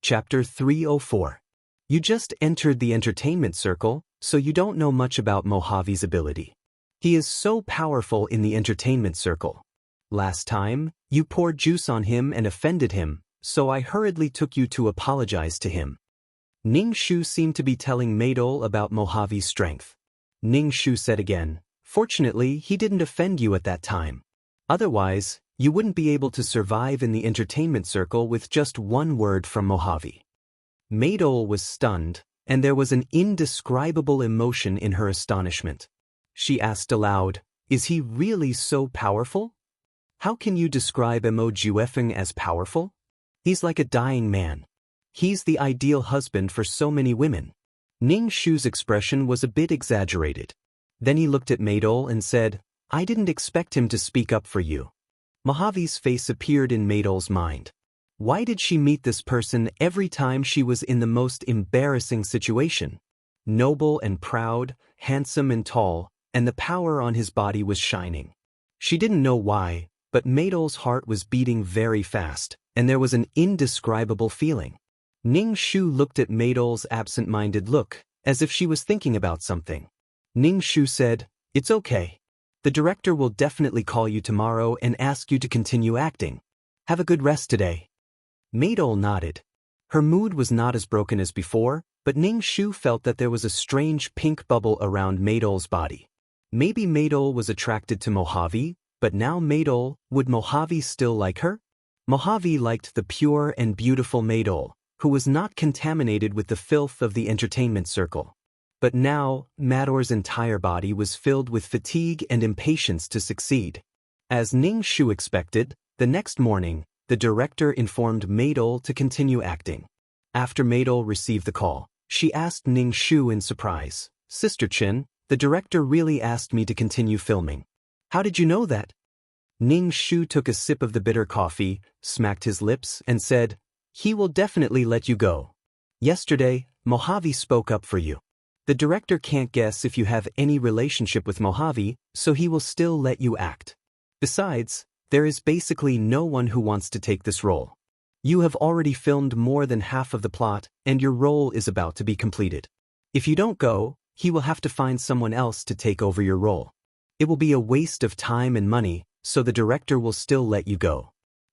Chapter 304. You just entered the entertainment circle, so you don't know much about Mojave's ability. He is so powerful in the entertainment circle. Last time, you poured juice on him and offended him, so I hurriedly took you to apologize to him. Ning Shu seemed to be telling Maydol about Mojave's strength. Ning Shu said again, "Fortunately, he didn't offend you at that time. Otherwise, you wouldn't be able to survive in the entertainment circle with just one word from Mojave." Maydol was stunned, and there was an indescribable emotion in her astonishment. She asked aloud, "Is he really so powerful? How can you describe Mo as powerful? He's like a dying man. He's the ideal husband for so many women." Ning Shu's expression was a bit exaggerated. Then he looked at Maydol and said, "I didn't expect him to speak up for you." Mojave's face appeared in Maydol's mind. Why did she meet this person every time she was in the most embarrassing situation? Noble and proud, handsome and tall, and the power on his body was shining. She didn't know why, but Maydol's heart was beating very fast, and there was an indescribable feeling. Ning Shu looked at Maydol's absent-minded look, as if she was thinking about something. Ning Shu said, "It's okay. The director will definitely call you tomorrow and ask you to continue acting. Have a good rest today." Maydol nodded. Her mood was not as broken as before, but Ning Shu felt that there was a strange pink bubble around Maydol's body. Maybe Maydol was attracted to Mojave, but now would Mojave still like her? Mojave liked the pure and beautiful Maydol, who was not contaminated with the filth of the entertainment circle. But now, Mador's entire body was filled with fatigue and impatience to succeed. As Ning Shu expected, the next morning, the director informed Maydol to continue acting. After Maydol received the call, she asked Ning Shu in surprise, "Sister Chin, the director really asked me to continue filming. How did you know that?" Ning Shu took a sip of the bitter coffee, smacked his lips, and said, "He will definitely let you go. Yesterday, Mojave spoke up for you. The director can't guess if you have any relationship with Mojave, so he will still let you act. Besides, there is basically no one who wants to take this role. You have already filmed more than half of the plot, and your role is about to be completed. If you don't go, he will have to find someone else to take over your role. It will be a waste of time and money, so the director will still let you go."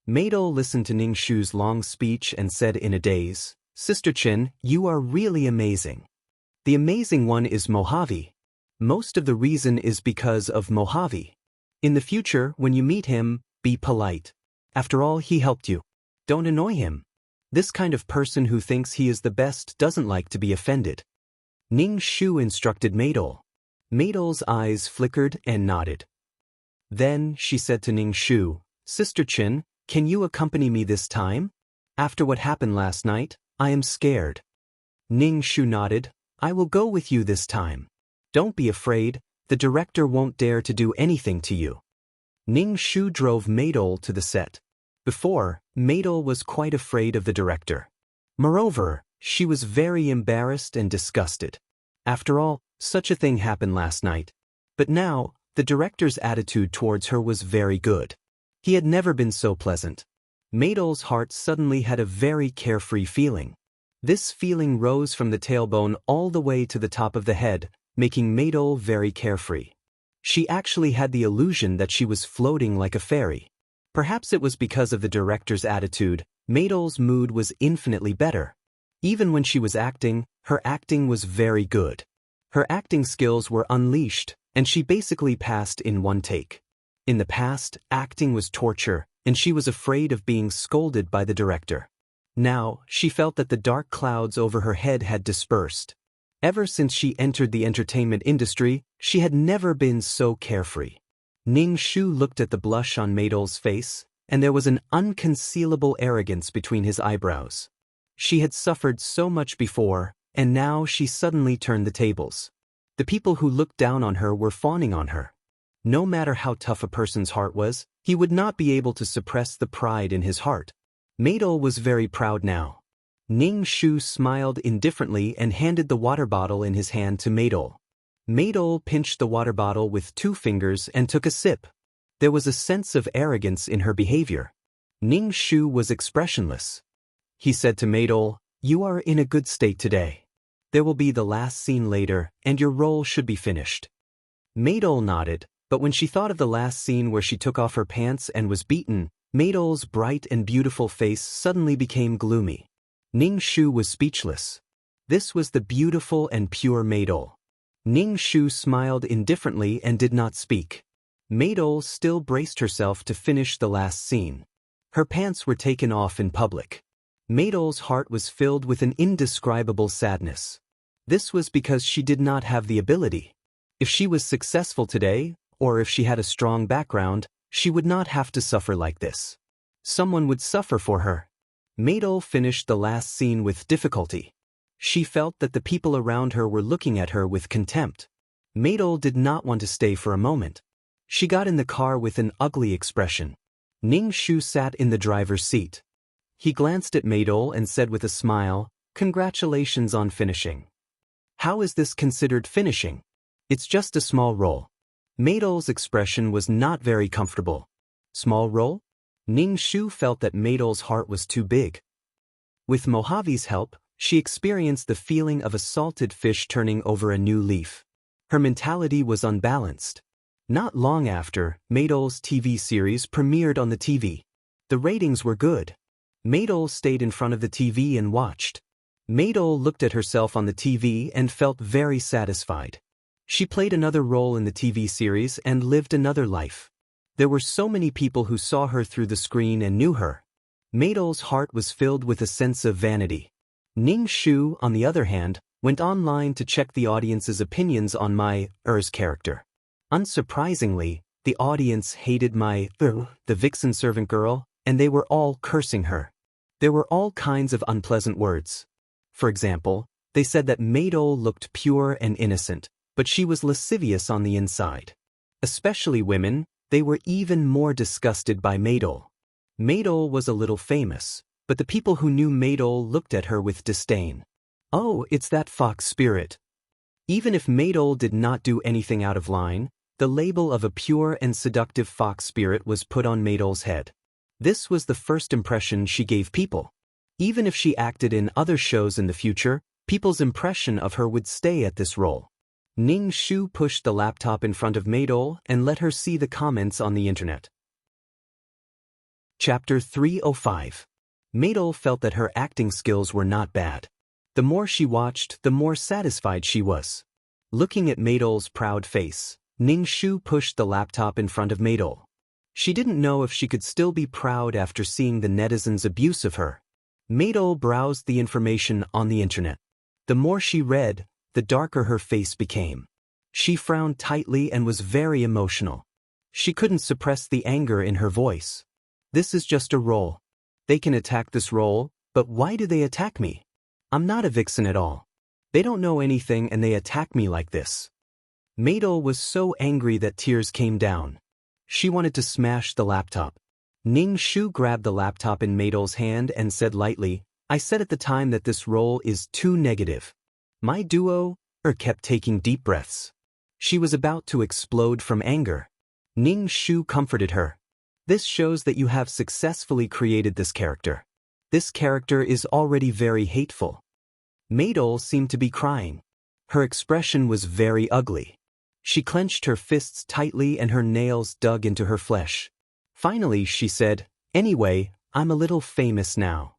Maydol listened to Ning Shu's long speech and said in a daze, "Sister Chin, you are really amazing. The amazing one is Mojave. Most of the reason is because of Mojave. In the future, when you meet him, be polite. After all, he helped you. Don't annoy him. This kind of person who thinks he is the best doesn't like to be offended." Ning Shu instructed Maydol. Maydol's eyes flickered and nodded. Then she said to Ning Shu, "Sister Chin, can you accompany me this time? After what happened last night, I am scared." Ning Shu nodded. "I will go with you this time. Don't be afraid, the director won't dare to do anything to you." Ning Shu drove Maydol to the set. Before, Maydol was quite afraid of the director. Moreover, she was very embarrassed and disgusted. After all, such a thing happened last night. But now, the director's attitude towards her was very good. He had never been so pleasant. Maydol's heart suddenly had a very carefree feeling. This feeling rose from the tailbone all the way to the top of the head, making Maydol very carefree. She actually had the illusion that she was floating like a fairy. Perhaps it was because of the director's attitude, Maydol's mood was infinitely better. Even when she was acting, her acting was very good. Her acting skills were unleashed, and she basically passed in one take. In the past, acting was torture, and she was afraid of being scolded by the director. Now, she felt that the dark clouds over her head had dispersed. Ever since she entered the entertainment industry, she had never been so carefree. Ning Shu looked at the blush on Maydol's face, and there was an unconcealable arrogance between his eyebrows. She had suffered so much before, and now she suddenly turned the tables. The people who looked down on her were fawning on her. No matter how tough a person's heart was, he would not be able to suppress the pride in his heart. Maydol was very proud now. Ning Shu smiled indifferently and handed the water bottle in his hand to Maydol. Maydol pinched the water bottle with 2 fingers and took a sip. There was a sense of arrogance in her behavior. Ning Shu was expressionless. He said to Maydol, You are in a good state today. There will be the last scene later, and your role should be finished. Maydol nodded, but when she thought of the last scene where she took off her pants and was beaten, Maydol's bright and beautiful face suddenly became gloomy. Ning Shu was speechless. This was the beautiful and pure Maydol. Ning Shu smiled indifferently and did not speak. Maydol still braced herself to finish the last scene. Her pants were taken off in public. Maydol's heart was filled with an indescribable sadness. This was because she did not have the ability. If she was successful today, or if she had a strong background, she would not have to suffer like this. Someone would suffer for her. Maydol finished the last scene with difficulty. She felt that the people around her were looking at her with contempt. Maydol did not want to stay for a moment. She got in the car with an ugly expression. Ning Shu sat in the driver's seat. He glanced at Maydol and said with a smile, "Congratulations on finishing." "How is this considered finishing? It's just a small role." Maydol's expression was not very comfortable. Small role? Ning Shu felt that Maydol's heart was too big. With Mojave's help, she experienced the feeling of a salted fish turning over a new leaf. Her mentality was unbalanced. Not long after, Maydol's TV series premiered on the TV. The ratings were good. Maydol stayed in front of the TV and watched. Maydol looked at herself on the TV and felt very satisfied. She played another role in the TV series and lived another life. There were so many people who saw her through the screen and knew her. Maydol's heart was filled with a sense of vanity. Ning Shu, on the other hand, went online to check the audience's opinions on my Er's character. Unsurprisingly, the audience hated my the vixen servant girl, and they were all cursing her. There were all kinds of unpleasant words. For example, they said that Maydol looked pure and innocent, but she was lascivious on the inside. Especially women, they were even more disgusted by Maydol. Maydol was a little famous, but the people who knew Maydol looked at her with disdain. "Oh, it's that fox spirit." Even if Maydol did not do anything out of line, the label of a pure and seductive fox spirit was put on Maydol's head. This was the first impression she gave people. Even if she acted in other shows in the future, people's impression of her would stay at this role. Ning Shu pushed the laptop in front of Maydol and let her see the comments on the internet. Chapter 305. Maydol felt that her acting skills were not bad. The more she watched, the more satisfied she was. Looking at Maydol's proud face, Ning Shu pushed the laptop in front of Maydol. She didn't know if she could still be proud after seeing the netizens' abuse of her. Maydol browsed the information on the internet. The more she read, the darker her face became. She frowned tightly and was very emotional. She couldn't suppress the anger in her voice. "This is just a role. They can attack this role, but why do they attack me? I'm not a vixen at all. They don't know anything and they attack me like this." Maydol was so angry that tears came down. She wanted to smash the laptop. Ning Shu grabbed the laptop in Maydol's hand and said lightly, "I said at the time that this role is too negative." My duo kept taking deep breaths. She was about to explode from anger. Ning Shu comforted her. "This shows that you have successfully created this character. This character is already very hateful." Maydol seemed to be crying. Her expression was very ugly. She clenched her fists tightly and her nails dug into her flesh. Finally, she said, "Anyway, I'm a little famous now.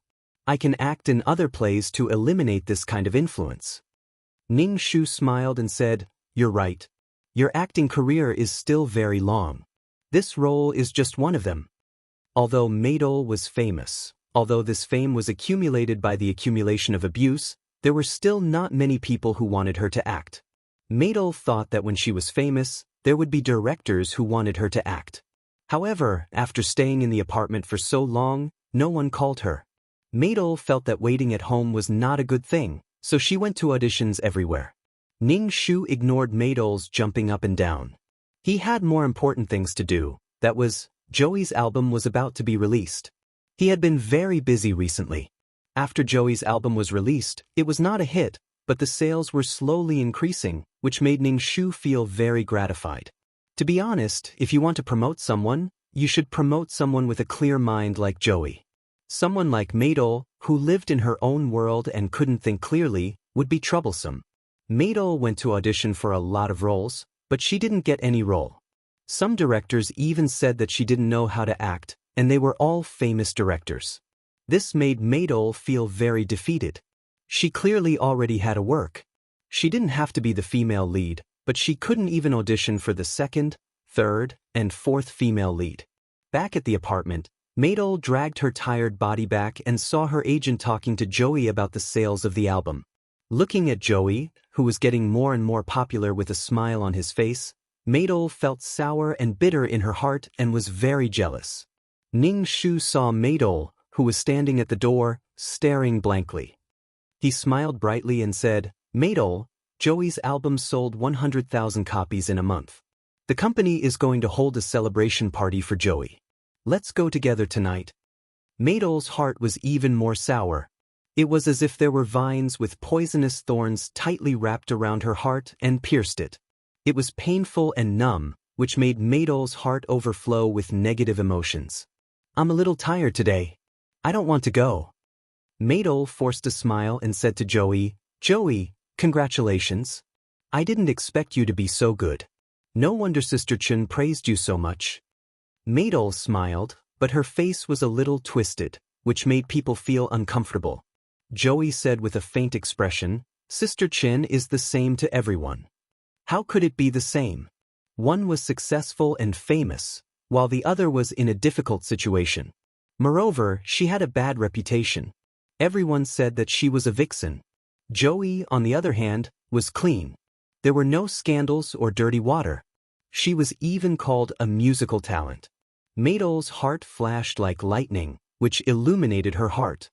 I can act in other plays to eliminate this kind of influence." Ning Shu smiled and said, "You're right. Your acting career is still very long. This role is just one of them." Although Maydol was famous, although this fame was accumulated by the accumulation of abuse, there were still not many people who wanted her to act. Maydol thought that when she was famous, there would be directors who wanted her to act. However, after staying in the apartment for so long, no one called her. Maydol felt that waiting at home was not a good thing, so she went to auditions everywhere. Ning Shu ignored Maydol's jumping up and down. He had more important things to do. That was, Joey's album was about to be released. He had been very busy recently. After Joey's album was released, it was not a hit, but the sales were slowly increasing, which made Ning Shu feel very gratified. To be honest, if you want to promote someone, you should promote someone with a clear mind like Joey. Someone like Maydol, who lived in her own world and couldn't think clearly, would be troublesome. Maydol went to audition for a lot of roles, but she didn't get any role. Some directors even said that she didn't know how to act, and they were all famous directors. This made Maydol feel very defeated. She clearly already had a work. She didn't have to be the female lead, but she couldn't even audition for the second, third, and fourth female lead. Back at the apartment, Maydol dragged her tired body back and saw her agent talking to Joey about the sales of the album. Looking at Joey, who was getting more and more popular with a smile on his face, Maydol felt sour and bitter in her heart and was very jealous. Ning Shu saw Maydol, who was standing at the door, staring blankly. He smiled brightly and said, "Maydol, Joey's album sold 100,000 copies in a month. The company is going to hold a celebration party for Joey. Let's go together tonight." Maydol's heart was even more sour. It was as if there were vines with poisonous thorns tightly wrapped around her heart and pierced it. It was painful and numb, which made Maydol's heart overflow with negative emotions. "I'm a little tired today. I don't want to go." Maydol forced a smile and said to Joey, "Joey, congratulations. I didn't expect you to be so good. No wonder Sister Chen praised you so much." Maydol smiled, but her face was a little twisted, which made people feel uncomfortable. Joey said with a faint expression, "Sister Chen is the same to everyone. How could it be the same? One was successful and famous, while the other was in a difficult situation. Moreover, she had a bad reputation. Everyone said that she was a vixen. Joey, on the other hand, was clean. There were no scandals or dirty water. She was even called a musical talent." Maydol's heart flashed like lightning, which illuminated her heart.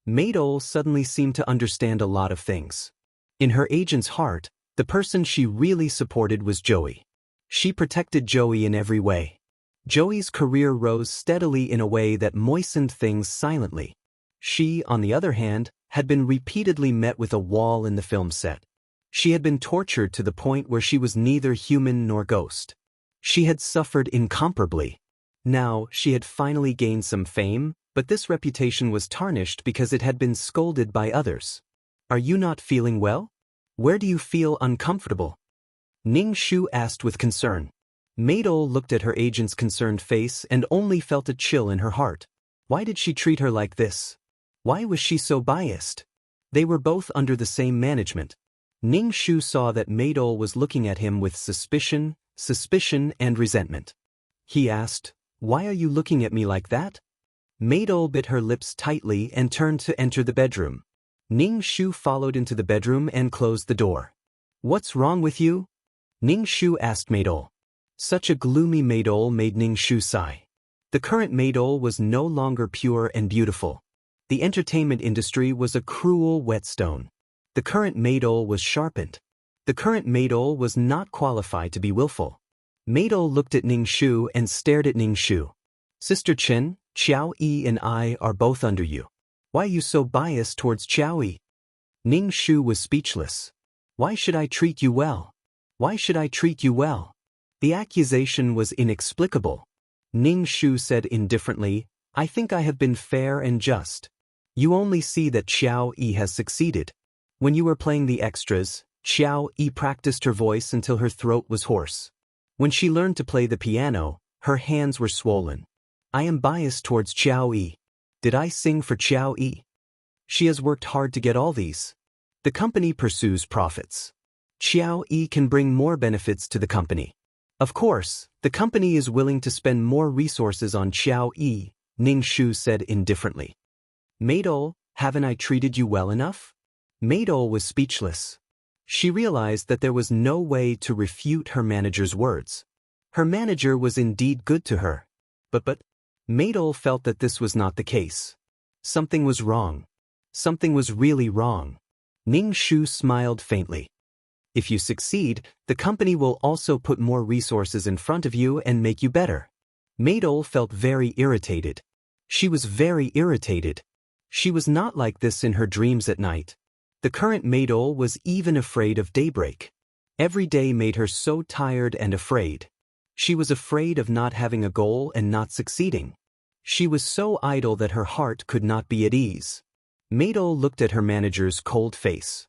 Maydol suddenly seemed to understand a lot of things. In her agent's heart, the person she really supported was Joey. She protected Joey in every way. Joey's career rose steadily in a way that moistened things silently. She, on the other hand, had been repeatedly met with a wall in the film set. She had been tortured to the point where she was neither human nor ghost. She had suffered incomparably. Now, she had finally gained some fame, but this reputation was tarnished because it had been scolded by others. "Are you not feeling well? Where do you feel uncomfortable?" Ning Shu asked with concern. Maydol looked at her agent's concerned face and only felt a chill in her heart. Why did she treat her like this? Why was she so biased? They were both under the same management. Ning Shu saw that Maydol was looking at him with suspicion and resentment. He asked, "Why are you looking at me like that?" Maydol bit her lips tightly and turned to enter the bedroom. Ning Shu followed into the bedroom and closed the door. "What's wrong with you?" Ning Shu asked Maydol. Such a gloomy Maydol made Ning Shu sigh. The current Maydol was no longer pure and beautiful. The entertainment industry was a cruel whetstone. The current Maydol was sharpened. The current Maydol was not qualified to be willful. Maydol looked at Ning Shu and stared at Ning Shu. "Sister Chen, Qiao Yi and I are both under you. Why are you so biased towards Qiao Yi?" Ning Shu was speechless. "Why should I treat you well? Why should I treat you well?" The accusation was inexplicable. Ning Shu said indifferently, "I think I have been fair and just. You only see that Qiao Yi has succeeded. When you were playing the extras, Qiao Yi practiced her voice until her throat was hoarse. When she learned to play the piano, her hands were swollen. I am biased towards Qiao Yi. Did I sing for Qiao Yi? She has worked hard to get all these. The company pursues profits. Qiao Yi can bring more benefits to the company. Of course, the company is willing to spend more resources on Qiao Yi," Ning Shu said indifferently. "Maydol, haven't I treated you well enough?" Maydol was speechless. She realized that there was no way to refute her manager's words. Her manager was indeed good to her. But Maydol felt that this was not the case. Something was wrong. Something was really wrong. Ning Shu smiled faintly. "If you succeed, the company will also put more resources in front of you and make you better." Maydol felt very irritated. She was very irritated. She was not like this in her dreams at night. The current Maydol was even afraid of daybreak. Every day made her so tired and afraid. She was afraid of not having a goal and not succeeding. She was so idle that her heart could not be at ease. Maydol looked at her manager's cold face.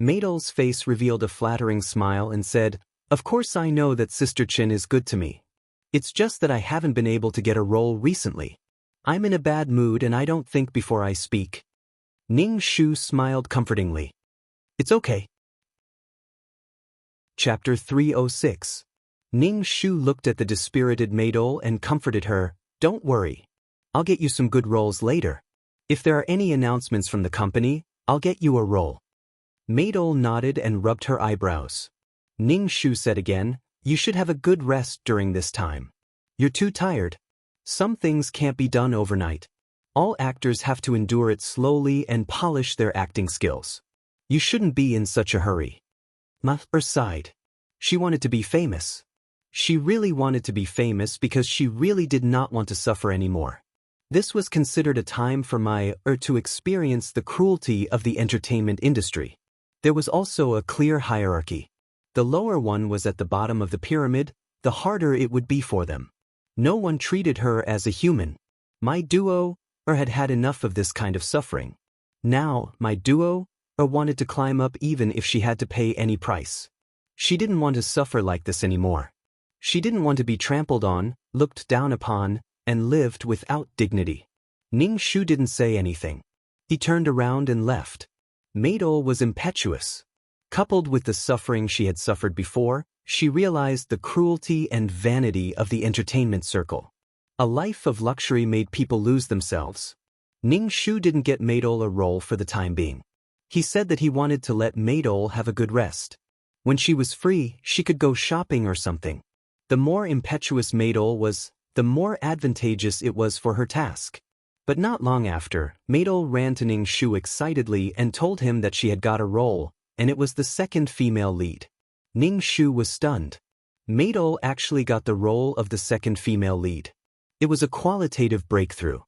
Maydol's face revealed a flattering smile and said, "Of course I know that Sister Chin is good to me. It's just that I haven't been able to get a role recently. I'm in a bad mood and I don't think before I speak." Ning Shu smiled comfortingly. "It's okay." Chapter 306. Ning Shu looked at the dispirited Maydol and comforted her, "Don't worry. I'll get you some good roles later. If there are any announcements from the company, I'll get you a role." Maydol nodded and rubbed her eyebrows. Ning Shu said again, "You should have a good rest during this time. You're too tired. Some things can't be done overnight. All actors have to endure it slowly and polish their acting skills. You shouldn't be in such a hurry." Ma sighed. She wanted to be famous. She really wanted to be famous because she really did not want to suffer anymore. This was considered a time for to experience the cruelty of the entertainment industry. There was also a clear hierarchy. The lower one was at the bottom of the pyramid, the harder it would be for them. No one treated her as a human. My duo had had enough of this kind of suffering. Now, my duo wanted to climb up even if she had to pay any price. She didn't want to suffer like this anymore. She didn't want to be trampled on, looked down upon, and lived without dignity. Ning Shu didn't say anything. He turned around and left. Maydol was impetuous. Coupled with the suffering she had suffered before, she realized the cruelty and vanity of the entertainment circle. A life of luxury made people lose themselves. Ning Shu didn't get Maydol a role for the time being. He said that he wanted to let Maydol have a good rest. When she was free, she could go shopping or something. The more impetuous Maydol was, the more advantageous it was for her task. But not long after, Maydol ran to Ning Shu excitedly and told him that she had got a role, and it was the second female lead. Ning Shu was stunned. Maydol actually got the role of the second female lead. It was a qualitative breakthrough.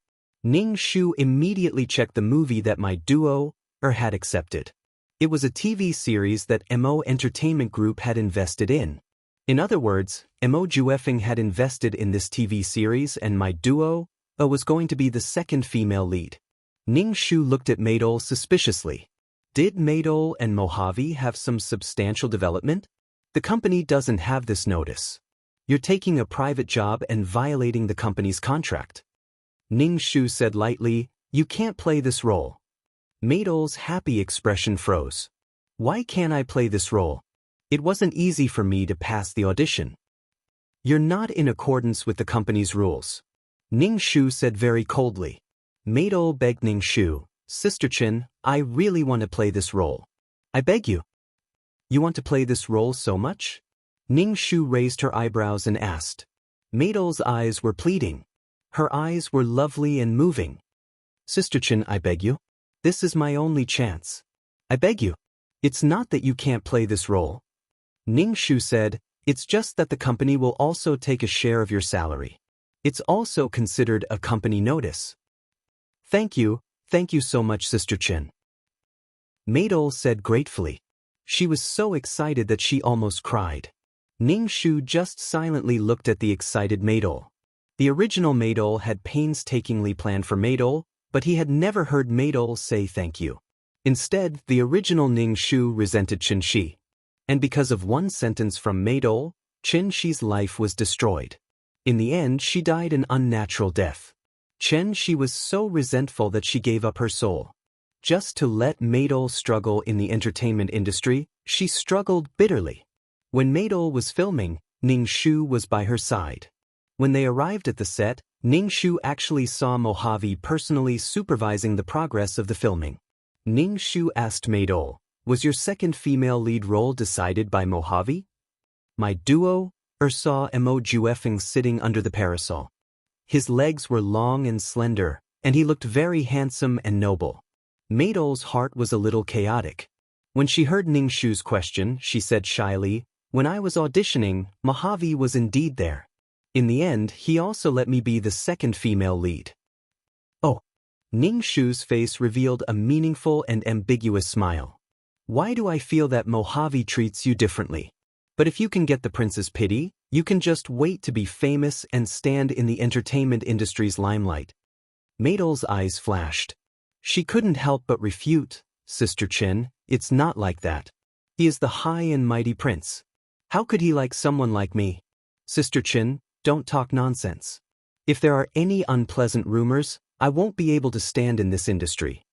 Ning Shu immediately checked the movie that my duo had accepted. It was a TV series that MO Entertainment Group had invested in. In other words, MO Juefeng had invested in this TV series and my duo was going to be the second female lead. Ning Shu looked at Maydol suspiciously. Did Maydol and Mojave have some substantial development? The company doesn't have this notice. You're taking a private job and violating the company's contract. Ning Shu said lightly, "You can't play this role." Maydol's happy expression froze. "Why can't I play this role? It wasn't easy for me to pass the audition." "You're not in accordance with the company's rules," Ning Shu said very coldly. Maydol begged Ning Shu, "Sister Chin, I really want to play this role. I beg you." "You want to play this role so much?" Ning Shu raised her eyebrows and asked. Maydol's eyes were pleading. Her eyes were lovely and moving. "Sister Chin, I beg you. This is my only chance. I beg you. It's not that you can't play this role." Ning Shu said, "It's just that the company will also take a share of your salary. It's also considered a company notice." Thank you so much, Sister Chin." Maydol said gratefully. She was so excited that she almost cried. Ning Shu just silently looked at the excited Maydol. The original Maydol had painstakingly planned for Maydol, but he had never heard Maydol say thank you. Instead, the original Ning Shu resented Qin Shi. And because of one sentence from Maydol, Qin Shi's life was destroyed. In the end, she died an unnatural death. Qin Shi was so resentful that she gave up her soul. Just to let Maydol struggle in the entertainment industry, she struggled bitterly. When Maydol was filming, Ning Shu was by her side. When they arrived at the set, Ning Shu actually saw Mojave personally supervising the progress of the filming. Ning Shu asked Maydol, "Was your second female lead role decided by Mojave?" My duo saw Mo Juefeng sitting under the parasol. His legs were long and slender, and he looked very handsome and noble. Maydol's heart was a little chaotic. When she heard Ning Shu's question, she said shyly, "When I was auditioning, Mojave was indeed there. In the end, he also let me be the second female lead." "Oh." Ning Shu's face revealed a meaningful and ambiguous smile. "Why do I feel that Mojave treats you differently? But if you can get the prince's pity, You can just wait to be famous and stand in the entertainment industry's limelight. Maydol's eyes flashed. She couldn't help but refute, Sister Chin, it's not like that. He is the high and mighty prince. How could he like someone like me? Sister Chin, don't talk nonsense. If there are any unpleasant rumors, I won't be able to stand in this industry.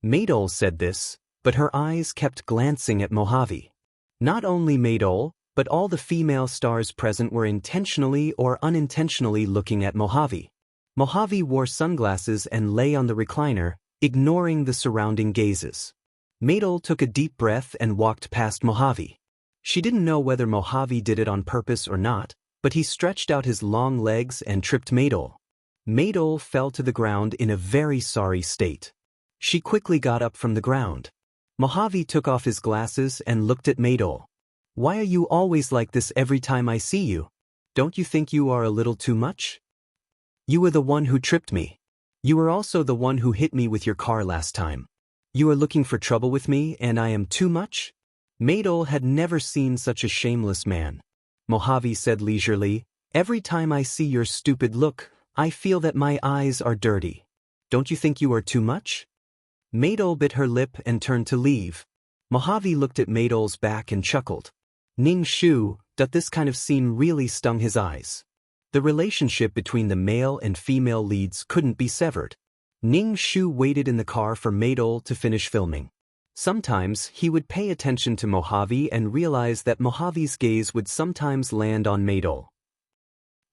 Maydol said this, but her eyes kept glancing at Mojave. Not only Maydol, but all the female stars present were intentionally or unintentionally looking at Mojave. Mojave wore sunglasses and lay on the recliner, ignoring the surrounding gazes. Maydol took a deep breath and walked past Mojave. She didn't know whether Mojave did it on purpose or not, but he stretched out his long legs and tripped Maydol. Maydol fell to the ground in a very sorry state. She quickly got up from the ground. Mojave took off his glasses and looked at Maydol. Why are you always like this every time I see you? Don't you think you are a little too much? You were the one who tripped me. You were also the one who hit me with your car last time. You are looking for trouble with me and I am too much? Maydol had never seen such a shameless man. Mojave said leisurely, every time I see your stupid look, I feel that my eyes are dirty. Don't you think you are too much? Maydol bit her lip and turned to leave. Mojave looked at Maydol's back and chuckled. Ning Shu, that this kind of scene really stung his eyes. The relationship between the male and female leads couldn't be severed. Ning Shu waited in the car for Maydol to finish filming. Sometimes he would pay attention to Mojave and realize that Mojave's gaze would sometimes land on Maydol.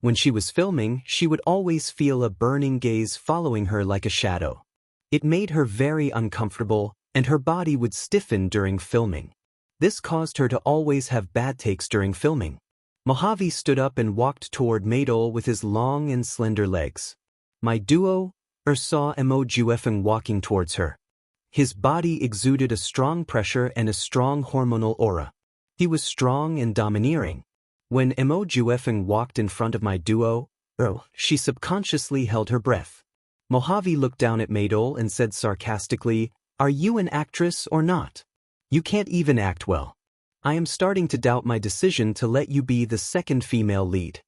When she was filming, she would always feel a burning gaze following her like a shadow. It made her very uncomfortable, and her body would stiffen during filming. This caused her to always have bad takes during filming. Mojave stood up and walked toward Maydol with his long and slender legs. My duo saw Mo-Juefeng walking towards her. His body exuded a strong pressure and a strong hormonal aura. He was strong and domineering. When Mo-Juefeng walked in front of my duo, she subconsciously held her breath. Mojave looked down at Maydol and said sarcastically, are you an actress or not? You can't even act well. I am starting to doubt my decision to let you be the second female lead.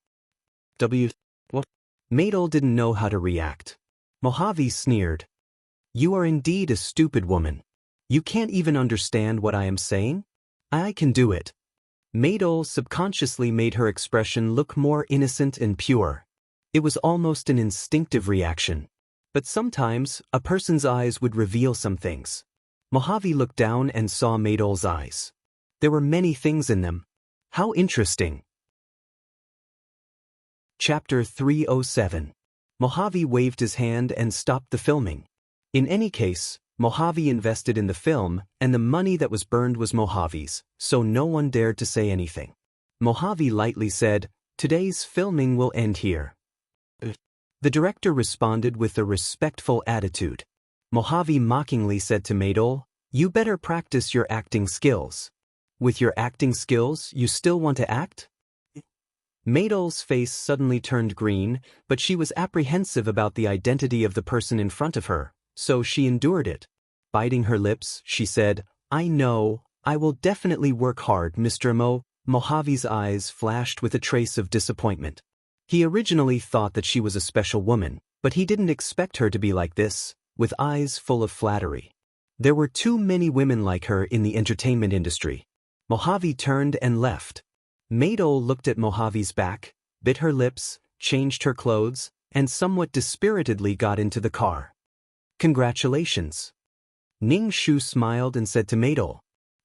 What? Maydol didn't know how to react. Mojave sneered. You are indeed a stupid woman. You can't even understand what I am saying? I can do it. Maydol subconsciously made her expression look more innocent and pure. It was almost an instinctive reaction. But sometimes, a person's eyes would reveal some things. Mojave looked down and saw Maydol's eyes. There were many things in them. How interesting. Chapter 307. Mojave waved his hand and stopped the filming. In any case, Mojave invested in the film, and the money that was burned was Mojave's, so no one dared to say anything. Mojave lightly said, today's filming will end here. The director responded with a respectful attitude. Mojave mockingly said to Maydol, you better practice your acting skills. With your acting skills, you still want to act? Maydol's face suddenly turned green, but she was apprehensive about the identity of the person in front of her, so she endured it. Biting her lips, she said, I know, I will definitely work hard, Mr. Mo. Mojave's eyes flashed with a trace of disappointment. He originally thought that she was a special woman, but he didn't expect her to be like this, with eyes full of flattery. There were too many women like her in the entertainment industry. Mojave turned and left. Maydol looked at Mojave's back, bit her lips, changed her clothes, and somewhat dispiritedly got into the car. Congratulations. Ning Shu smiled and said to Maydol.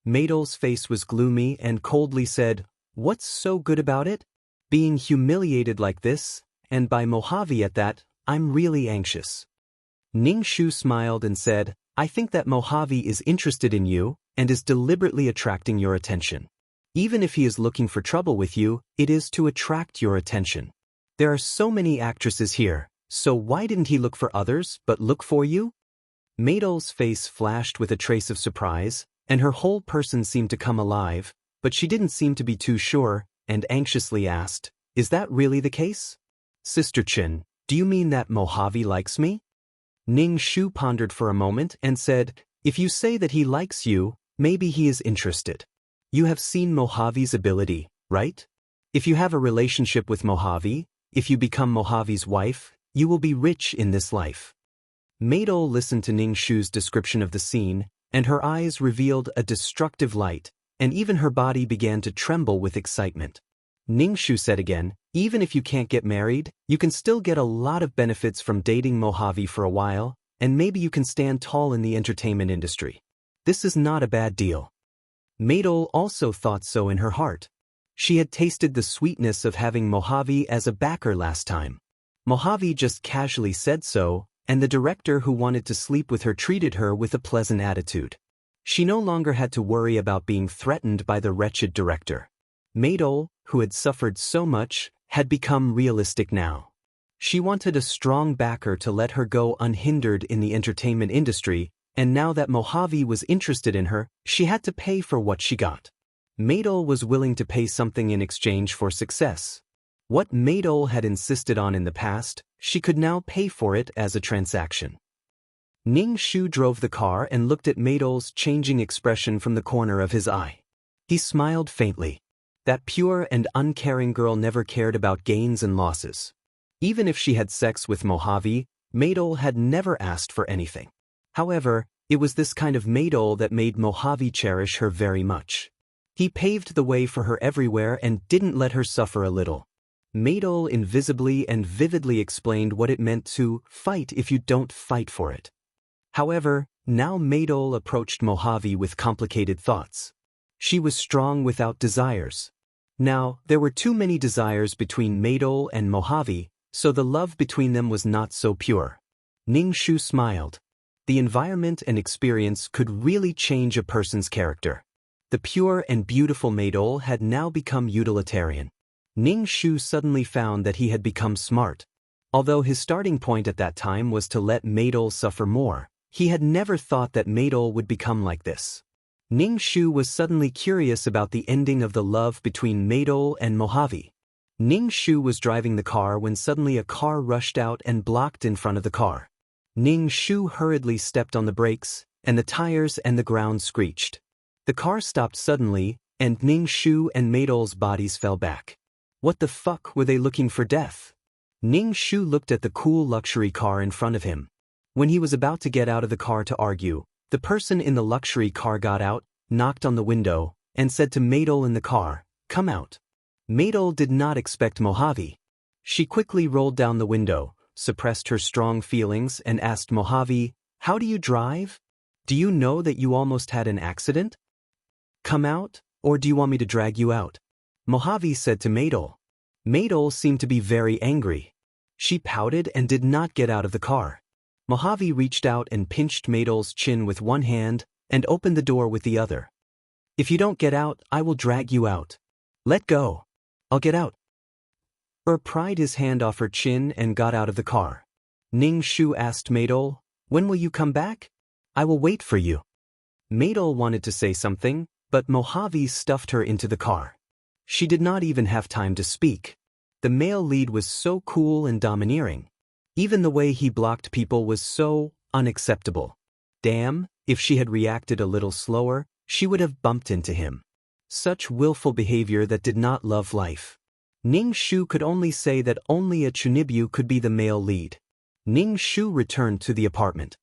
Maydol's face was gloomy and coldly said, what's so good about it? Being humiliated like this, and by Mojave at that, I'm really anxious. Ning Shu smiled and said, I think that Mojave is interested in you, and is deliberately attracting your attention. Even if he is looking for trouble with you, it is to attract your attention. There are so many actresses here, so why didn't he look for others but look for you? Maydol's face flashed with a trace of surprise, and her whole person seemed to come alive, but she didn't seem to be too sure, and anxiously asked, is that really the case? Sister Chin, do you mean that Mojave likes me? Ning Shu pondered for a moment and said, if you say that he likes you, maybe he is interested. You have seen Mojave's ability, right? If you have a relationship with Mojave, if you become Mojave's wife, you will be rich in this life. Maidol listened to Ning Shu's description of the scene, and her eyes revealed a destructive light, and even her body began to tremble with excitement. Ning Shu said again, even if you can't get married, you can still get a lot of benefits from dating Mojave for a while, and maybe you can stand tall in the entertainment industry. This is not a bad deal. Maidol also thought so in her heart. She had tasted the sweetness of having Mojave as a backer last time. Mojave just casually said so, and the director who wanted to sleep with her treated her with a pleasant attitude. She no longer had to worry about being threatened by the wretched director. Maidol, who had suffered so much, had become realistic now. She wanted a strong backer to let her go unhindered in the entertainment industry, and now that Mojave was interested in her, she had to pay for what she got. Maidol was willing to pay something in exchange for success. What Maidol had insisted on in the past, she could now pay for it as a transaction. Ning Shu drove the car and looked at Maidol's changing expression from the corner of his eye. He smiled faintly. That pure and uncaring girl never cared about gains and losses. Even if she had sex with Mojave, Maidol had never asked for anything. However, it was this kind of Maidol that made Mojave cherish her very much. He paved the way for her everywhere and didn't let her suffer a little. Maidol invisibly and vividly explained what it meant to fight if you don't fight for it. However, now Maidol approached Mojave with complicated thoughts. She was strong without desires. Now, there were too many desires between Maidol and Mojave, so the love between them was not so pure. Ning Shu smiled. The environment and experience could really change a person's character. The pure and beautiful Maidol had now become utilitarian. Ning Shu suddenly found that he had become smart. Although his starting point at that time was to let Maidol suffer more, he had never thought that Maidol would become like this. Ning Shu was suddenly curious about the ending of the love between Maidol and Mojave. Ning Shu was driving the car when suddenly a car rushed out and blocked in front of the car. Ning Shu hurriedly stepped on the brakes, and the tires and the ground screeched. The car stopped suddenly, and Ning Shu and Maidol's bodies fell back. What the fuck were they looking for death? Ning Shu looked at the cool luxury car in front of him. When he was about to get out of the car to argue, the person in the luxury car got out, knocked on the window, and said to Maidol in the car, "Come out." Maidol did not expect Mojave. She quickly rolled down the window, suppressed her strong feelings, and asked Mojave, "How do you drive? Do you know that you almost had an accident? Come out, or do you want me to drag you out?" Mojave said to Maidol. Maidol seemed to be very angry. She pouted and did not get out of the car. Mojave reached out and pinched Maidol's chin with one hand and opened the door with the other. "If you don't get out, I will drag you out. Let go. I'll get out." Pried his hand off her chin and got out of the car. Ning Shu asked Maidol, "When will you come back? I will wait for you." Maidol wanted to say something, but Mojave stuffed her into the car. She did not even have time to speak. The male lead was so cool and domineering. Even the way he blocked people was so unacceptable. Damn, if she had reacted a little slower, she would have bumped into him. Such willful behavior that did not love life. Ning Shu could only say that only a Chunibyu could be the male lead. Ning Shu returned to the apartment.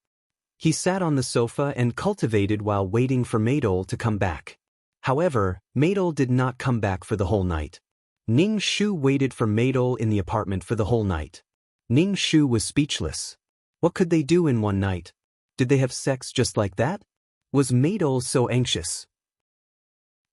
He sat on the sofa and cultivated while waiting for Maidol to come back. However, Maidol did not come back for the whole night. Ning Shu waited for Maidol in the apartment for the whole night. Ning Shu was speechless. What could they do in one night? Did they have sex just like that? Was Maidol so anxious?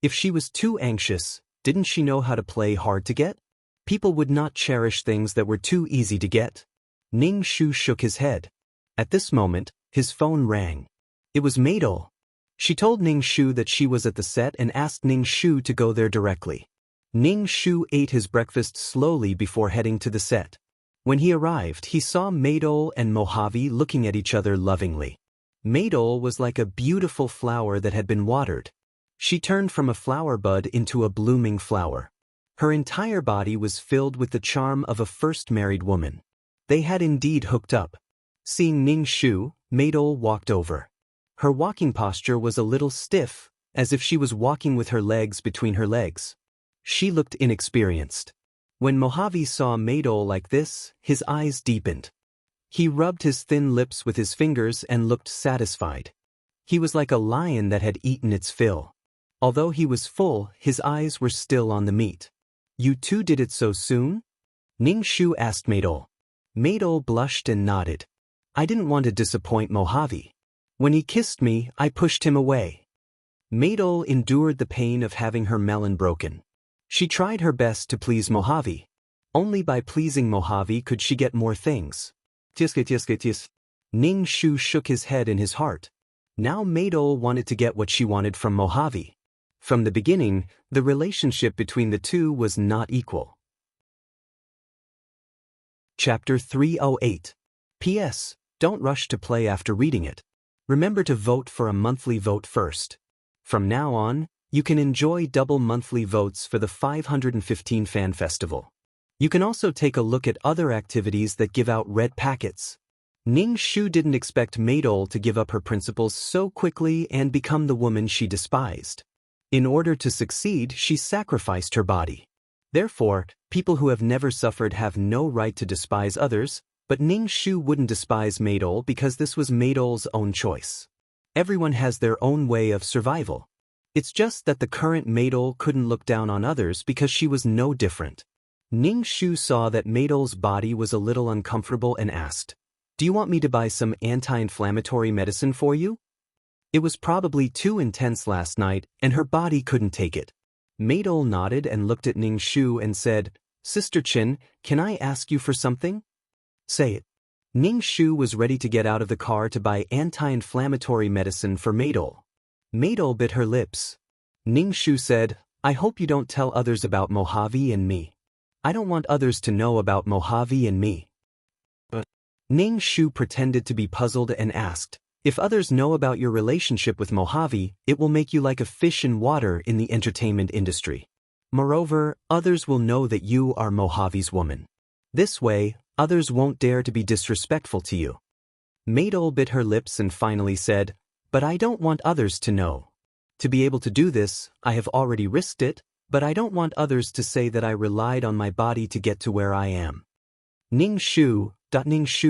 If she was too anxious, didn't she know how to play hard to get? People would not cherish things that were too easy to get. Ning Shu shook his head. At this moment, his phone rang. It was Maidol. She told Ning Shu that she was at the set and asked Ning Shu to go there directly. Ning Shu ate his breakfast slowly before heading to the set. When he arrived, he saw Maidol and Mojave looking at each other lovingly. Maidol was like a beautiful flower that had been watered. She turned from a flower bud into a blooming flower. Her entire body was filled with the charm of a first married woman. They had indeed hooked up. Seeing Ning Shu, Maidol walked over. Her walking posture was a little stiff, as if she was walking with her legs between her legs. She looked inexperienced. When Mojave saw Maydol like this, his eyes deepened. He rubbed his thin lips with his fingers and looked satisfied. He was like a lion that had eaten its fill. Although he was full, his eyes were still on the meat. You two did it so soon? Ning Shu asked Maydol. Maydol blushed and nodded. I didn't want to disappoint Mojave. When he kissed me, I pushed him away. Maydol endured the pain of having her melon broken. She tried her best to please Mojave. Only by pleasing Mojave could she get more things. Tisk. Ning Shu shook his head in his heart. Now Maydol wanted to get what she wanted from Mojave. From the beginning, the relationship between the two was not equal. Chapter 308. P.S. Don't rush to play after reading it. Remember to vote for a monthly vote first. From now on, you can enjoy double monthly votes for the 515 Fan Festival. You can also take a look at other activities that give out red packets. Ning Shu didn't expect Maydol to give up her principles so quickly and become the woman she despised. In order to succeed, she sacrificed her body. Therefore, people who have never suffered have no right to despise others, but Ning Shu wouldn't despise Maydol because this was Maydol's own choice. Everyone has their own way of survival. It's just that the current Maydol couldn't look down on others because she was no different. Ning Shu saw that Maydol's body was a little uncomfortable and asked, "Do you want me to buy some anti-inflammatory medicine for you?" It was probably too intense last night, and her body couldn't take it. Maydol nodded and looked at Ning Shu and said, "Sister Chin, can I ask you for something?" "Say it." Ning Shu was ready to get out of the car to buy anti-inflammatory medicine for Maydol. Maydol bit her lips. Ning Shu said, "I hope you don't tell others about Mojave and me. I don't want others to know about Mojave and me." But Ning Shu pretended to be puzzled and asked, "If others know about your relationship with Mojave, it will make you like a fish in water in the entertainment industry. Moreover, others will know that you are Mojave's woman. This way, others won't dare to be disrespectful to you." Maydol bit her lips and finally said, "But I don't want others to know. To be able to do this, I have already risked it, but I don't want others to say that I relied on my body to get to where I am." Ning Shu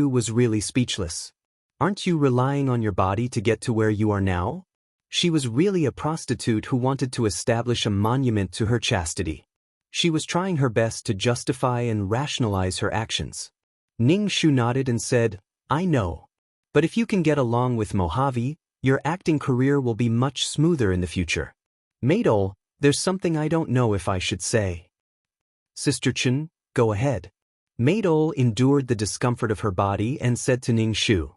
was really speechless. "Aren't you relying on your body to get to where you are now?" She was really a prostitute who wanted to establish a monument to her chastity. She was trying her best to justify and rationalize her actions. Ning Shu nodded and said, "I know. But if you can get along with Mojave, your acting career will be much smoother in the future. Maydol, there's something I don't know if I should say." "Sister Chen, go ahead." Maydol endured the discomfort of her body and said to Ning Shu.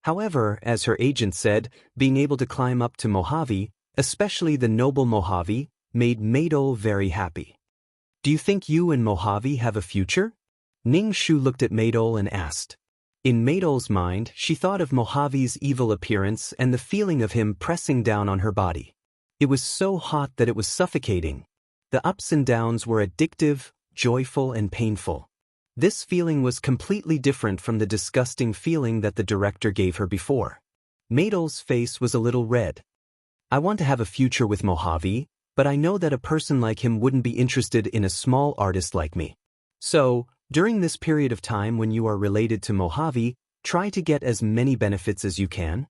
However, as her agent said, being able to climb up to Mojave, especially the noble Mojave, made Maydol very happy. "Do you think you and Mojave have a future?" Ning Shu looked at Maydol and asked. In Maydol's mind, she thought of Mojave's evil appearance and the feeling of him pressing down on her body. It was so hot that it was suffocating. The ups and downs were addictive, joyful, and painful. This feeling was completely different from the disgusting feeling that the director gave her before. Maydol's face was a little red. "I want to have a future with Mojave, but I know that a person like him wouldn't be interested in a small artist like me. So, during this period of time when you are related to Mojave, try to get as many benefits as you can.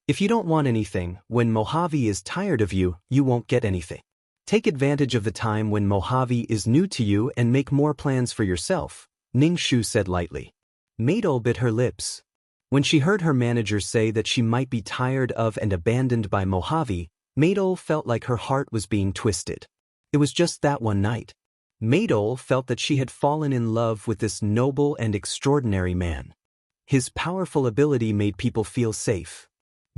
If you don't want anything, when Mojave is tired of you, you won't get anything. Take advantage of the time when Mojave is new to you and make more plans for yourself," Ning Shu said lightly. Maydol bit her lips. When she heard her manager say that she might be tired of and abandoned by Mojave, Maydol felt like her heart was being twisted. It was just that one night. Maydol felt that she had fallen in love with this noble and extraordinary man. His powerful ability made people feel safe.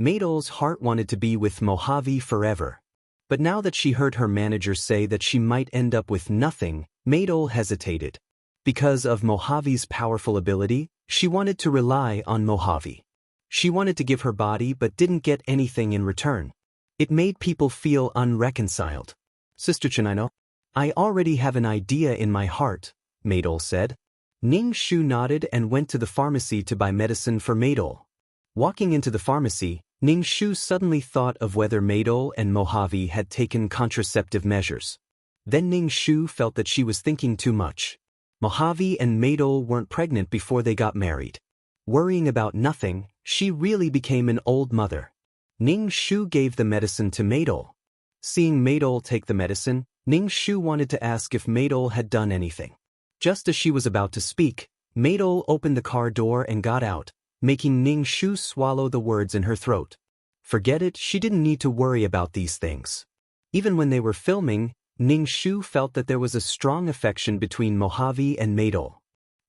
Maydol's heart wanted to be with Mojave forever. But now that she heard her manager say that she might end up with nothing, Maydol hesitated. Because of Mojave's powerful ability, she wanted to rely on Mojave. She wanted to give her body but didn't get anything in return. It made people feel unreconciled. "Sister Chen, I already have an idea in my heart," Maydol said. Ning Shu nodded and went to the pharmacy to buy medicine for Maydol. Walking into the pharmacy, Ning Shu suddenly thought of whether Maydol and Mojave had taken contraceptive measures. Then Ning Shu felt that she was thinking too much. Mojave and Maydol weren't pregnant before they got married. Worrying about nothing, she really became an old mother. Ning Shu gave the medicine to Maydol. Seeing Maydol take the medicine, Ning Shu wanted to ask if Maydol had done anything. Just as she was about to speak, Maydol opened the car door and got out, making Ning Shu swallow the words in her throat. Forget it, she didn't need to worry about these things. Even when they were filming, Ning Shu felt that there was a strong affection between Mojave and Maydol.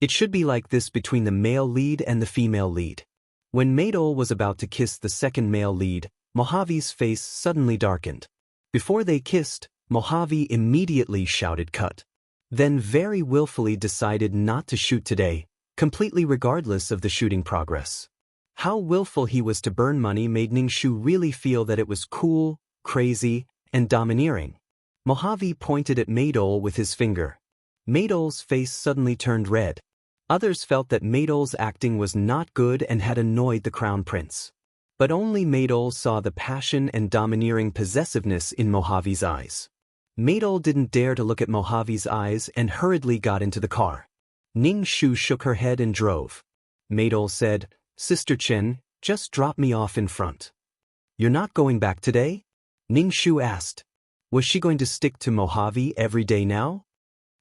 It should be like this between the male lead and the female lead. When Maydol was about to kiss the second male lead, Mojave's face suddenly darkened. Before they kissed, Mojave immediately shouted cut. Then very willfully decided not to shoot today, completely regardless of the shooting progress. How willful he was to burn money made Ning Shu really feel that it was cool, crazy, and domineering. Mojave pointed at Maydol with his finger. Maydol's face suddenly turned red. Others felt that Maydol's acting was not good and had annoyed the crown prince. But only Maydol saw the passion and domineering possessiveness in Mojave's eyes. Maydol didn't dare to look at Mojave's eyes and hurriedly got into the car. Ning Shu shook her head and drove. Maydol said, "Sister Chen, just drop me off in front." "You're not going back today?" Ning Shu asked. Was she going to stick to Mojave every day now?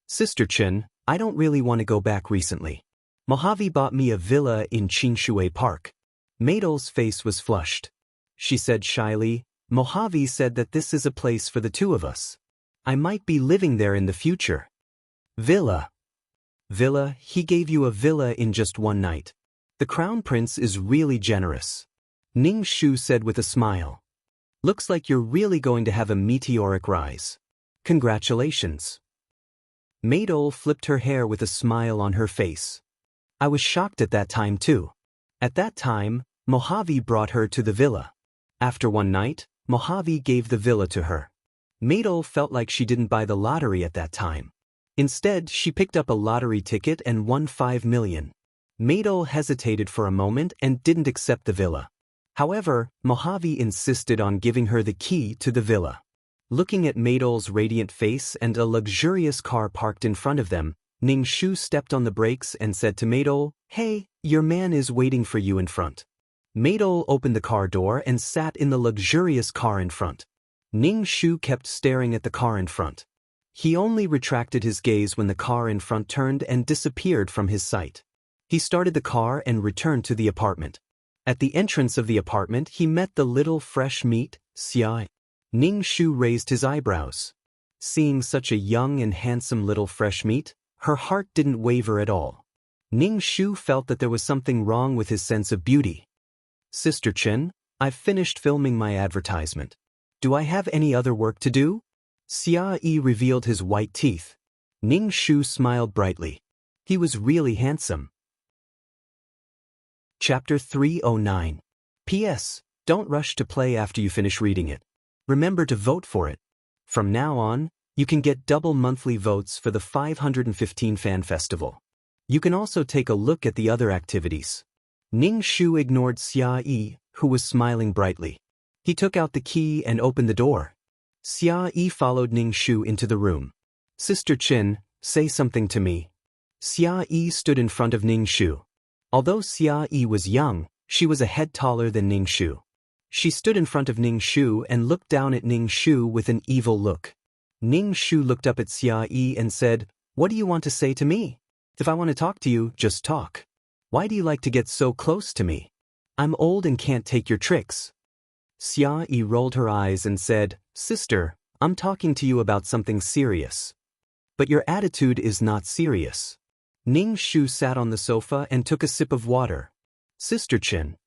"Sister Chen, I don't really want to go back recently. Mojave bought me a villa in Qingshui Park." Maydol's face was flushed. She said shyly, "Mojave said that this is a place for the two of us. I might be living there in the future." "Villa? Villa? He gave you a villa in just one night. The crown prince is really generous," Ning Shu said with a smile. "Looks like you're really going to have a meteoric rise. Congratulations." Maydol flipped her hair with a smile on her face. "I was shocked at that time too. At that time, Mojave brought her to the villa. After one night, Mojave gave the villa to her. Maydol felt like she didn't buy the lottery at that time. Instead, she picked up a lottery ticket and won 5 million. Maydol hesitated for a moment and didn't accept the villa. However, Mojave insisted on giving her the key to the villa. Looking at Maydol's radiant face and a luxurious car parked in front of them, Ning Shu stepped on the brakes and said to Maydol, "Hey, your man is waiting for you in front." Maydol opened the car door and sat in the luxurious car in front. Ning Shu kept staring at the car in front. He only retracted his gaze when the car in front turned and disappeared from his sight. He started the car and returned to the apartment. At the entrance of the apartment, he met the little fresh meat, Xia. Ning Shu raised his eyebrows. Seeing such a young and handsome little fresh meat, her heart didn't waver at all. Ning Shu felt that there was something wrong with his sense of beauty. "Sister Chen, I've finished filming my advertisement. Do I have any other work to do?" Xia Yi revealed his white teeth. Ning Shu smiled brightly. He was really handsome. Chapter 309. P.S. Don't rush to play after you finish reading it. Remember to vote for it. From now on, you can get double monthly votes for the 515 Fan Festival. You can also take a look at the other activities. Ning Shu ignored Xia Yi, who was smiling brightly. He took out the key and opened the door. Xia Yi followed Ning Shu into the room. "Sister Chen, say something to me." Xia Yi stood in front of Ning Shu. Although Xia Yi was young, she was a head taller than Ning Shu. She stood in front of Ning Shu and looked down at Ning Shu with an evil look. Ning Shu looked up at Xia Yi and said, "What do you want to say to me? If I want to talk to you, just talk. Why do you like to get so close to me? I'm old and can't take your tricks." Xia Yi rolled her eyes and said, "Sister, I'm talking to you about something serious. But your attitude is not serious." Ning Shu sat on the sofa and took a sip of water. Sister Chen,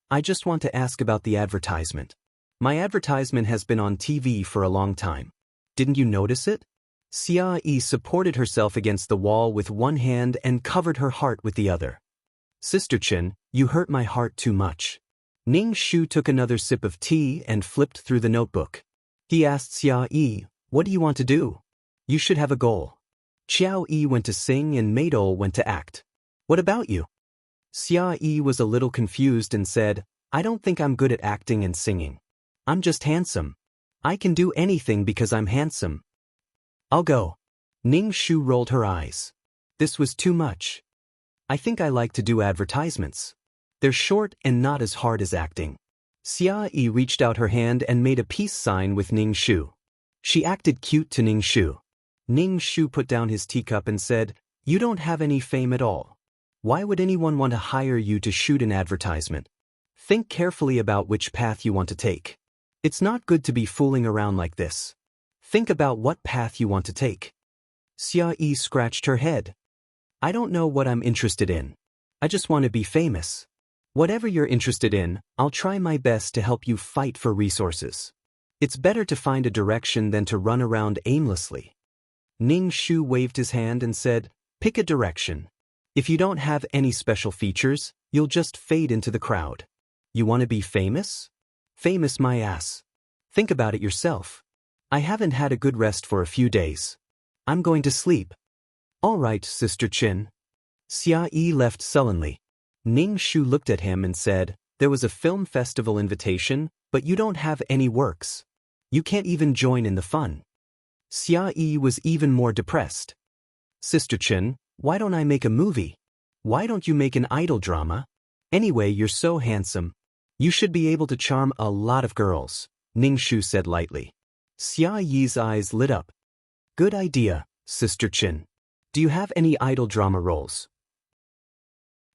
I just want to ask about the advertisement. My advertisement has been on TV for a long time. Didn't you notice it?" Xia Yi supported herself against the wall with one hand and covered her heart with the other. "Sister Chen, you hurt my heart too much." Ning Shu took another sip of tea and flipped through the notebook. He asked Xia Yi, "What do you want to do? You should have a goal." Xiao Yi went to sing and Maydol went to act. "What about you?" Xia Yi was a little confused and said, "I don't think I'm good at acting and singing. I'm just handsome. I can do anything because I'm handsome." I'll go. Ning Shu rolled her eyes. This was too much. I think I like to do advertisements. They're short and not as hard as acting. Xia Yi reached out her hand and made a peace sign with Ning Shu. She acted cute to Ning Shu. Ning Shu put down his teacup and said, "You don't have any fame at all. Why would anyone want to hire you to shoot an advertisement? Think carefully about which path you want to take. It's not good to be fooling around like this. Think about what path you want to take." Xia Yi scratched her head. "I don't know what I'm interested in. I just want to be famous. Whatever you're interested in, I'll try my best to help you fight for resources. It's better to find a direction than to run around aimlessly." Ning Shu waved his hand and said, "Pick a direction. If you don't have any special features, you'll just fade into the crowd. You want to be famous? Famous my ass. Think about it yourself. I haven't had a good rest for a few days. I'm going to sleep." "All right, Sister Chin." Xia Yi left sullenly. Ning Shu looked at him and said, "There was a film festival invitation, but you don't have any works. You can't even join in the fun." Xia Yi was even more depressed. "Sister Chin, why don't I make a movie? Why don't you make an idol drama? Anyway, you're so handsome. You should be able to charm a lot of girls," Ning Shu said lightly. Xia Yi's eyes lit up. "Good idea, Sister Chin. Do you have any idol drama roles?"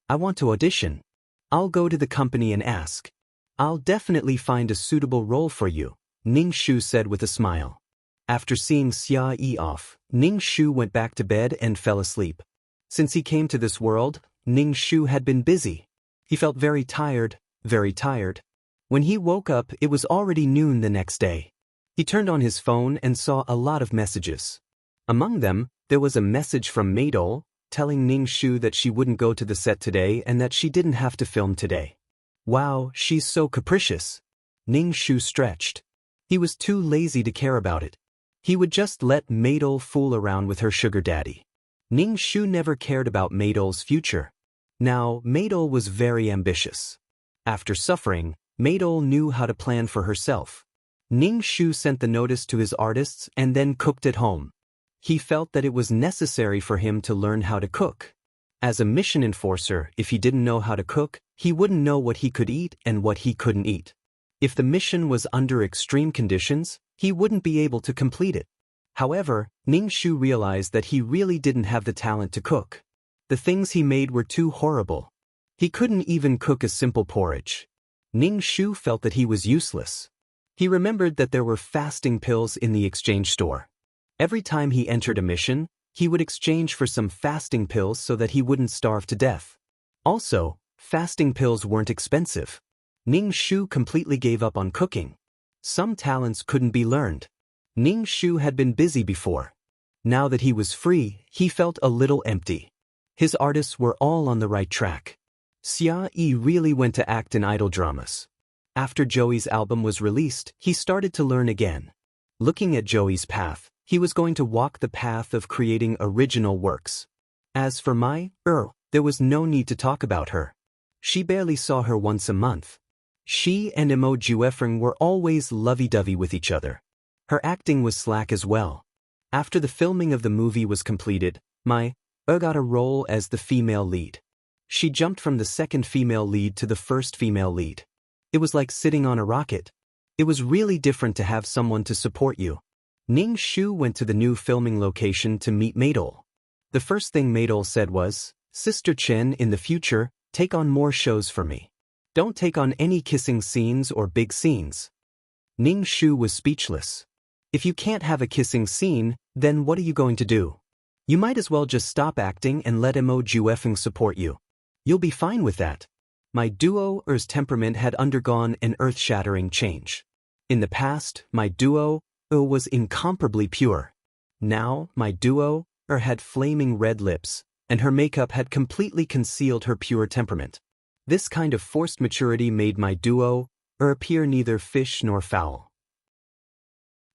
"I want to audition. I'll go to the company and ask. I'll definitely find a suitable role for you," Ning Shu said with a smile. After seeing Xia Yi off, Ning Shu went back to bed and fell asleep. Since he came to this world, Ning Shu had been busy. He felt very tired, very tired. When he woke up, it was already noon the next day. He turned on his phone and saw a lot of messages. Among them, there was a message from Maidol, telling Ning Shu that she wouldn't go to the set today and that she didn't have to film today. Wow, she's so capricious. Ning Shu stretched. He was too lazy to care about it. He would just let Maidol fool around with her sugar daddy. Ning Shu never cared about Maidol's future. Now, Maidol was very ambitious. After suffering, Maidol knew how to plan for herself. Ning Shu sent the notice to his artists and then cooked at home. He felt that it was necessary for him to learn how to cook. As a mission enforcer, if he didn't know how to cook, he wouldn't know what he could eat and what he couldn't eat. If the mission was under extreme conditions, he wouldn't be able to complete it. However, Ning Shu realized that he really didn't have the talent to cook. The things he made were too horrible. He couldn't even cook a simple porridge. Ning Shu felt that he was useless. He remembered that there were fasting pills in the exchange store. Every time he entered a mission, he would exchange for some fasting pills so that he wouldn't starve to death. Also, fasting pills weren't expensive. Ning Shu completely gave up on cooking. Some talents couldn't be learned. Ning Shu had been busy before. Now that he was free, he felt a little empty. His artists were all on the right track. Xia Yi really went to act in idol dramas. After Joey's album was released, he started to learn again. Looking at Joey's path, he was going to walk the path of creating original works. As for Mai, there was no need to talk about her. She barely saw her once a month. She and Mo Juefeng were always lovey-dovey with each other. Her acting was slack as well. After the filming of the movie was completed, Mai got a role as the female lead. She jumped from the second female lead to the first female lead. It was like sitting on a rocket. It was really different to have someone to support you. Ning Shu went to the new filming location to meet Maidol. The first thing Maidol said was, "Sister Chen, in the future, take on more shows for me. Don't take on any kissing scenes or big scenes." Ning Shu was speechless. If you can't have a kissing scene, then what are you going to do? You might as well just stop acting and let Mo Juefeng support you. You'll be fine with that. My duo's temperament had undergone an earth-shattering change. In the past, my duo was incomparably pure. Now, my duo had flaming red lips, and her makeup had completely concealed her pure temperament. This kind of forced maturity made my duo appear neither fish nor fowl.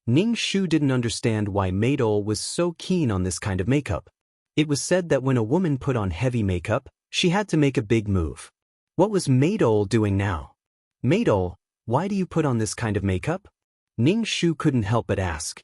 Ning Shu didn't understand why Maidol was so keen on this kind of makeup. It was said that when a woman put on heavy makeup, she had to make a big move. What was Maidol doing now? "Maidol, why do you put on this kind of makeup?" Ning Shu couldn't help but ask.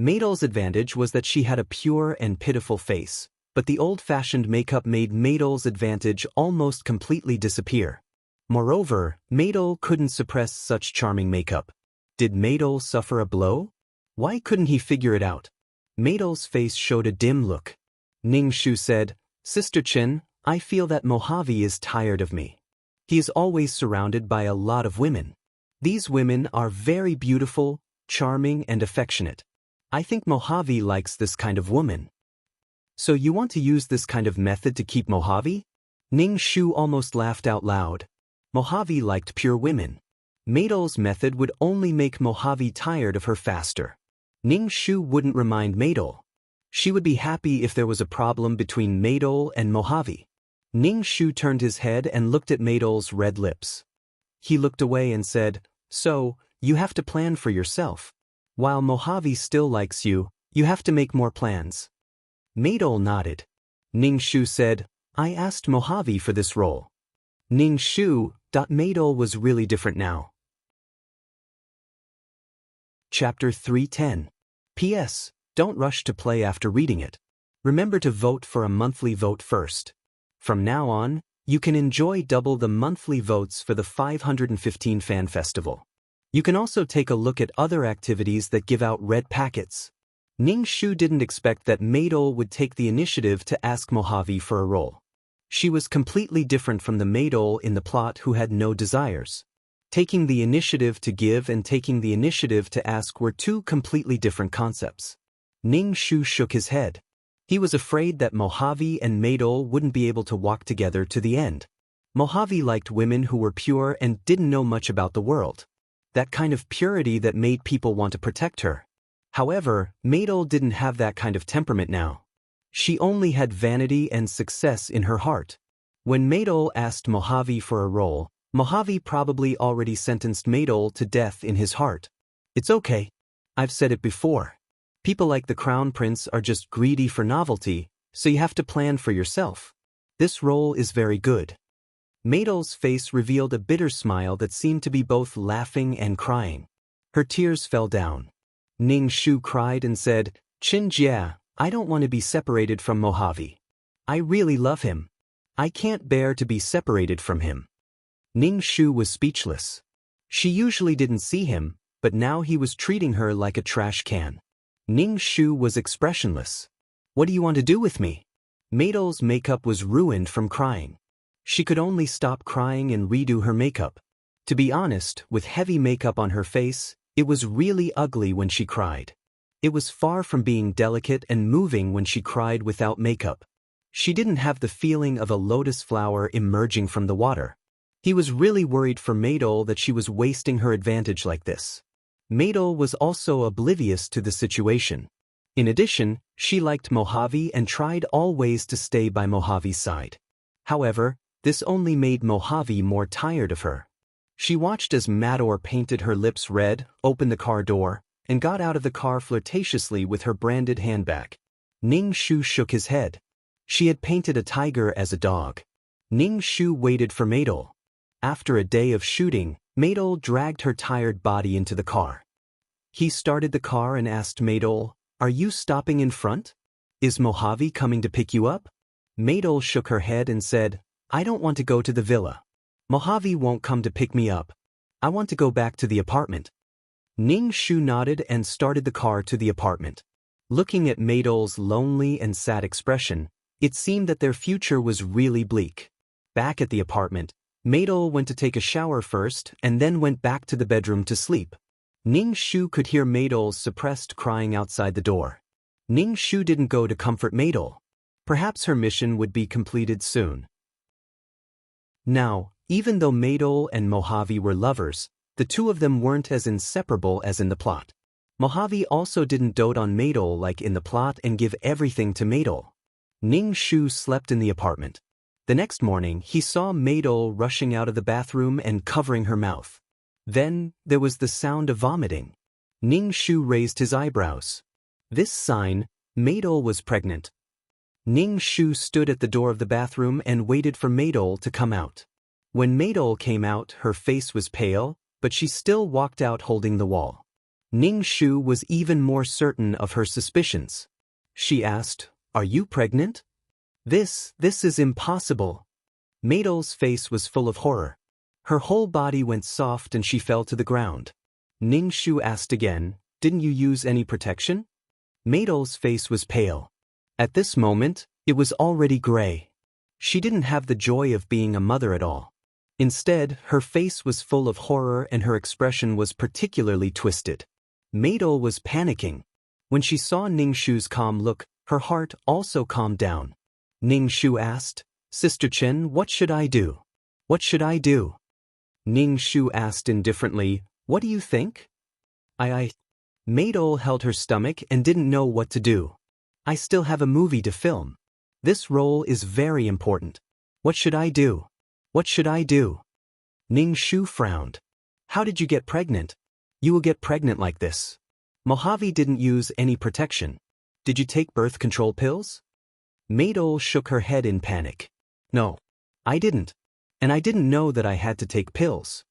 Maydol's advantage was that she had a pure and pitiful face, but the old-fashioned makeup made Maydol's advantage almost completely disappear. Moreover, Maydol couldn't suppress such charming makeup. Did Maydol suffer a blow? Why couldn't he figure it out? Maydol's face showed a dim look. Ning Shu said, "Sister Chin, I feel that Mojave is tired of me. He is always surrounded by a lot of women. These women are very beautiful, charming, and affectionate. I think Mojave likes this kind of woman." "So you want to use this kind of method to keep Mojave?" Ning Shu almost laughed out loud. Mojave liked pure women. Maydol's method would only make Mojave tired of her faster. Ning Shu wouldn't remind Maydol. She would be happy if there was a problem between Maydol and Mojave. Ning Shu turned his head and looked at Maydol's red lips. He looked away and said, "So, you have to plan for yourself. While Mojave still likes you, you have to make more plans." Maydol nodded. Ning Shu said, "I asked Mojave for this role." Ning Shu. Maydol was really different now. Chapter 310. P.S. Don't rush to play after reading it. Remember to vote for a monthly vote first. From now on, you can enjoy double the monthly votes for the 515 Fan Festival. You can also take a look at other activities that give out red packets. Ning Shu didn't expect that Maydol would take the initiative to ask Mojave for a role. She was completely different from the Maydol in the plot who had no desires. Taking the initiative to give and taking the initiative to ask were two completely different concepts. Ning Shu shook his head. He was afraid that Mojave and Maydol wouldn't be able to walk together to the end. Mojave liked women who were pure and didn't know much about the world. That kind of purity that made people want to protect her. However, Maydol didn't have that kind of temperament now. She only had vanity and success in her heart. When Maydol asked Mojave for a role, Mojave probably already sentenced Maydol to death in his heart. "It's okay. I've said it before. People like the Crown Prince are just greedy for novelty, so you have to plan for yourself. This role is very good." Maydol's face revealed a bitter smile that seemed to be both laughing and crying. Her tears fell down. Ning Shu cried and said, "Chin Jia, I don't want to be separated from Mojave. I really love him. I can't bear to be separated from him." Ning Shu was speechless. She usually didn't see him, but now he was treating her like a trash can. Ning Shu was expressionless. "What do you want to do with me?" Maydol's makeup was ruined from crying. She could only stop crying and redo her makeup. To be honest, with heavy makeup on her face, it was really ugly when she cried. It was far from being delicate and moving when she cried without makeup. She didn't have the feeling of a lotus flower emerging from the water. He was really worried for Maydol that she was wasting her advantage like this. Maydol was also oblivious to the situation. In addition, she liked Mojave and tried all ways to stay by Mojave's side. However, this only made Mojave more tired of her. She watched as Mador painted her lips red, opened the car door, and got out of the car flirtatiously with her branded handbag. Ning Shu shook his head. She had painted a tiger as a dog. Ning Shu waited for Maydol. After a day of shooting, Maydol dragged her tired body into the car. He started the car and asked Maydol, "Are you stopping in front? Is Mojave coming to pick you up?" Maydol shook her head and said, "I don't want to go to the villa. Mojave won't come to pick me up. I want to go back to the apartment." Ning Shu nodded and started the car to the apartment. Looking at Maydol's lonely and sad expression, it seemed that their future was really bleak. Back at the apartment, Maydol went to take a shower first and then went back to the bedroom to sleep. Ning Shu could hear Maydol's suppressed crying outside the door. Ning Shu didn't go to comfort Maydol. Perhaps her mission would be completed soon. Now, even though Maydol and Mojave were lovers, the two of them weren't as inseparable as in the plot. Mojave also didn't dote on Maydol like in the plot and give everything to Maydol. Ning Shu slept in the apartment. The next morning, he saw Maydol rushing out of the bathroom and covering her mouth. Then, there was the sound of vomiting. Ning Shu raised his eyebrows. This sign, Maydol was pregnant. Ning Shu stood at the door of the bathroom and waited for Maydol to come out. When Maydol came out, her face was pale, but she still walked out holding the wall. Ning Shu was even more certain of her suspicions. She asked, "Are you pregnant?" This is impossible." Maydol's face was full of horror. Her whole body went soft and she fell to the ground. Ning Shu asked again, "Didn't you use any protection?" Maydol's face was pale. At this moment, it was already gray. She didn't have the joy of being a mother at all. Instead, her face was full of horror and her expression was particularly twisted. Maydol was panicking. When she saw Ning Shu's calm look, her heart also calmed down. Ning Shu asked, "Sister Chen, what should I do? What should I do?" Ning Shu asked indifferently, "What do you think?" I. Maydol held her stomach and didn't know what to do. "I still have a movie to film. This role is very important. What should I do? What should I do?" Ning Shu frowned. "How did you get pregnant? You will get pregnant like this. Mojave didn't use any protection. Did you take birth control pills?" Maydol shook her head in panic. "No, I didn't. And I didn't know that I had to take pills."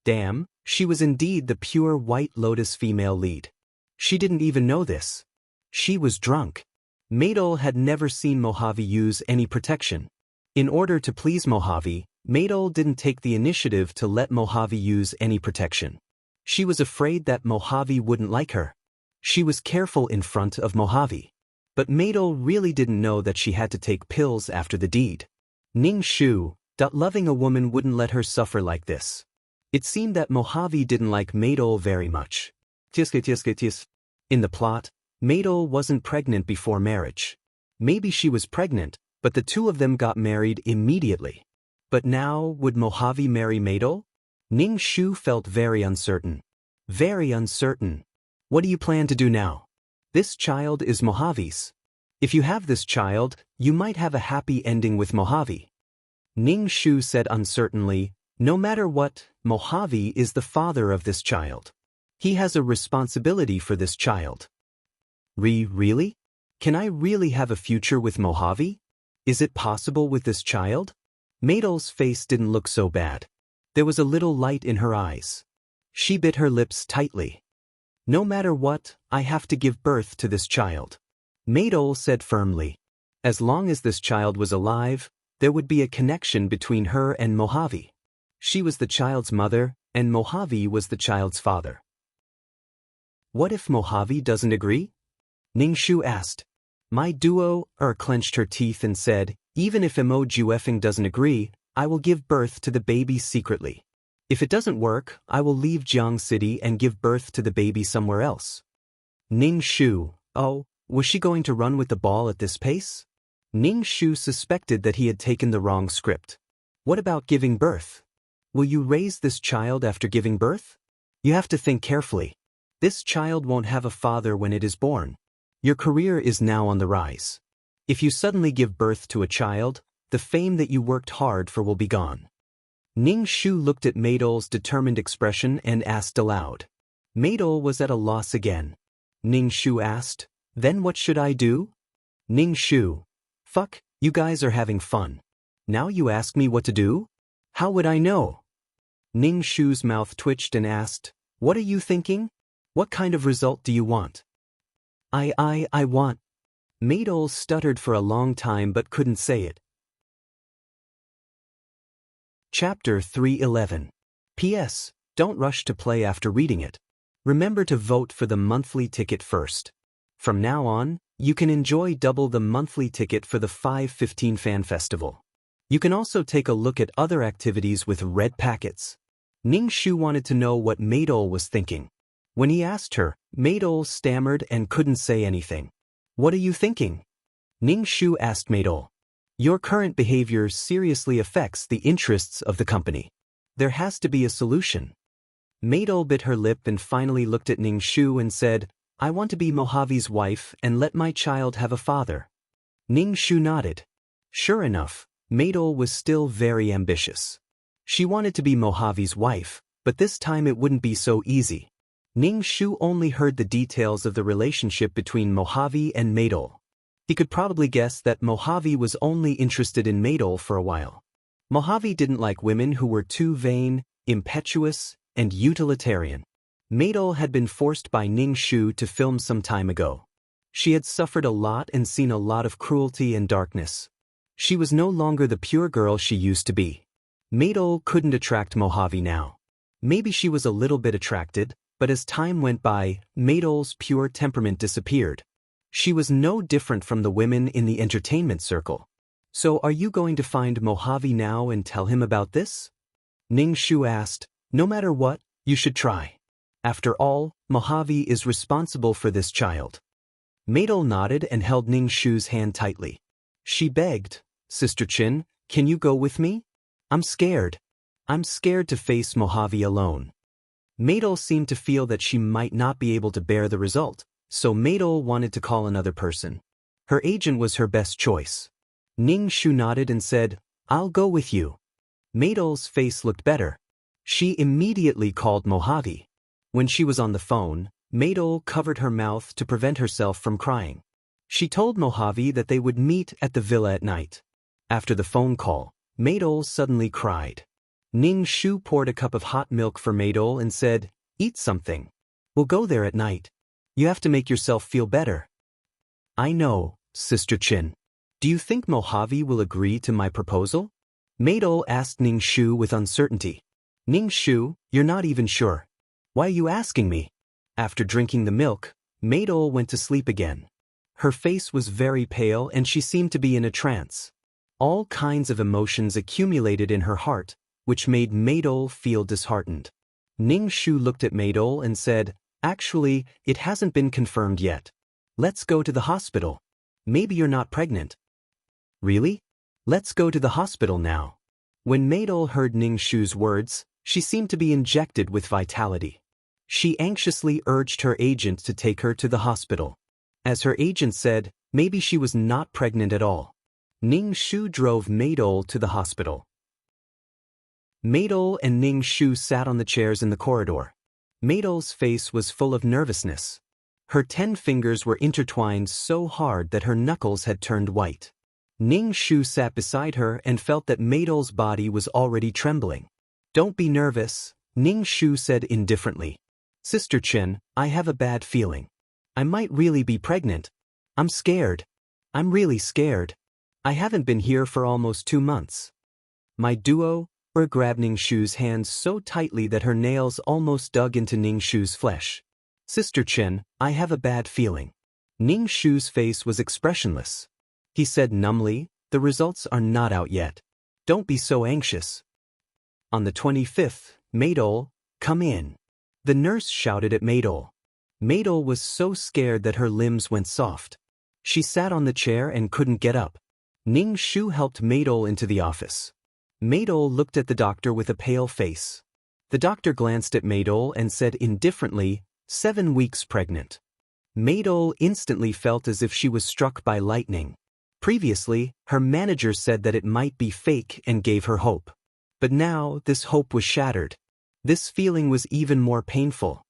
Damn, she was indeed the pure White Lotus female lead. She didn't even know this. She was drunk. Maydol had never seen Mojave use any protection. In order to please Mojave, Maydol didn't take the initiative to let Mojave use any protection. She was afraid that Mojave wouldn't like her. She was careful in front of Mojave. But Maydol really didn't know that she had to take pills after the deed. Ning Shu, loving a woman wouldn't let her suffer like this. It seemed that Mojave didn't like Maydol very much. In the plot, Maydol wasn't pregnant before marriage. Maybe she was pregnant, but the two of them got married immediately. But now, would Mojave marry Maydol? Ning Shu felt very uncertain. Very uncertain. What do you plan to do now? This child is Mojave's. If you have this child, you might have a happy ending with Mojave. Ning Shu said uncertainly, "No matter what, Mojave is the father of this child. He has a responsibility for this child." Really? Can I really have a future with Mojave? Is it possible with this child? Maydol's face didn't look so bad. There was a little light in her eyes. She bit her lips tightly. "No matter what, I have to give birth to this child," Maydol said firmly. As long as this child was alive, there would be a connection between her and Mojave. She was the child's mother, and Mojave was the child's father. What if Mojave doesn't agree? Ning Shu asked. My duo clenched her teeth and said, "Even if Mo-Juefeng doesn't agree, I will give birth to the baby secretly. If it doesn't work, I will leave Jiang City and give birth to the baby somewhere else." Ning Shu, oh, was she going to run with the ball at this pace? Ning Shu suspected that he had taken the wrong script. What about giving birth? Will you raise this child after giving birth? You have to think carefully. This child won't have a father when it is born. Your career is now on the rise. If you suddenly give birth to a child, the fame that you worked hard for will be gone. Ning Shu looked at Maydol's determined expression and asked aloud. Maydol was at a loss again. Ning Shu asked, "Then what should I do?" Ning Shu, "Fuck, you guys are having fun. Now you ask me what to do? How would I know?" Ning Shu's mouth twitched and asked, "What are you thinking? What kind of result do you want?" I want. Maydol stuttered for a long time but couldn't say it. Chapter 311. P.S. Don't rush to play after reading it. Remember to vote for the monthly ticket first. From now on, you can enjoy double the monthly ticket for the 5/15 Fan Festival. You can also take a look at other activities with red packets. Ning Shu wanted to know what Maydol was thinking. When he asked her, Maydol stammered and couldn't say anything. "What are you thinking?" Ning Shu asked Maydol. "Your current behavior seriously affects the interests of the company. There has to be a solution." Maydol bit her lip and finally looked at Ning Shu and said, "I want to be Mojave's wife and let my child have a father." Ning Shu nodded. Sure enough, Maydol was still very ambitious. She wanted to be Mojave's wife, but this time it wouldn't be so easy. Ning Shu only heard the details of the relationship between Mojave and Maydol. He could probably guess that Mojave was only interested in Maydol for a while. Mojave didn't like women who were too vain, impetuous, and utilitarian. Maydol had been forced by Ning Shu to film some time ago. She had suffered a lot and seen a lot of cruelty and darkness. She was no longer the pure girl she used to be. Maydol couldn't attract Mojave now. Maybe she was a little bit attracted, but as time went by, Maydol's pure temperament disappeared. She was no different from the women in the entertainment circle. So are you going to find Mojave now and tell him about this? Ning Shu asked. No matter what, you should try. After all, Mojave is responsible for this child. Maydol nodded and held Ning Shu's hand tightly. She begged, Sister Chin, can you go with me? I'm scared. I'm scared to face Mojave alone. Maydol seemed to feel that she might not be able to bear the result, so Maydol wanted to call another person. Her agent was her best choice. Ning Shu nodded and said, I'll go with you. Maydol's face looked better. She immediately called Mojave. When she was on the phone, Maydol covered her mouth to prevent herself from crying. She told Mojave that they would meet at the villa at night. After the phone call, Maydol suddenly cried. Ning Shu poured a cup of hot milk for Maydol and said, Eat something. We'll go there at night. You have to make yourself feel better. I know, Sister Chin. Do you think Mojave will agree to my proposal? Maydol asked Ning Shu with uncertainty. Ning Shu, you're not even sure. Why are you asking me? After drinking the milk, Maydol went to sleep again. Her face was very pale and she seemed to be in a trance. All kinds of emotions accumulated in her heart, which made Maydol feel disheartened. Ning Shu looked at Maydol and said, Actually, it hasn't been confirmed yet. Let's go to the hospital. Maybe you're not pregnant. Really? Let's go to the hospital now. When Maydol heard Ning Shu's words, she seemed to be injected with vitality. She anxiously urged her agent to take her to the hospital. As her agent said, maybe she was not pregnant at all. Ning Shu drove Maydol to the hospital. Maydol and Ning Shu sat on the chairs in the corridor. Maydol's face was full of nervousness. Her 10 fingers were intertwined so hard that her knuckles had turned white. Ning Shu sat beside her and felt that Maydol's body was already trembling. Don't be nervous, Ning Shu said indifferently. Sister Chen, I have a bad feeling. I might really be pregnant. I'm scared. I'm really scared. I haven't been here for almost 2 months. My duo grabbed Ning Shu's hands so tightly that her nails almost dug into Ning Shu's flesh. Sister Chen, I have a bad feeling. Ning Shu's face was expressionless. He said numbly, the results are not out yet. Don't be so anxious. On the 25th, Maydol, come in. The nurse shouted at Maydol. Maydol was so scared that her limbs went soft. She sat on the chair and couldn't get up. Ning Shu helped Maydol into the office. Maydol looked at the doctor with a pale face. The doctor glanced at Maydol and said indifferently, 7 weeks pregnant. Maydol instantly felt as if she was struck by lightning. Previously, her manager said that it might be fake and gave her hope. But now, this hope was shattered. This feeling was even more painful.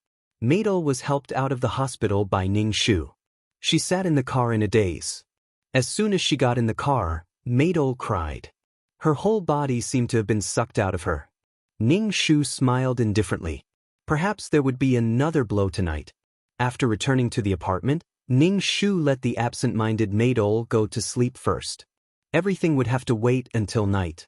Maydol was helped out of the hospital by Ning Shu. She sat in the car in a daze. As soon as she got in the car, Maydol cried. Her whole body seemed to have been sucked out of her. Ning Shu smiled indifferently. Perhaps there would be another blow tonight. After returning to the apartment, Ning Shu let the absent-minded Maydol go to sleep first. Everything would have to wait until night.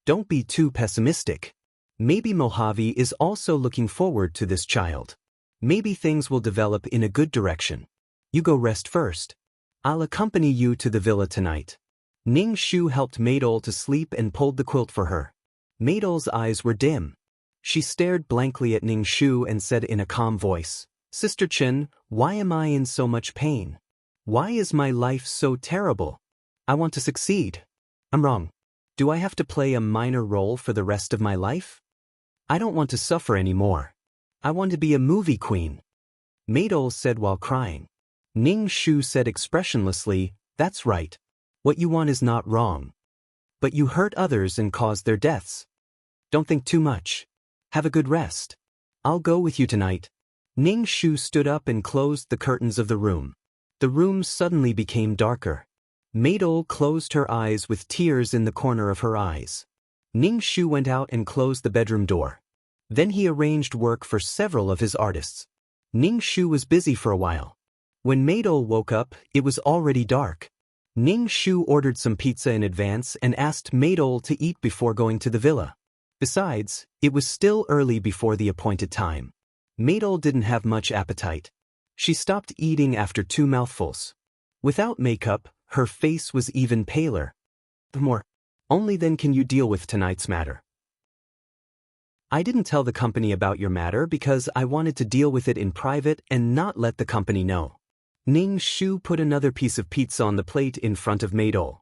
Don't be too pessimistic. Maybe Mojave is also looking forward to this child. Maybe things will develop in a good direction. You go rest first. I'll accompany you to the villa tonight. Ning Shu helped Maydol to sleep and pulled the quilt for her. Maydol's eyes were dim. She stared blankly at Ning Shu and said in a calm voice, Sister Chen, why am I in so much pain? Why is my life so terrible? I want to succeed. I'm wrong. Do I have to play a minor role for the rest of my life? I don't want to suffer anymore. I want to be a movie queen. Maydol said while crying. Ning Shu said expressionlessly, that's right. What you want is not wrong. But you hurt others and caused their deaths. Don't think too much. Have a good rest. I'll go with you tonight. Ning Shu stood up and closed the curtains of the room. The room suddenly became darker. Maydol closed her eyes with tears in the corner of her eyes. Ning Shu went out and closed the bedroom door. Then he arranged work for several of his artists. Ning Shu was busy for a while. When Maidol woke up, it was already dark. Ning Shu ordered some pizza in advance and asked Maidol to eat before going to the villa. Besides, it was still early before the appointed time. Maidol didn't have much appetite. She stopped eating after 2 mouthfuls. Without makeup, her face was even paler. Only then can you deal with tonight's matter. I didn't tell the company about your matter because I wanted to deal with it in private and not let the company know. Ning Shu put another piece of pizza on the plate in front of Maidol.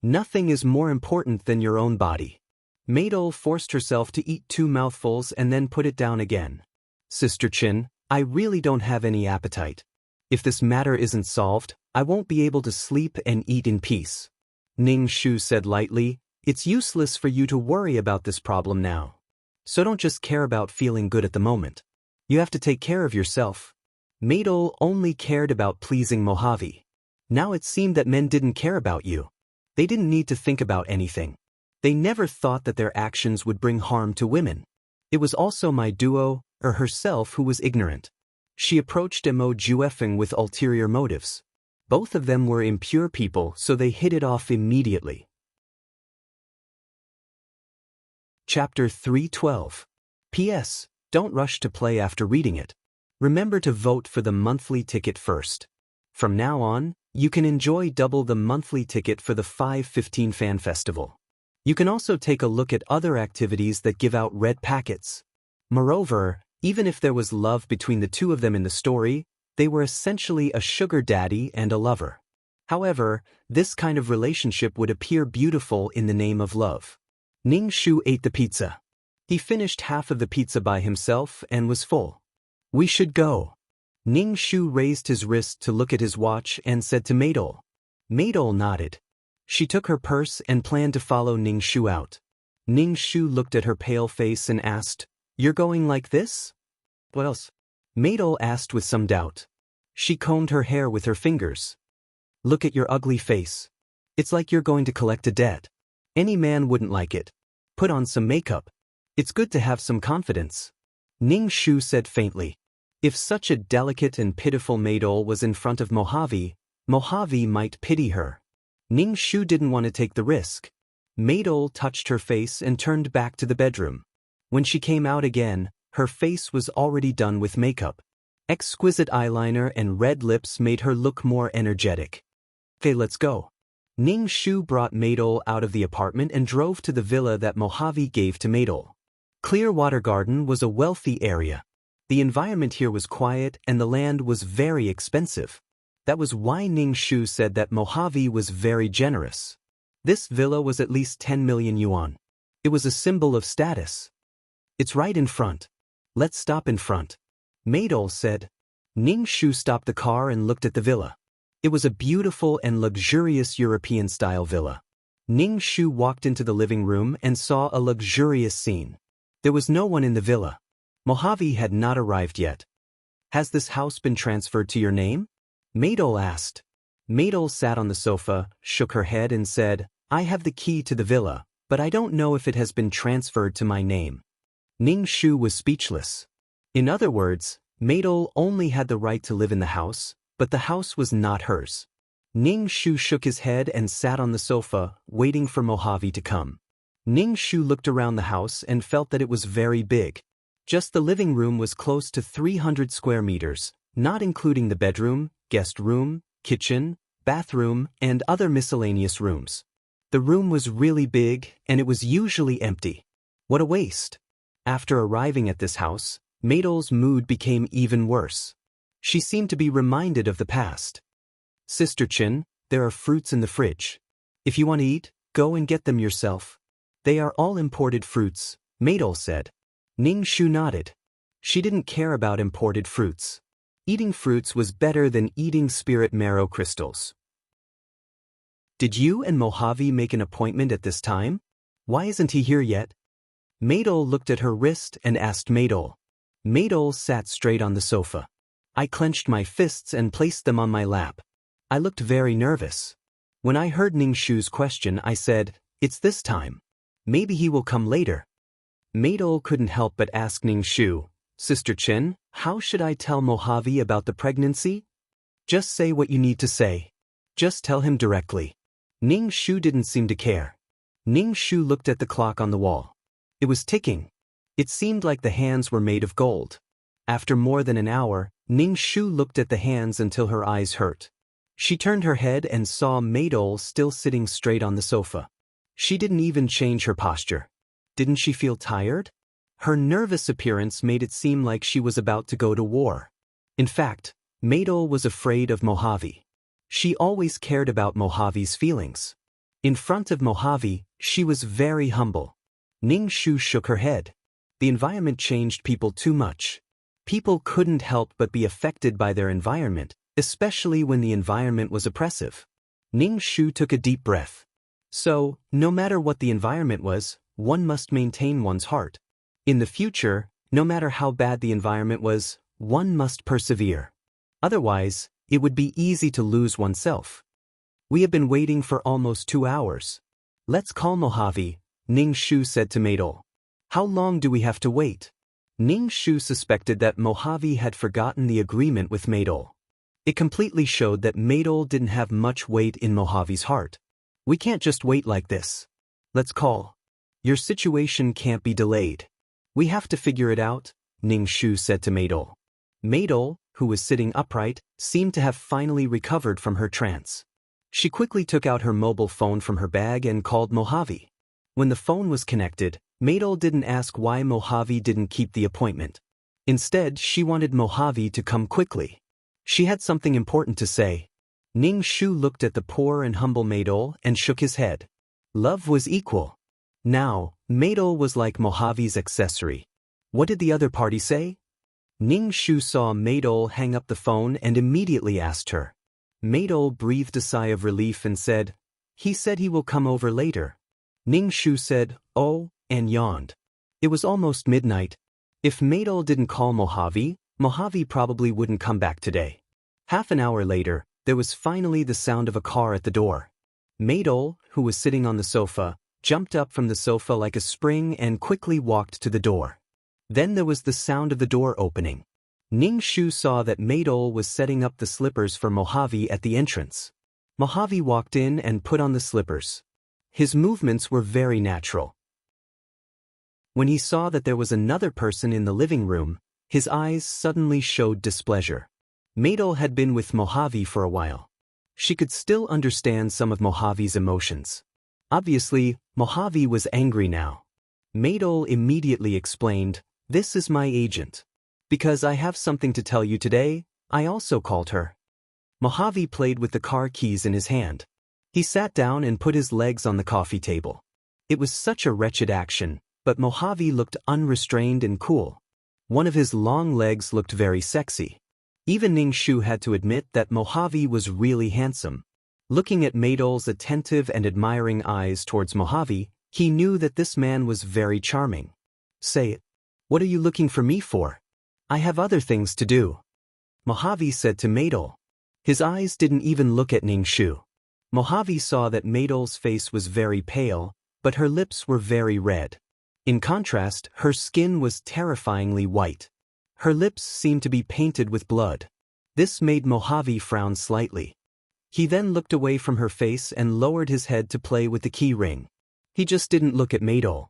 Nothing is more important than your own body. Maidol forced herself to eat 2 mouthfuls and then put it down again. Sister Chin, I really don't have any appetite. If this matter isn't solved, I won't be able to sleep and eat in peace. Ning Shu said lightly, it's useless for you to worry about this problem now. So don't just care about feeling good at the moment. You have to take care of yourself. Maidol only cared about pleasing Mojave. Now it seemed that men didn't care about you. They didn't need to think about anything. They never thought that their actions would bring harm to women. It was also my duo, or herself, who was ignorant. She approached Mo Juefeng with ulterior motives. Both of them were impure people, so they hit it off immediately. Chapter 312. P.S. Don't rush to play after reading it. Remember to vote for the monthly ticket first. From now on, you can enjoy double the monthly ticket for the 5/15 Fan Festival. You can also take a look at other activities that give out red packets. Moreover, even if there was love between the two of them in the story, they were essentially a sugar daddy and a lover. However, this kind of relationship would appear beautiful in the name of love. Ning Shu ate the pizza. He finished half of the pizza by himself and was full. We should go. Ning Shu raised his wrist to look at his watch and said to Maidol. Maidol nodded. She took her purse and planned to follow Ning Shu out. Ning Shu looked at her pale face and asked, You're going like this? What else? Maidol asked with some doubt. She combed her hair with her fingers. Look at your ugly face. It's like you're going to collect a debt. Any man wouldn't like it. Put on some makeup. It's good to have some confidence. Ning Shu said faintly. If such a delicate and pitiful Maidol was in front of Mojave, Mojave might pity her. Ning Shu didn't want to take the risk. Maidol touched her face and turned back to the bedroom. When she came out again, her face was already done with makeup. Exquisite eyeliner and red lips made her look more energetic. Okay, let's go. Ning Shu brought Maidol out of the apartment and drove to the villa that Mojave gave to Maidol. Clearwater Garden was a wealthy area. The environment here was quiet and the land was very expensive. That was why Ning Shu said that Mojave was very generous. This villa was at least 10 million yuan. It was a symbol of status. It's right in front. Let's stop in front. Maidol said. Ning Shu stopped the car and looked at the villa. It was a beautiful and luxurious European-style villa. Ning Shu walked into the living room and saw a luxurious scene. There was no one in the villa. Mojave had not arrived yet. Has this house been transferred to your name? Maidol asked. Maidol sat on the sofa, shook her head and said, I have the key to the villa, but I don't know if it has been transferred to my name. Ning Shu was speechless. In other words, Maidol only had the right to live in the house, but the house was not hers. Ning Shu shook his head and sat on the sofa, waiting for Mojave to come. Ning Shu looked around the house and felt that it was very big. Just the living room was close to 300 square meters, not including the bedroom, guest room, kitchen, bathroom, and other miscellaneous rooms. The room was really big, and it was usually empty. What a waste! After arriving at this house, Maidol's mood became even worse. She seemed to be reminded of the past. Sister Chin, there are fruits in the fridge. If you want to eat, go and get them yourself. They are all imported fruits, Maidol said. Ning Shu nodded. She didn't care about imported fruits. Eating fruits was better than eating spirit marrow crystals. Did you and Mojave make an appointment at this time? Why isn't he here yet? Maidol looked at her wrist and asked Maidol. Maidol sat straight on the sofa. I clenched my fists and placed them on my lap. I looked very nervous. When I heard Ning Shu's question, I said, It's this time. Maybe he will come later. Maidol couldn't help but ask Ning Shu, "Sister Chen, how should I tell Mojave about the pregnancy?" "Just say what you need to say. Just tell him directly." Ning Shu didn't seem to care. Ning Shu looked at the clock on the wall. It was ticking. It seemed like the hands were made of gold. After more than an hour, Ning Shu looked at the hands until her eyes hurt. She turned her head and saw Maidol still sitting straight on the sofa. She didn't even change her posture. Didn't she feel tired? Her nervous appearance made it seem like she was about to go to war. In fact, Maidol was afraid of Mojave. She always cared about Mojave's feelings. In front of Mojave, she was very humble. Ning Shu shook her head. The environment changed people too much. People couldn't help but be affected by their environment, especially when the environment was oppressive. Ning Shu took a deep breath. So, no matter what the environment was, one must maintain one's heart. In the future, no matter how bad the environment was, one must persevere. Otherwise, it would be easy to lose oneself. "We have been waiting for almost 2 hours. Let's call Mojave," Ning Shu said to Maidol. "How long do we have to wait?" Ning Shu suspected that Mojave had forgotten the agreement with Maidol. It completely showed that Maidol didn't have much weight in Mojave's heart. "We can't just wait like this. Let's call. Your situation can't be delayed. We have to figure it out," Ning Shu said to Maidol. Maidol, who was sitting upright, seemed to have finally recovered from her trance. She quickly took out her mobile phone from her bag and called Mojave. When the phone was connected, Maidol didn't ask why Mojave didn't keep the appointment. Instead, she wanted Mojave to come quickly. She had something important to say. Ning Shu looked at the poor and humble Maidol and shook his head. Love was equal. Now, Maidol was like Mojave's accessory. What did the other party say? Ning Shu saw Maidol hang up the phone and immediately asked her. Maidol breathed a sigh of relief and said, "He said he will come over later." Ning Shu said, "Oh," and yawned. It was almost midnight. If Maidol didn't call Mojave, Mojave probably wouldn't come back today. Half an hour later, there was finally the sound of a car at the door. Maidol, who was sitting on the sofa, jumped up from the sofa like a spring and quickly walked to the door. Then there was the sound of the door opening. Ning Shu saw that Maidol was setting up the slippers for Mojave at the entrance. Mojave walked in and put on the slippers. His movements were very natural. When he saw that there was another person in the living room, his eyes suddenly showed displeasure. Maidol had been with Mojave for a while. She could still understand some of Mojave's emotions. Obviously, Mojave was angry now. Maidol immediately explained, "This is my agent. Because I have something to tell you today, I also called her." Mojave played with the car keys in his hand. He sat down and put his legs on the coffee table. It was such a wretched action, but Mojave looked unrestrained and cool. One of his long legs looked very sexy. Even Ning Shu had to admit that Mojave was really handsome. Looking at Maidol's attentive and admiring eyes towards Mojave, he knew that this man was very charming. "Say it. What are you looking for me for? I have other things to do," Mojave said to Maidol. His eyes didn't even look at Ning Shu. Mojave saw that Maidol's face was very pale, but her lips were very red. In contrast, her skin was terrifyingly white. Her lips seemed to be painted with blood. This made Mojave frown slightly. He then looked away from her face and lowered his head to play with the key ring. He just didn't look at Maidol.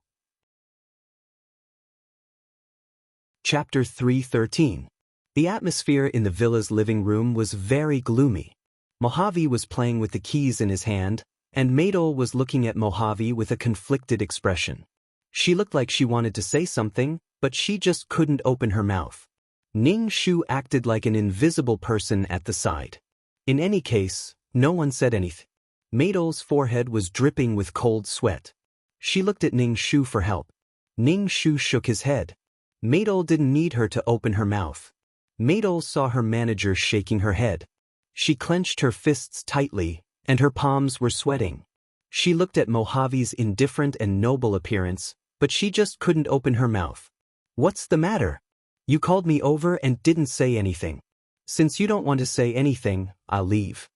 Chapter 3:13. The atmosphere in the villa's living room was very gloomy. Mojave was playing with the keys in his hand, and Maidol was looking at Mojave with a conflicted expression. She looked like she wanted to say something, but she just couldn't open her mouth. Ning Shu acted like an invisible person at the side. In any case, no one said anything. Maidol's forehead was dripping with cold sweat. She looked at Ning Shu for help. Ning Shu shook his head. Maidol didn't need her to open her mouth. Maidol saw her manager shaking her head. She clenched her fists tightly, and her palms were sweating. She looked at Mojave's indifferent and noble appearance, but she just couldn't open her mouth. "What's the matter? You called me over and didn't say anything. Since you don't want to say anything, I'll leave."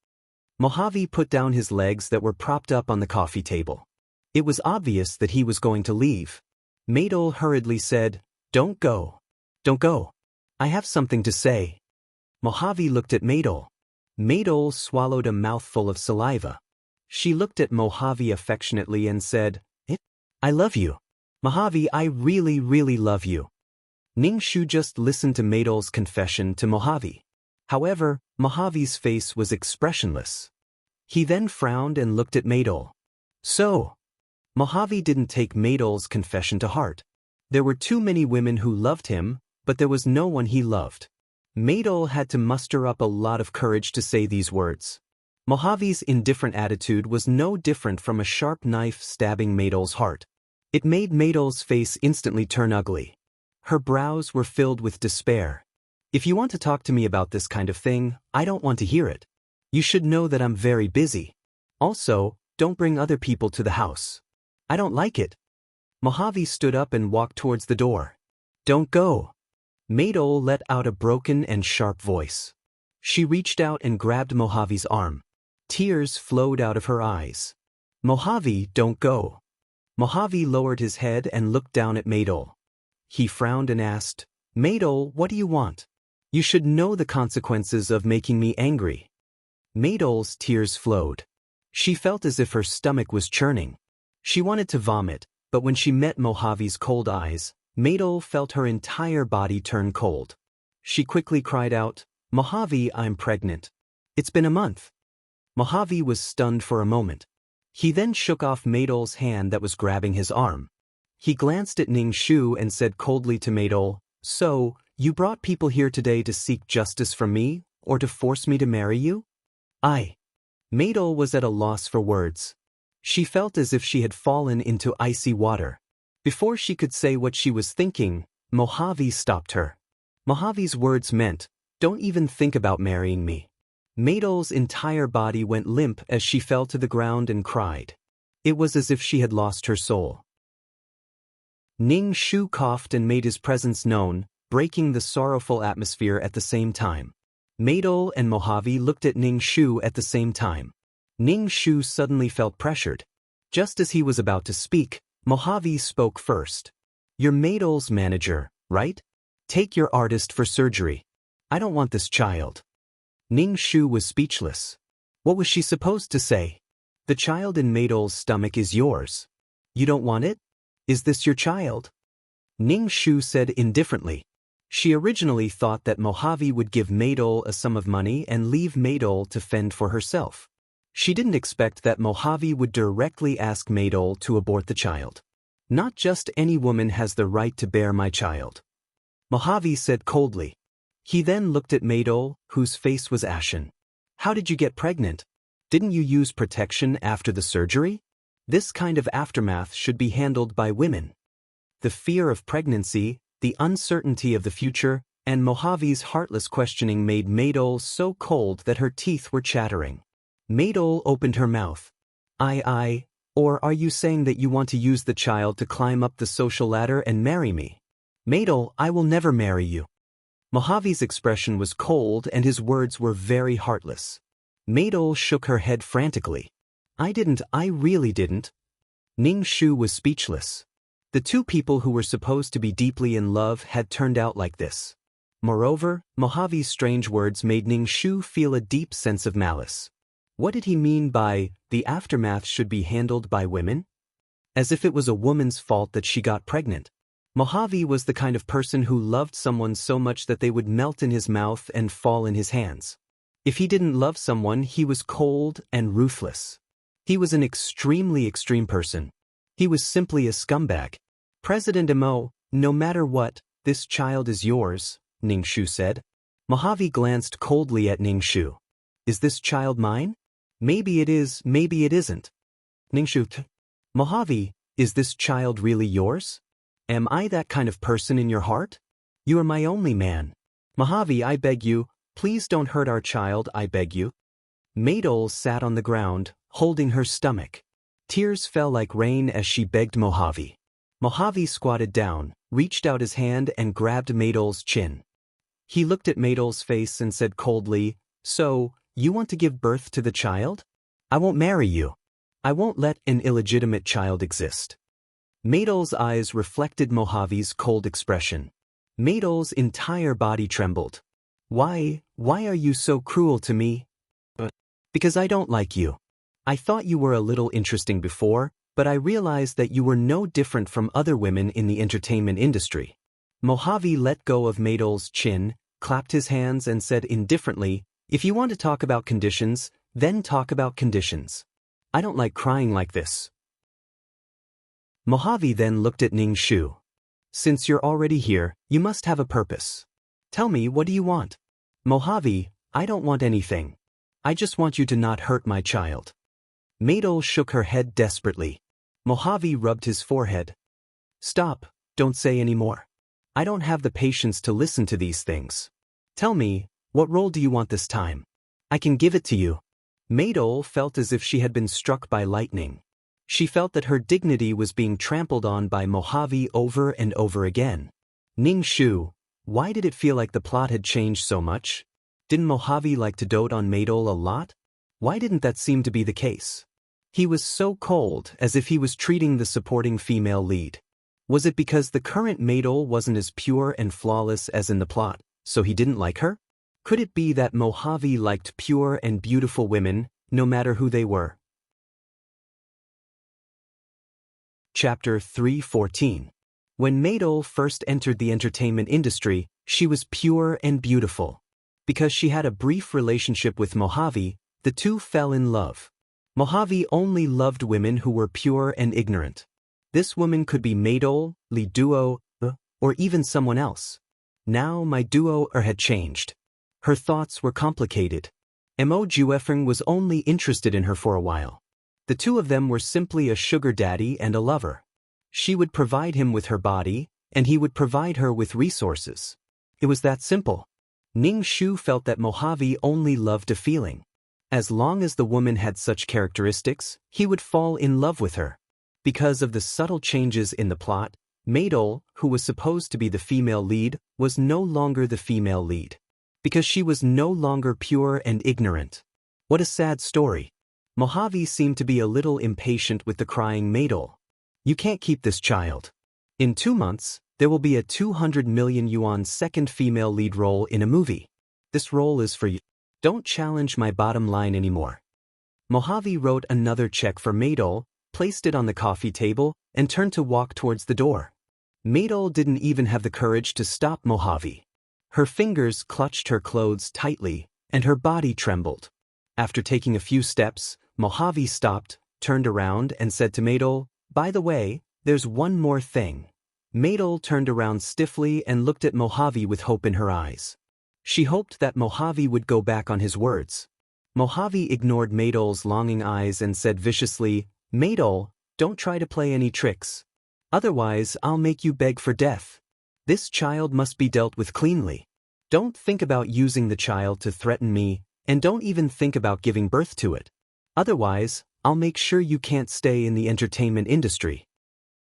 Mojave put down his legs that were propped up on the coffee table. It was obvious that he was going to leave. Maydol hurriedly said, "Don't go. Don't go. I have something to say." Mojave looked at Maydol. Maydol swallowed a mouthful of saliva. She looked at Mojave affectionately and said, "I love you. Mojave, I really, really love you." Ningshu just listened to Maydol's confession to Mojave. However, Mojave's face was expressionless. He then frowned and looked at Maydol. So, Mojave didn't take Maydol's confession to heart. There were too many women who loved him, but there was no one he loved. Maydol had to muster up a lot of courage to say these words. Mojave's indifferent attitude was no different from a sharp knife stabbing Maydol's heart. It made Maydol's face instantly turn ugly. Her brows were filled with despair. "If you want to talk to me about this kind of thing, I don't want to hear it. You should know that I'm very busy. Also, don't bring other people to the house. I don't like it." Mojave stood up and walked towards the door. "Don't go." Maydol let out a broken and sharp voice. She reached out and grabbed Mojave's arm. Tears flowed out of her eyes. "Mojave, don't go." Mojave lowered his head and looked down at Maydol. He frowned and asked, "Maydol, what do you want? You should know the consequences of making me angry." Maydol's tears flowed. She felt as if her stomach was churning. She wanted to vomit, but when she met Mojave's cold eyes, Maydol felt her entire body turn cold. She quickly cried out, "Mojave, I'm pregnant. It's been a month." Mojave was stunned for a moment. He then shook off Maydol's hand that was grabbing his arm. He glanced at Ningshu and said coldly to Maydol, "So, you brought people here today to seek justice from me, or to force me to marry you?" Maydol was at a loss for words. She felt as if she had fallen into icy water. Before she could say what she was thinking, Mojave stopped her. Mojave's words meant, "Don't even think about marrying me." Maydol's entire body went limp as she fell to the ground and cried. It was as if she had lost her soul. Ningshu coughed and made his presence known, breaking the sorrowful atmosphere at the same time. Maydol and Mojave looked at Ningshu at the same time. Ningshu suddenly felt pressured. Just as he was about to speak, Mojave spoke first. "You're Maydol's manager, right? Take your artist for surgery. I don't want this child." Ningshu was speechless. What was she supposed to say? "The child in Maydol's stomach is yours. You don't want it? Is this your child?" Ningshu said indifferently. She originally thought that Mojave would give Maydol a sum of money and leave Maydol to fend for herself. She didn't expect that Mojave would directly ask Maydol to abort the child. "Not just any woman has the right to bear my child," Mojave said coldly. He then looked at Maydol, whose face was ashen. "How did you get pregnant? Didn't you use protection after the surgery? This kind of aftermath should be handled by women." The fear of pregnancy, the uncertainty of the future, and Mojave's heartless questioning made Maydol so cold that her teeth were chattering. Maydol opened her mouth. Or are you saying that you want to use the child to climb up the social ladder and marry me?" "Maydol, I will never marry you." Mojave's expression was cold and his words were very heartless. Maydol shook her head frantically. I really didn't." Ningshu was speechless. The two people who were supposed to be deeply in love had turned out like this. Moreover, Mojave's strange words made Ningshu feel a deep sense of malice. What did he mean by, "the aftermath should be handled by women"? As if it was a woman's fault that she got pregnant. Mojave was the kind of person who loved someone so much that they would melt in his mouth and fall in his hands. If he didn't love someone, he was cold and ruthless. He was an extremely extreme person. He was simply a scumbag. "President Mo, no matter what, this child is yours," Ningshu said. Mojave glanced coldly at Ningshu. "Is this child mine? Maybe it is, maybe it isn't." Ningshu, "Mojave, is this child really yours? Am I that kind of person in your heart? You are my only man. Mojave, I beg you, please don't hurt our child, I beg you." Maydol sat on the ground, holding her stomach. Tears fell like rain as she begged Mojave. Mojave squatted down, reached out his hand and grabbed Maydol's chin. He looked at Maydol's face and said coldly, "So, you want to give birth to the child? I won't marry you. I won't let an illegitimate child exist." Maydol's eyes reflected Mojave's cold expression. Maydol's entire body trembled. Why are you so cruel to me? Because I don't like you. I thought you were a little interesting before, but I realized that you were no different from other women in the entertainment industry. Mojave let go of Maydol's chin, clapped his hands and said indifferently, if you want to talk about conditions, then talk about conditions. I don't like crying like this. Mojave then looked at Ning Shu. Since you're already here, you must have a purpose. Tell me, what do you want? Mojave, I don't want anything. I just want you to not hurt my child. Maydol shook her head desperately. Mojave rubbed his forehead. Stop, don't say any more. I don't have the patience to listen to these things. Tell me, what role do you want this time? I can give it to you. Maydol felt as if she had been struck by lightning. She felt that her dignity was being trampled on by Mojave over and over again. Ning Shu, why did it feel like the plot had changed so much? Didn't Mojave like to dote on Maydol a lot? Why didn't that seem to be the case? He was so cold, as if he was treating the supporting female lead. Was it because the current Maydol wasn't as pure and flawless as in the plot, so he didn't like her? Could it be that Mojave liked pure and beautiful women, no matter who they were? Chapter 3:14. When Maydol first entered the entertainment industry, she was pure and beautiful. Because she had a brief relationship with Mojave, the two fell in love. Mojave only loved women who were pure and ignorant. This woman could be Maydol, Li Duo, or even someone else. Now my duo had changed. Her thoughts were complicated. Mo Juefeng was only interested in her for a while. The two of them were simply a sugar daddy and a lover. She would provide him with her body, and he would provide her with resources. It was that simple. Ning Shu felt that Mojave only loved a feeling. As long as the woman had such characteristics, he would fall in love with her. Because of the subtle changes in the plot, Maydol, who was supposed to be the female lead, was no longer the female lead. Because she was no longer pure and ignorant. What a sad story. Mojave seemed to be a little impatient with the crying Maydol. You can't keep this child. In 2 months, there will be a 200 million yuan second female lead role in a movie. This role is for you. Don't challenge my bottom line anymore. Mojave wrote another check for Maydol, placed it on the coffee table, and turned to walk towards the door. Maydol didn't even have the courage to stop Mojave. Her fingers clutched her clothes tightly, and her body trembled. After taking a few steps, Mojave stopped, turned around, and said to Maydol, by the way, there's one more thing. Maydol turned around stiffly and looked at Mojave with hope in her eyes. She hoped that Mojave would go back on his words. Mojave ignored Maydol's longing eyes and said viciously, Maydol, don't try to play any tricks. Otherwise, I'll make you beg for death. This child must be dealt with cleanly. Don't think about using the child to threaten me, and don't even think about giving birth to it. Otherwise, I'll make sure you can't stay in the entertainment industry.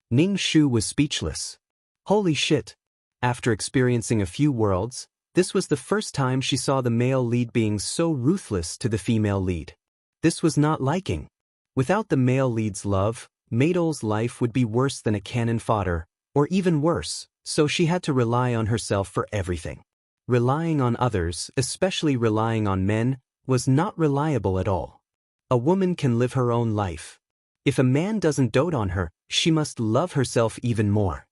Ning Shu was speechless. Holy shit. After experiencing a few worlds, this was the first time she saw the male lead being so ruthless to the female lead. This was not liking. Without the male lead's love, Maydol's life would be worse than a cannon fodder, or even worse, so she had to rely on herself for everything. Relying on others, especially relying on men, was not reliable at all. A woman can live her own life. If a man doesn't dote on her, she must love herself even more.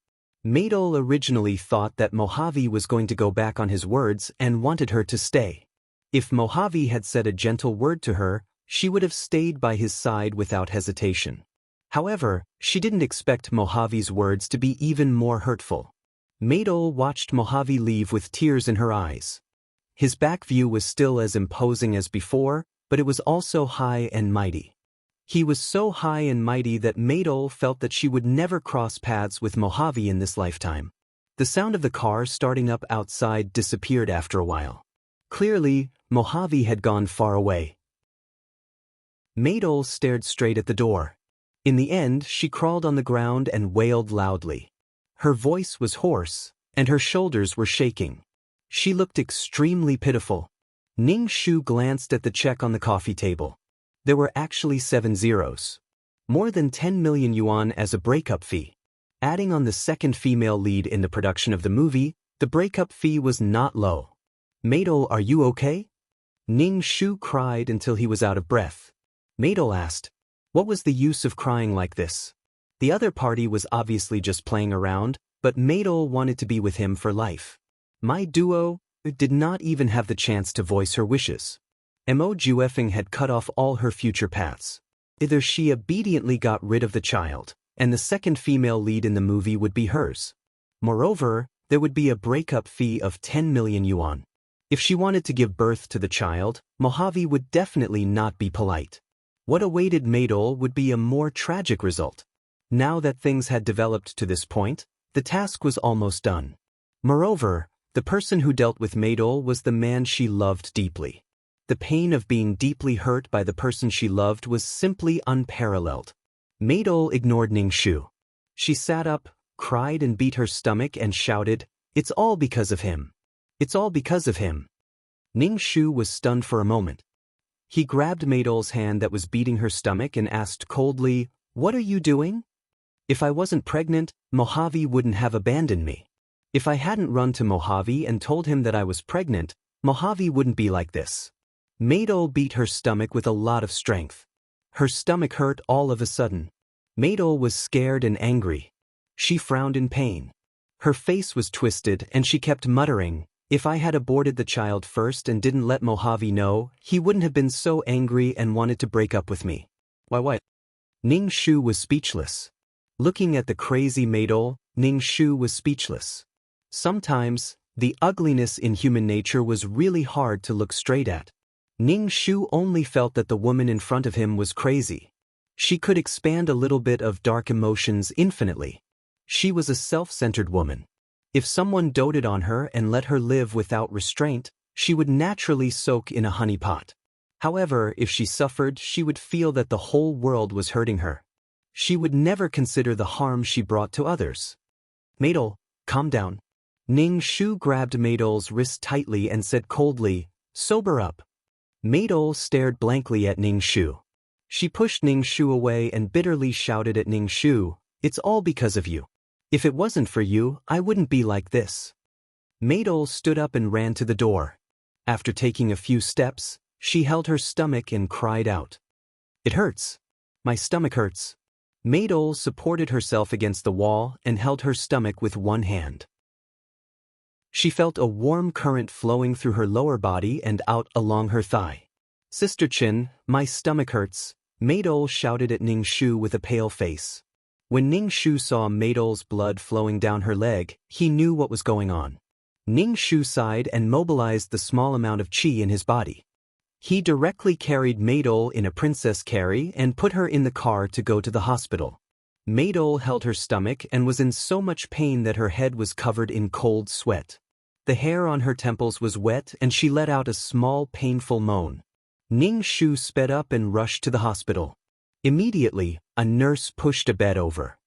Maydol originally thought that Mojave was going to go back on his words and wanted her to stay. If Mojave had said a gentle word to her, she would have stayed by his side without hesitation. However, she didn't expect Mojave's words to be even more hurtful. Maydol watched Mojave leave with tears in her eyes. His back view was still as imposing as before, but it was also high and mighty. He was so high and mighty that Maydol felt that she would never cross paths with Mojave in this lifetime. The sound of the car starting up outside disappeared after a while. Clearly, Mojave had gone far away. Maydol stared straight at the door. In the end, she crawled on the ground and wailed loudly. Her voice was hoarse, and her shoulders were shaking. She looked extremely pitiful. Ning Shu glanced at the check on the coffee table. There were actually 7 zeros. More than 10 million yuan as a breakup fee. Adding on the second female lead in the production of the movie, the breakup fee was not low. "Maidol, are you okay?" Ning Shu cried until he was out of breath. Maidol asked, "What was the use of crying like this?" The other party was obviously just playing around, but Maidol wanted to be with him for life. My duo did not even have the chance to voice her wishes. Mo Juefeng had cut off all her future paths. Either she obediently got rid of the child, and the second female lead in the movie would be hers. Moreover, there would be a breakup fee of 10 million yuan. If she wanted to give birth to the child, Mojave would definitely not be polite. What awaited Maidol would be a more tragic result. Now that things had developed to this point, the task was almost done. Moreover, the person who dealt with Maidol was the man she loved deeply. The pain of being deeply hurt by the person she loved was simply unparalleled. Maidol ignored Ning Shu. She sat up, cried and beat her stomach and shouted, "It's all because of him. It's all because of him." Ning Shu was stunned for a moment. He grabbed Maidol's hand that was beating her stomach and asked coldly, "What are you doing?" "If I wasn't pregnant, Mojave wouldn't have abandoned me. If I hadn't run to Mojave and told him that I was pregnant, Mojave wouldn't be like this." Maidol beat her stomach with a lot of strength. Her stomach hurt all of a sudden. Maidol was scared and angry. She frowned in pain. Her face was twisted and she kept muttering, "If I had aborted the child first and didn't let Mojave know, he wouldn't have been so angry and wanted to break up with me." Why? Ning Shu was speechless. Looking at the crazy Maidol, Ning Shu was speechless. Sometimes, the ugliness in human nature was really hard to look straight at. Ning Shu only felt that the woman in front of him was crazy. She could expand a little bit of dark emotions infinitely. She was a self-centered woman. If someone doted on her and let her live without restraint, she would naturally soak in a honey pot. However, if she suffered, she would feel that the whole world was hurting her. She would never consider the harm she brought to others. "Maidol, calm down." Ning Shu grabbed Maidol's wrist tightly and said coldly, "Sober up." Maidol stared blankly at Ning Shu. She pushed Ning Shu away and bitterly shouted at Ning Shu, "It's all because of you. If it wasn't for you, I wouldn't be like this." Maidol stood up and ran to the door. After taking a few steps, she held her stomach and cried out, "It hurts. My stomach hurts." Maidol supported herself against the wall and held her stomach with one hand. She felt a warm current flowing through her lower body and out along her thigh. "Sister Chin, my stomach hurts," Maidol shouted at Ning Shu with a pale face. When Ning Shu saw Maidol's blood flowing down her leg, he knew what was going on. Ning Shu sighed and mobilized the small amount of qi in his body. He directly carried Maidol in a princess carry and put her in the car to go to the hospital. Maidol held her stomach and was in so much pain that her head was covered in cold sweat. The hair on her temples was wet and she let out a small painful moan. Ning Shu sped up and rushed to the hospital. Immediately, a nurse pushed a bed over.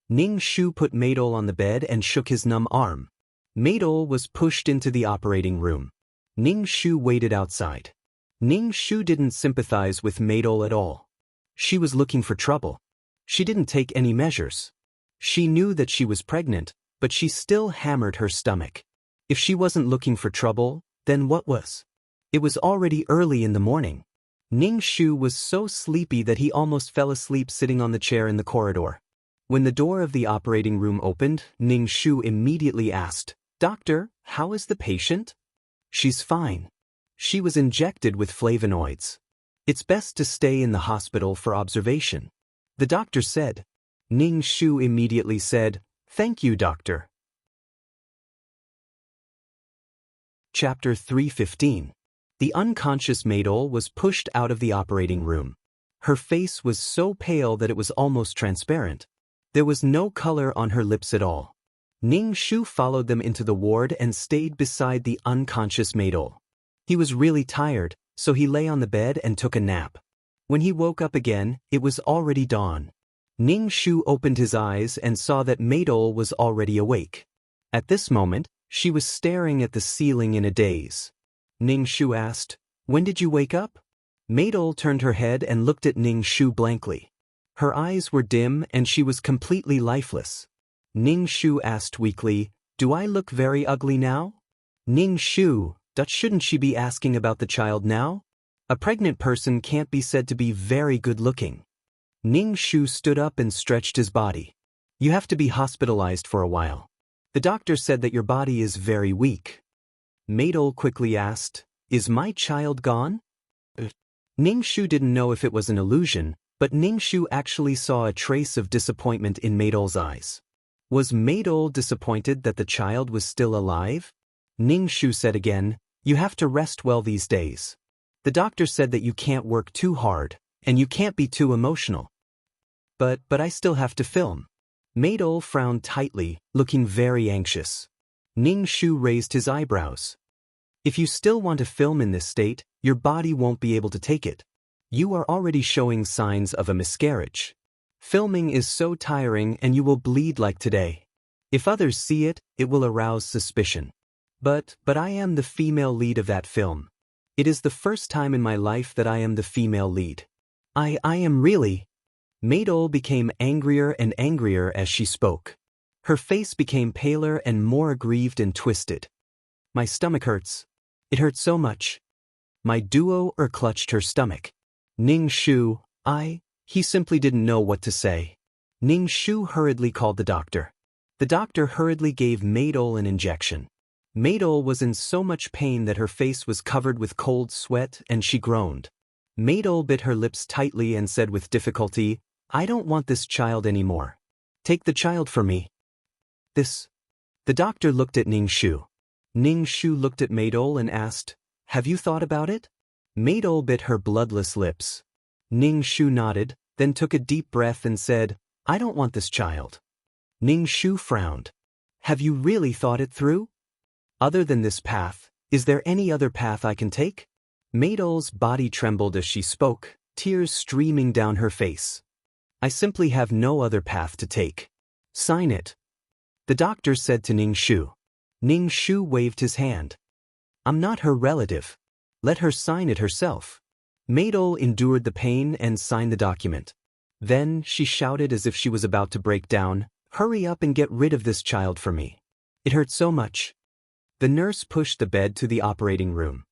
Ning Shu put Maidol on the bed and shook his numb arm. Maidol was pushed into the operating room. Ning Shu waited outside. Ning Shu didn't sympathize with Maidol at all. She was looking for trouble. She didn't take any measures. She knew that she was pregnant, but she still hammered her stomach. If she wasn't looking for trouble, then what was? It was already early in the morning. Ning Shu was so sleepy that he almost fell asleep sitting on the chair in the corridor. When the door of the operating room opened, Ning Shu immediately asked, "Doctor, how is the patient?" "She's fine. She was injected with flavonoids. It's best to stay in the hospital for observation," the doctor said. Ning Shu immediately said, "Thank you, doctor." Chapter 315. The unconscious Maidol was pushed out of the operating room. Her face was so pale that it was almost transparent. There was no color on her lips at all. Ning Shu followed them into the ward and stayed beside the unconscious Maidol. He was really tired, so he lay on the bed and took a nap. When he woke up again, it was already dawn. Ning Shu opened his eyes and saw that Maidol was already awake. At this moment, she was staring at the ceiling in a daze. Ning Shu asked, "When did you wake up?" Maidol turned her head and looked at Ning Shu blankly. Her eyes were dim and she was completely lifeless. Ning Shu asked weakly, "Do I look very ugly now?" Ning Shu, shouldn't she be asking about the child now? A pregnant person can't be said to be very good-looking. Ning Shu stood up and stretched his body. "You have to be hospitalized for a while. The doctor said that your body is very weak." Maidol quickly asked, "Is my child gone?" Ning Shu didn't know if it was an illusion, but Ning Shu actually saw a trace of disappointment in Maidol's eyes. Was Maidol disappointed that the child was still alive? Ning Shu said again, "You have to rest well these days. The doctor said that you can't work too hard, and you can't be too emotional." But I still have to film." Maidol frowned tightly, looking very anxious. Ning Shu raised his eyebrows. "If you still want to film in this state, your body won't be able to take it. You are already showing signs of a miscarriage. Filming is so tiring and you will bleed like today. If others see it, it will arouse suspicion. But I am the female lead of that film. It is the first time in my life that I am the female lead. I am really..." Maidol became angrier and angrier as she spoke. Her face became paler and more aggrieved and twisted. "My stomach hurts. It hurts so much." My duo clutched her stomach. Ning Shu, he simply didn't know what to say. Ning Shu hurriedly called the doctor. The doctor hurriedly gave Maidol an injection. Maidol was in so much pain that her face was covered with cold sweat and she groaned. Maidol bit her lips tightly and said with difficulty, "I don't want this child anymore. Take the child for me." "This..." The doctor looked at Ning Shu. Ning Shu looked at Maidol and asked, "Have you thought about it?" Maidol bit her bloodless lips. Ning Shu nodded, then took a deep breath and said, "I don't want this child." Ning Shu frowned. "Have you really thought it through? Other than this path, is there any other path I can take?" Maidol's body trembled as she spoke, tears streaming down her face. "I simply have no other path to take. Sign it." The doctor said to Ning Shu. Ning Shu waved his hand. "I'm not her relative. Let her sign it herself." Maidol endured the pain and signed the document. Then she shouted as if she was about to break down, "Hurry up and get rid of this child for me. It hurts so much." The nurse pushed the bed to the operating room.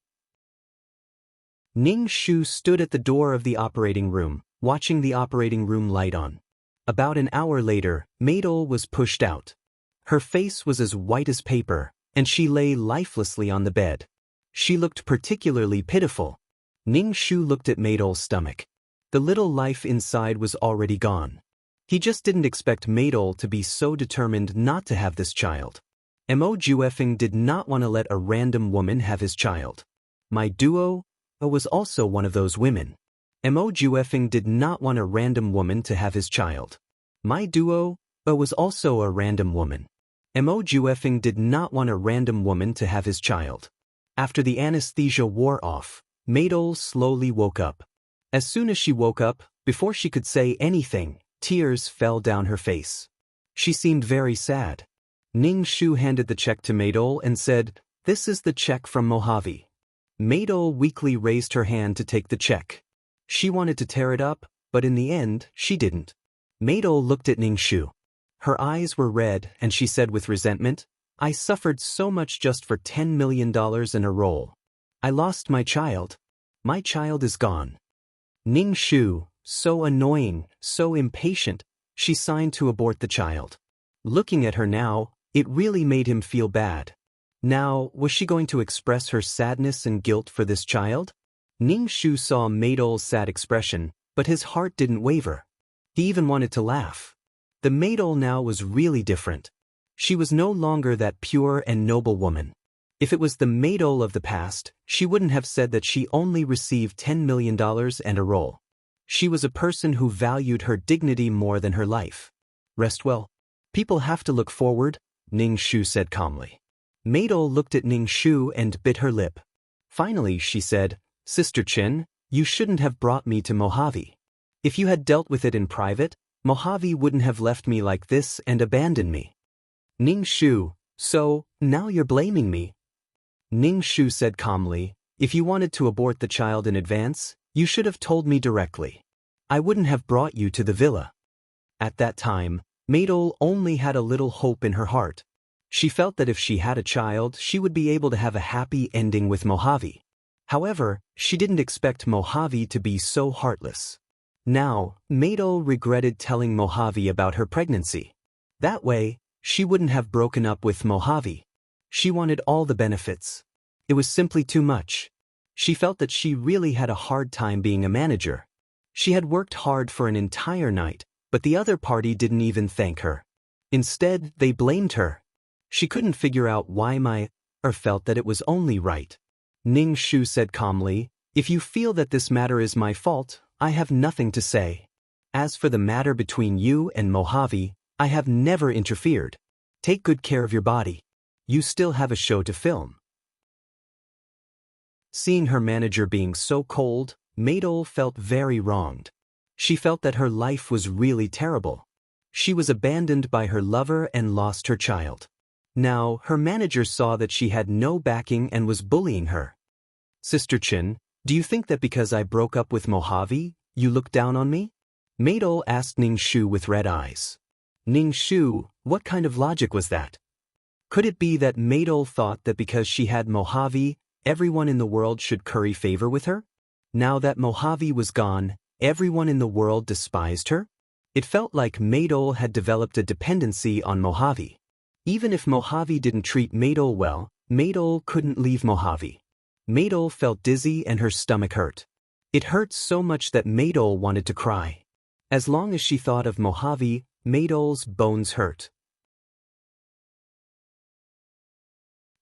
Ning Shu stood at the door of the operating room, watching the operating room light on. About an hour later, Maidol was pushed out. Her face was as white as paper, and she lay lifelessly on the bed. She looked particularly pitiful. Ning Shu looked at Maidol's stomach. The little life inside was already gone. He just didn't expect Maidol to be so determined not to have this child. Mo Juefeng did not want to let a random woman have his child. My duo was also one of those women. Mo Juefeng did not want a random woman to have his child. My duo was also a random woman. Mo Juefeng did not want a random woman to have his child. After the anesthesia wore off, Maidol slowly woke up. As soon as she woke up, before she could say anything, tears fell down her face. She seemed very sad. Ning Shu handed the check to Maidol and said, "This is the check from Mojave." Maidol weakly raised her hand to take the check. She wanted to tear it up, but in the end, she didn't. Maidol looked at Ning Shu. Her eyes were red and she said with resentment, "I suffered so much just for $10 million in a roll. I lost my child. My child is gone." Ning Shu, so annoying, so impatient, she signed to abort the child. Looking at her now, it really made him feel bad. Now, was she going to express her sadness and guilt for this child? Ning Shu saw Maidol's sad expression, but his heart didn't waver. He even wanted to laugh. The Maidol now was really different. She was no longer that pure and noble woman. If it was the Maidol of the past, she wouldn't have said that she only received $10 million and a roll. She was a person who valued her dignity more than her life. "Rest well. People have to look forward," Ning Shu said calmly. Maidol looked at Ning Shu and bit her lip. Finally, she said, "Sister Chin, you shouldn't have brought me to Mojave. If you had dealt with it in private, Mojave wouldn't have left me like this and abandoned me." Ning Shu, "So, now you're blaming me?" Ning Shu said calmly, "If you wanted to abort the child in advance, you should have told me directly. I wouldn't have brought you to the villa." At that time, Maydol only had a little hope in her heart. She felt that if she had a child, she would be able to have a happy ending with Mojave. However, she didn't expect Mojave to be so heartless. Now, Maydol regretted telling Mojave about her pregnancy. That way, she wouldn't have broken up with Mojave. She wanted all the benefits. It was simply too much. She felt that she really had a hard time being a manager. She had worked hard for an entire night, but the other party didn't even thank her. Instead, they blamed her. She couldn't figure out why felt that it was only right. Ning Shu said calmly, "If you feel that this matter is my fault, I have nothing to say. As for the matter between you and Mojave, I have never interfered. Take good care of your body. You still have a show to film." Seeing her manager being so cold, Maydol felt very wronged. She felt that her life was really terrible. She was abandoned by her lover and lost her child. Now, her manager saw that she had no backing and was bullying her. "Sister Chin, do you think that because I broke up with Mojave, you look down on me?" Maydol asked Ning Shu with red eyes. Ning Shu, what kind of logic was that? Could it be that Maydol thought that because she had Mojave, everyone in the world should curry favor with her? Now that Mojave was gone, everyone in the world despised her? It felt like Maydol had developed a dependency on Mojave. Even if Mojave didn't treat Maydol well, Maydol couldn't leave Mojave. Maydol felt dizzy and her stomach hurt. It hurt so much that Maydol wanted to cry. As long as she thought of Mojave, Maydol's bones hurt.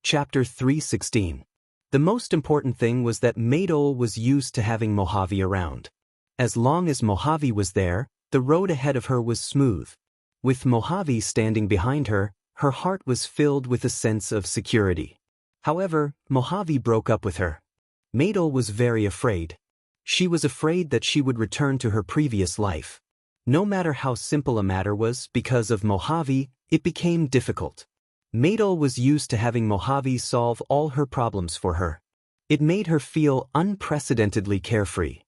Chapter 316. The most important thing was that Maydol was used to having Mojave around. As long as Mojave was there, the road ahead of her was smooth. With Mojave standing behind her, her heart was filled with a sense of security. However, Mojave broke up with her. Maydol was very afraid. She was afraid that she would return to her previous life. No matter how simple a matter was, because of Mojave, it became difficult. Maydol was used to having Mojave solve all her problems for her. It made her feel unprecedentedly carefree.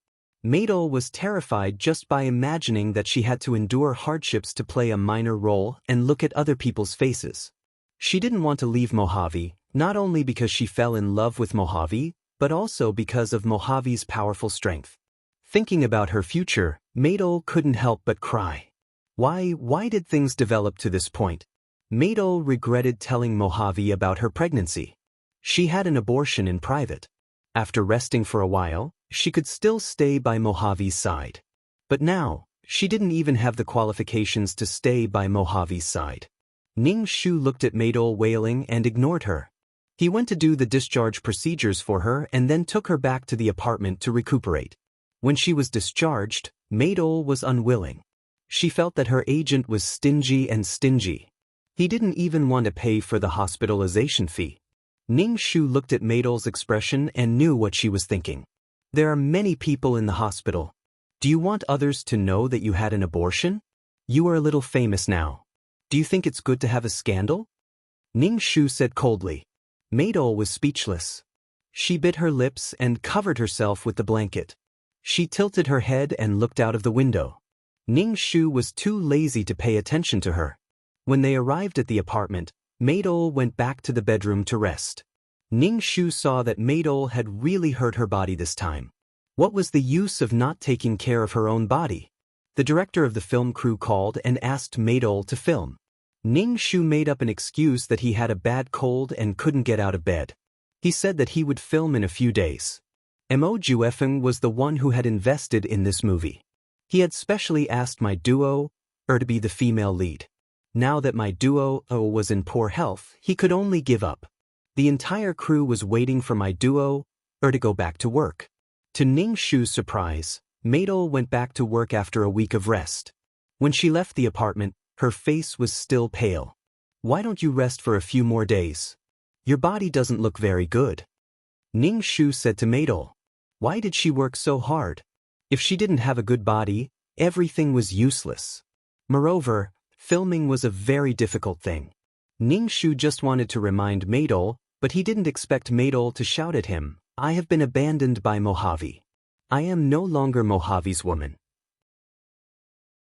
Maydol was terrified just by imagining that she had to endure hardships to play a minor role and look at other people's faces. She didn't want to leave Mojave, not only because she fell in love with Mojave, but also because of Mojave's powerful strength. Thinking about her future, Maydol couldn't help but cry. Why did things develop to this point? Maydol regretted telling Mojave about her pregnancy. She had an abortion in private. After resting for a while, she could still stay by Mojave's side. But now, she didn't even have the qualifications to stay by Mojave's side. Ning Shu looked at Maydol wailing and ignored her. He went to do the discharge procedures for her and then took her back to the apartment to recuperate. When she was discharged, Maydol was unwilling. She felt that her agent was stingy. He didn't even want to pay for the hospitalization fee. Ning Shu looked at Maydol's expression and knew what she was thinking. There are many people in the hospital. Do you want others to know that you had an abortion? You are a little famous now. Do you think it's good to have a scandal? Ning Shu said coldly. Maydol was speechless. She bit her lips and covered herself with the blanket. She tilted her head and looked out of the window. Ning Shu was too lazy to pay attention to her. When they arrived at the apartment, Maydol went back to the bedroom to rest. Ning Shu saw that Maydol had really hurt her body this time. What was the use of not taking care of her own body? The director of the film crew called and asked Maydol to film. Ning Shu made up an excuse that he had a bad cold and couldn't get out of bed. He said that he would film in a few days. Mo Juefeng was the one who had invested in this movie. He had specially asked my duo to be the female lead. Now that my duo was in poor health, he could only give up. The entire crew was waiting for my duo to go back to work. To Ning Shu's surprise, Maydol went back to work after a week of rest. When she left the apartment, her face was still pale. Why don't you rest for a few more days? Your body doesn't look very good. Ning Shu said to Maydol. Why did she work so hard? If she didn't have a good body, everything was useless. Moreover, filming was a very difficult thing. Ning Shu just wanted to remind Maydol, but he didn't expect Maydol to shout at him, I have been abandoned by Mojave. I am no longer Mojave's woman.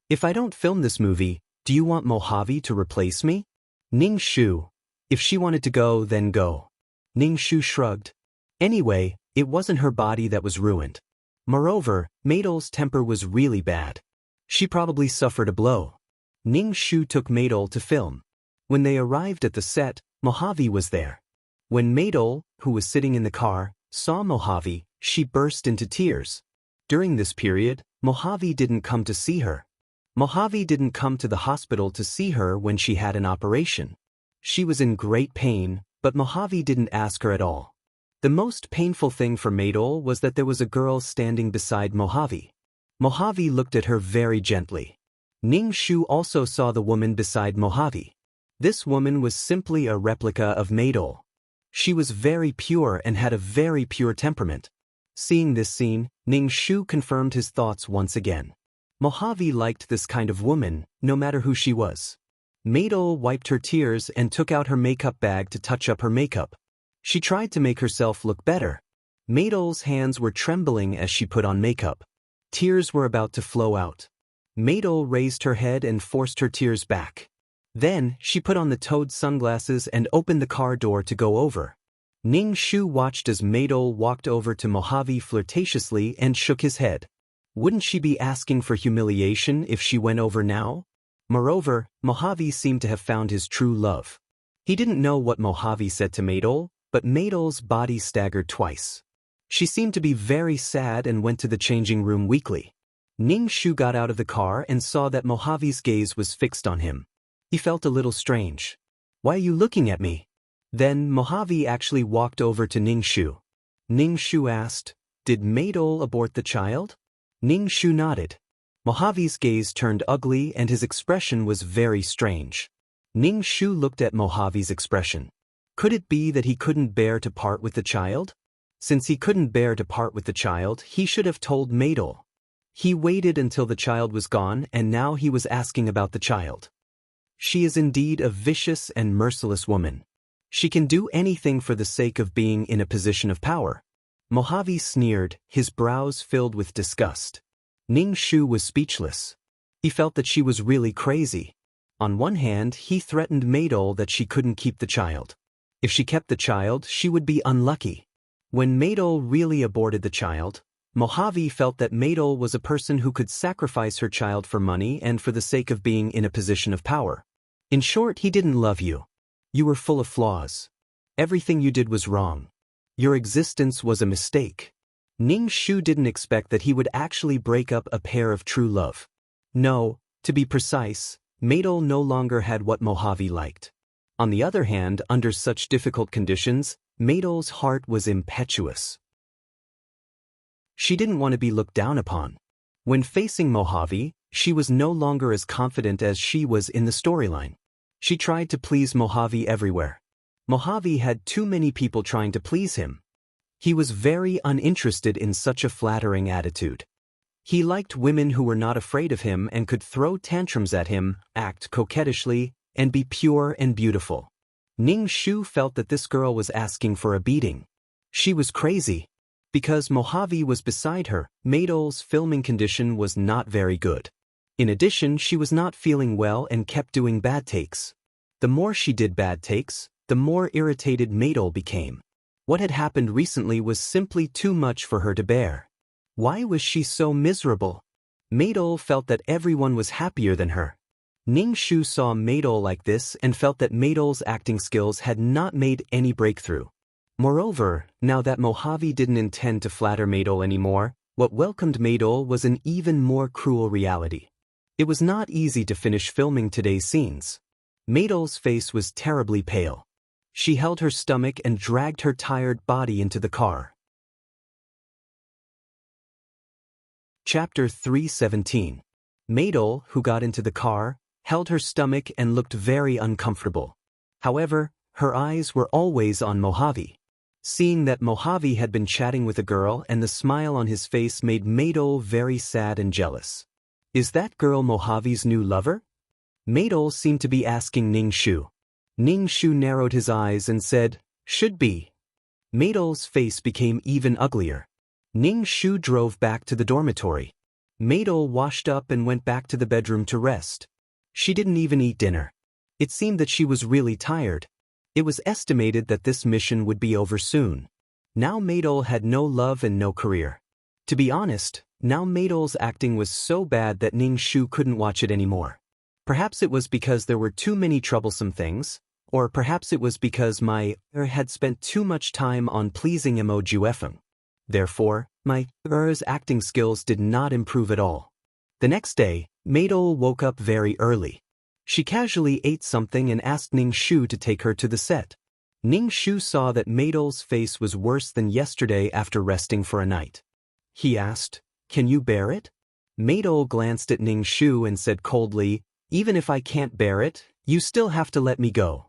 If I don't film this movie, Do you want Mojave to replace me? Ning Shu. If she wanted to go, then go. Ning Shu shrugged. Anyway, it wasn't her body that was ruined. Moreover, Maydol's temper was really bad. She probably suffered a blow. Ning Shu took Maydol to film. When they arrived at the set, Mojave was there. When Maydol, who was sitting in the car, saw Mojave, she burst into tears. During this period, Mojave didn't come to see her. Mojave didn't come to the hospital to see her when she had an operation. She was in great pain, but Mojave didn't ask her at all. The most painful thing for Maydol was that there was a girl standing beside Mojave. Mojave looked at her very gently. Ning Shu also saw the woman beside Mojave. This woman was simply a replica of Maydol. She was very pure and had a very pure temperament. Seeing this scene, Ning Shu confirmed his thoughts once again. Mojave liked this kind of woman, no matter who she was. Maydol wiped her tears and took out her makeup bag to touch up her makeup. She tried to make herself look better. Maydol's hands were trembling as she put on makeup. Tears were about to flow out. Maydol raised her head and forced her tears back. Then, she put on the toad sunglasses and opened the car door to go over. Ning Shu watched as Maydol walked over to Mojave flirtatiously and shook his head. Wouldn't she be asking for humiliation if she went over now? Moreover, Mojave seemed to have found his true love. He didn't know what Mojave said to Maydol, but Maydol's body staggered twice. She seemed to be very sad and went to the changing room weakly. Ning Shu got out of the car and saw that Mojave's gaze was fixed on him. He felt a little strange. Why are you looking at me? Then Mojave actually walked over to Ning Shu. Ning Shu asked, Did Maydol abort the child? Ning Shu nodded. Mojave's gaze turned ugly and his expression was very strange. Ning Shu looked at Mojave's expression. Could it be that he couldn't bear to part with the child? Since he couldn't bear to part with the child, he should have told Maydol. He waited until the child was gone and now he was asking about the child. She is indeed a vicious and merciless woman. She can do anything for the sake of being in a position of power. Mojave sneered, his brows filled with disgust. Ning Shu was speechless. He felt that she was really crazy. On one hand, he threatened Maydol that she couldn't keep the child. If she kept the child, she would be unlucky. When Maydol really aborted the child, Mojave felt that Maydol was a person who could sacrifice her child for money and for the sake of being in a position of power. In short, he didn't love you. You were full of flaws. Everything you did was wrong. Your existence was a mistake. Ning Shu didn't expect that he would actually break up a pair of true love. No, to be precise, Maydol no longer had what Mojave liked. On the other hand, under such difficult conditions, Maydol's heart was impetuous. She didn't want to be looked down upon. When facing Mojave, she was no longer as confident as she was in the storyline. She tried to please Mojave everywhere. Mojave had too many people trying to please him. He was very uninterested in such a flattering attitude. He liked women who were not afraid of him and could throw tantrums at him, act coquettishly, and be pure and beautiful. Ning Shu felt that this girl was asking for a beating. She was crazy. Because Mojave was beside her, Maydol's filming condition was not very good. In addition, she was not feeling well and kept doing bad takes. The more she did bad takes, the more irritated Maydol became. What had happened recently was simply too much for her to bear. Why was she so miserable? Maydol felt that everyone was happier than her. Ning Shu saw Maydol like this and felt that Maydol's acting skills had not made any breakthrough. Moreover, now that Mojave didn't intend to flatter Maydol anymore, what welcomed Maydol was an even more cruel reality. It was not easy to finish filming today's scenes. Maydol's face was terribly pale. She held her stomach and dragged her tired body into the car. Chapter 317. Maydol, who got into the car, held her stomach and looked very uncomfortable. However, her eyes were always on Mojave. Seeing that Mojave had been chatting with a girl and the smile on his face made Maydol very sad and jealous. Is that girl Mojave's new lover? Maydol seemed to be asking Ning Shu. Ning Shu narrowed his eyes and said, Should be. Maydol's face became even uglier. Ning Shu drove back to the dormitory. Maydol washed up and went back to the bedroom to rest. She didn't even eat dinner. It seemed that she was really tired. It was estimated that this mission would be over soon. Now Maydol had no love and no career. To be honest, now Maydol's acting was so bad that Ning Shu couldn't watch it anymore. Perhaps it was because there were too many troublesome things, or perhaps it was because my had spent too much time on pleasing Mo Juefeng. Therefore, my acting skills did not improve at all. The next day, Maydol woke up very early. She casually ate something and asked Ning Shu to take her to the set. Ning Shu saw that Maydol's face was worse than yesterday after resting for a night. He asked, "Can you bear it?" Maydol glanced at Ning Shu and said coldly, "Even if I can't bear it, you still have to let me go.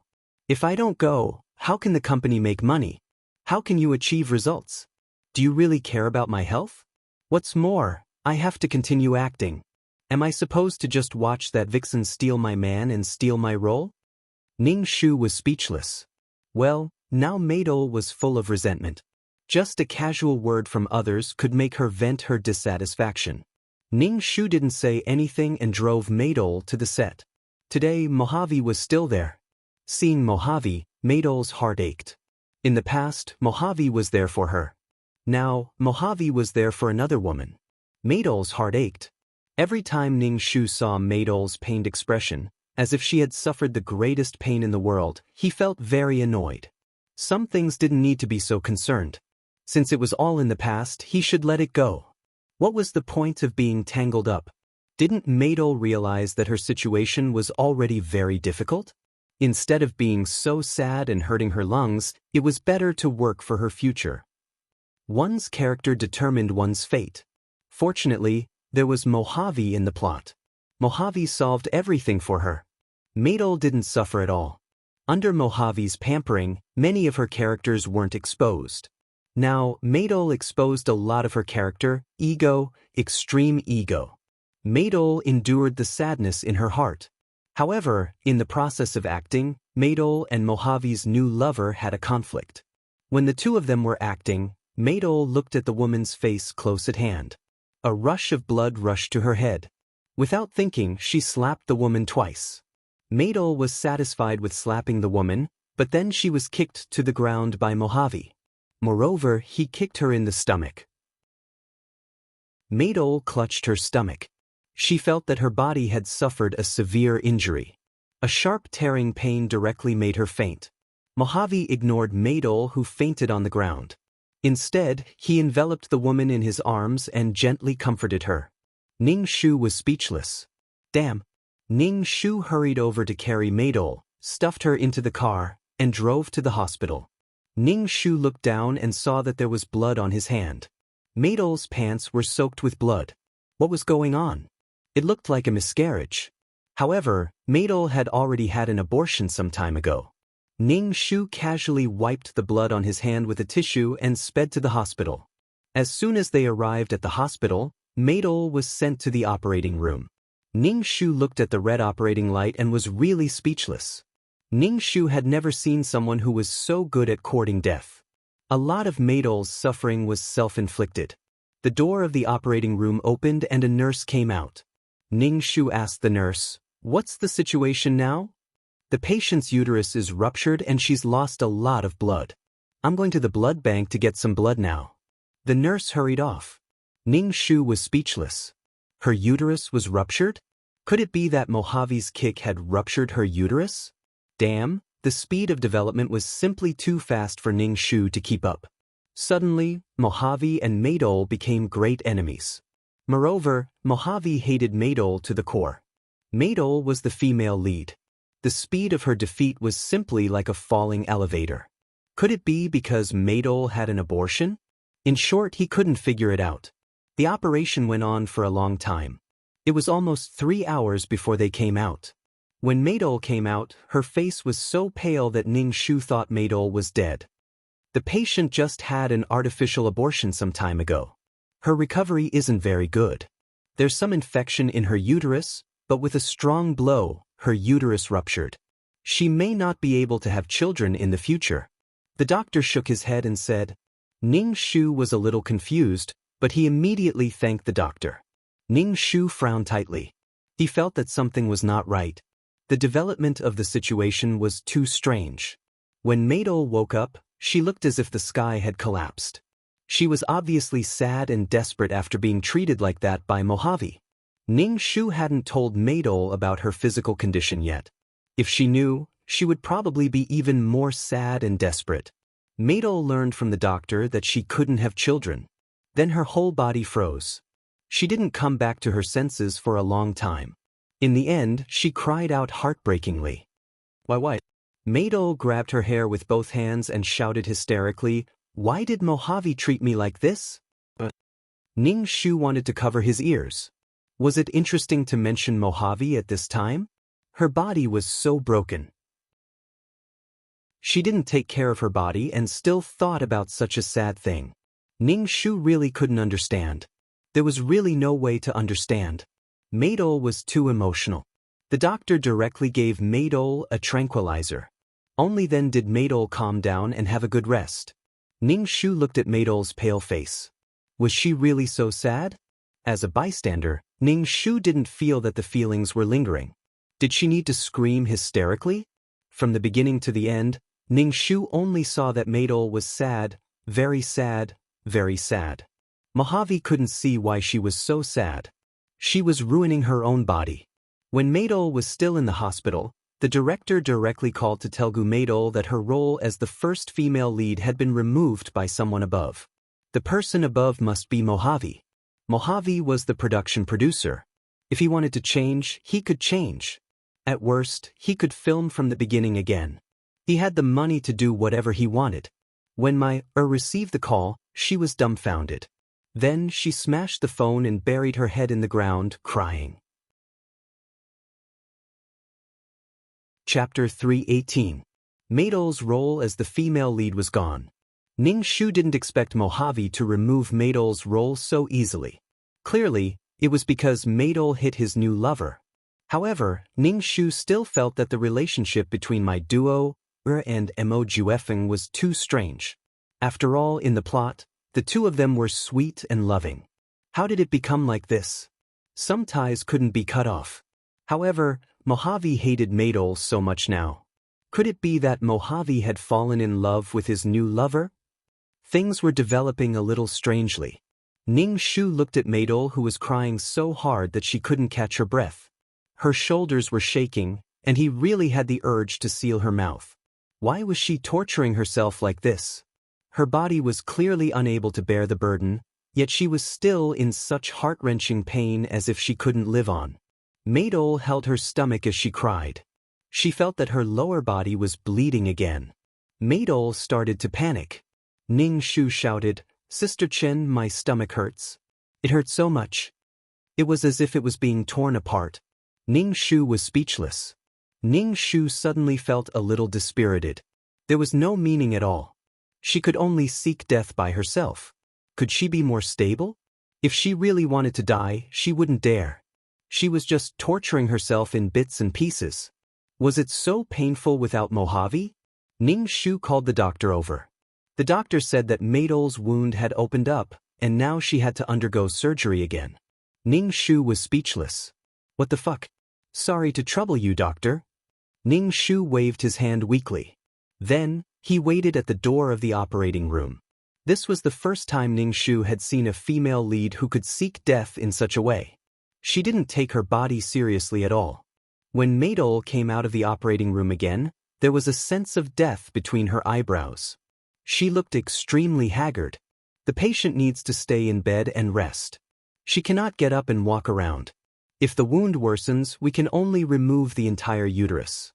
If I don't go, how can the company make money? How can you achieve results? Do you really care about my health? What's more, I have to continue acting. Am I supposed to just watch that vixen steal my man and steal my role?" Ning Shu was speechless. Well, now Maydol was full of resentment. Just a casual word from others could make her vent her dissatisfaction. Ning Shu didn't say anything and drove Maydol to the set. Today, Mojave was still there. Seeing Mojave, Maydol's heart ached. In the past, Mojave was there for her. Now, Mojave was there for another woman. Maydol's heart ached. Every time Ning Shu saw Maydol's pained expression, as if she had suffered the greatest pain in the world, he felt very annoyed. Some things didn't need to be so concerned. Since it was all in the past, he should let it go. What was the point of being tangled up? Didn't Maydol realize that her situation was already very difficult? Instead of being so sad and hurting her lungs, it was better to work for her future. One's character determined one's fate. Fortunately, there was Mojave in the plot. Mojave solved everything for her. Maydol didn't suffer at all. Under Mojave's pampering, many of her characters weren't exposed. Now, Maydol exposed a lot of her character, ego, extreme ego. Maydol endured the sadness in her heart. However, in the process of acting, Maydol and Mojave's new lover had a conflict. When the two of them were acting, Maydol looked at the woman's face close at hand. A rush of blood rushed to her head. Without thinking, she slapped the woman twice. Maydol was satisfied with slapping the woman, but then she was kicked to the ground by Mojave. Moreover, he kicked her in the stomach. Maydol clutched her stomach. She felt that her body had suffered a severe injury. A sharp tearing pain directly made her faint. Mojave ignored Maydol, who fainted on the ground. Instead, he enveloped the woman in his arms and gently comforted her. Ning Shu was speechless. Damn. Ning Shu hurried over to carry Maydol, stuffed her into the car, and drove to the hospital. Ning Shu looked down and saw that there was blood on his hand. Maydol's pants were soaked with blood. What was going on? It looked like a miscarriage. However, Maydol had already had an abortion some time ago. Ning Shu casually wiped the blood on his hand with a tissue and sped to the hospital. As soon as they arrived at the hospital, Maydol was sent to the operating room. Ning Shu looked at the red operating light and was really speechless. Ning Shu had never seen someone who was so good at courting death. A lot of Maydol's suffering was self-inflicted. The door of the operating room opened and a nurse came out. Ning Shu asked the nurse, "What's the situation now?" "The patient's uterus is ruptured and she's lost a lot of blood. I'm going to the blood bank to get some blood now." The nurse hurried off. Ning Shu was speechless. Her uterus was ruptured? Could it be that Mojave's kick had ruptured her uterus? Damn, the speed of development was simply too fast for Ning Shu to keep up. Suddenly, Mojave and Maydol became great enemies. Moreover, Mojave hated Maydol to the core. Maydol was the female lead. The speed of her defeat was simply like a falling elevator. Could it be because Maydol had an abortion? In short, he couldn't figure it out. The operation went on for a long time. It was almost 3 hours before they came out. When Maydol came out, her face was so pale that Ning Shu thought Maydol was dead. The patient just had an artificial abortion some time ago. Her recovery isn't very good. There's some infection in her uterus, but with a strong blow, her uterus ruptured. She may not be able to have children in the future. The doctor shook his head and said. Ning Shu was a little confused, but he immediately thanked the doctor. Ning Shu frowned tightly. He felt that something was not right. The development of the situation was too strange. When Maydol woke up, she looked as if the sky had collapsed. She was obviously sad and desperate after being treated like that by Mojave. Ning Shu hadn't told Maydol about her physical condition yet. If she knew, she would probably be even more sad and desperate. Maydol learned from the doctor that she couldn't have children. Then her whole body froze. She didn't come back to her senses for a long time. In the end, she cried out heartbreakingly. Why? Maydol grabbed her hair with both hands and shouted hysterically, "Why did Mojave treat me like this?" Ning Shu wanted to cover his ears. Was it interesting to mention Mojave at this time? Her body was so broken. She didn't take care of her body and still thought about such a sad thing. Ning Shu really couldn't understand. There was really no way to understand. Maydol was too emotional. The doctor directly gave Maydol a tranquilizer. Only then did Maydol calm down and have a good rest. Ning Shu looked at Maydol's pale face. Was she really so sad? As a bystander, Ning Shu didn't feel that the feelings were lingering. Did she need to scream hysterically? From the beginning to the end, Ning Shu only saw that Maydol was sad, very sad, very sad. Mojave couldn't see why she was so sad. She was ruining her own body. When Maydol was still in the hospital, the director directly called to tell Maydol that her role as the first female lead had been removed by someone above. The person above must be Mojave. Mojave was the production producer. If he wanted to change, he could change. At worst, he could film from the beginning again. He had the money to do whatever he wanted. When received the call, she was dumbfounded. Then she smashed the phone and buried her head in the ground, crying. Chapter 318. Maydol's role as the female lead was gone. Ning Shu didn't expect Mojave to remove Maydol's role so easily. Clearly, it was because Maydol hit his new lover. However, Ning Shu still felt that the relationship between my duo and Mo Juefeng was too strange. After all, in the plot, the two of them were sweet and loving. How did it become like this? Some ties couldn't be cut off. However, Mojave hated Maydol so much now. Could it be that Mojave had fallen in love with his new lover? Things were developing a little strangely. Ning Shu looked at Maydol, who was crying so hard that she couldn't catch her breath. Her shoulders were shaking, and he really had the urge to seal her mouth. Why was she torturing herself like this? Her body was clearly unable to bear the burden, yet she was still in such heart-wrenching pain as if she couldn't live on. Maydol held her stomach as she cried. She felt that her lower body was bleeding again. Maydol started to panic. Ning Shu shouted, "Sister Chen, my stomach hurts. It hurts so much." It was as if it was being torn apart. Ning Shu was speechless. Ning Shu suddenly felt a little dispirited. There was no meaning at all. She could only seek death by herself. Could she be more stable? If she really wanted to die, she wouldn't dare. She was just torturing herself in bits and pieces. Was it so painful without Mojave? Ning Shu called the doctor over. The doctor said that Maydol's wound had opened up, and now she had to undergo surgery again. Ning Shu was speechless. What the fuck? Sorry to trouble you, doctor. Ning Shu waved his hand weakly. Then, he waited at the door of the operating room. This was the first time Ning Shu had seen a female lead who could seek death in such a way. She didn't take her body seriously at all. When Maydol came out of the operating room again, there was a sense of death between her eyebrows. She looked extremely haggard. The patient needs to stay in bed and rest. She cannot get up and walk around. If the wound worsens, we can only remove the entire uterus.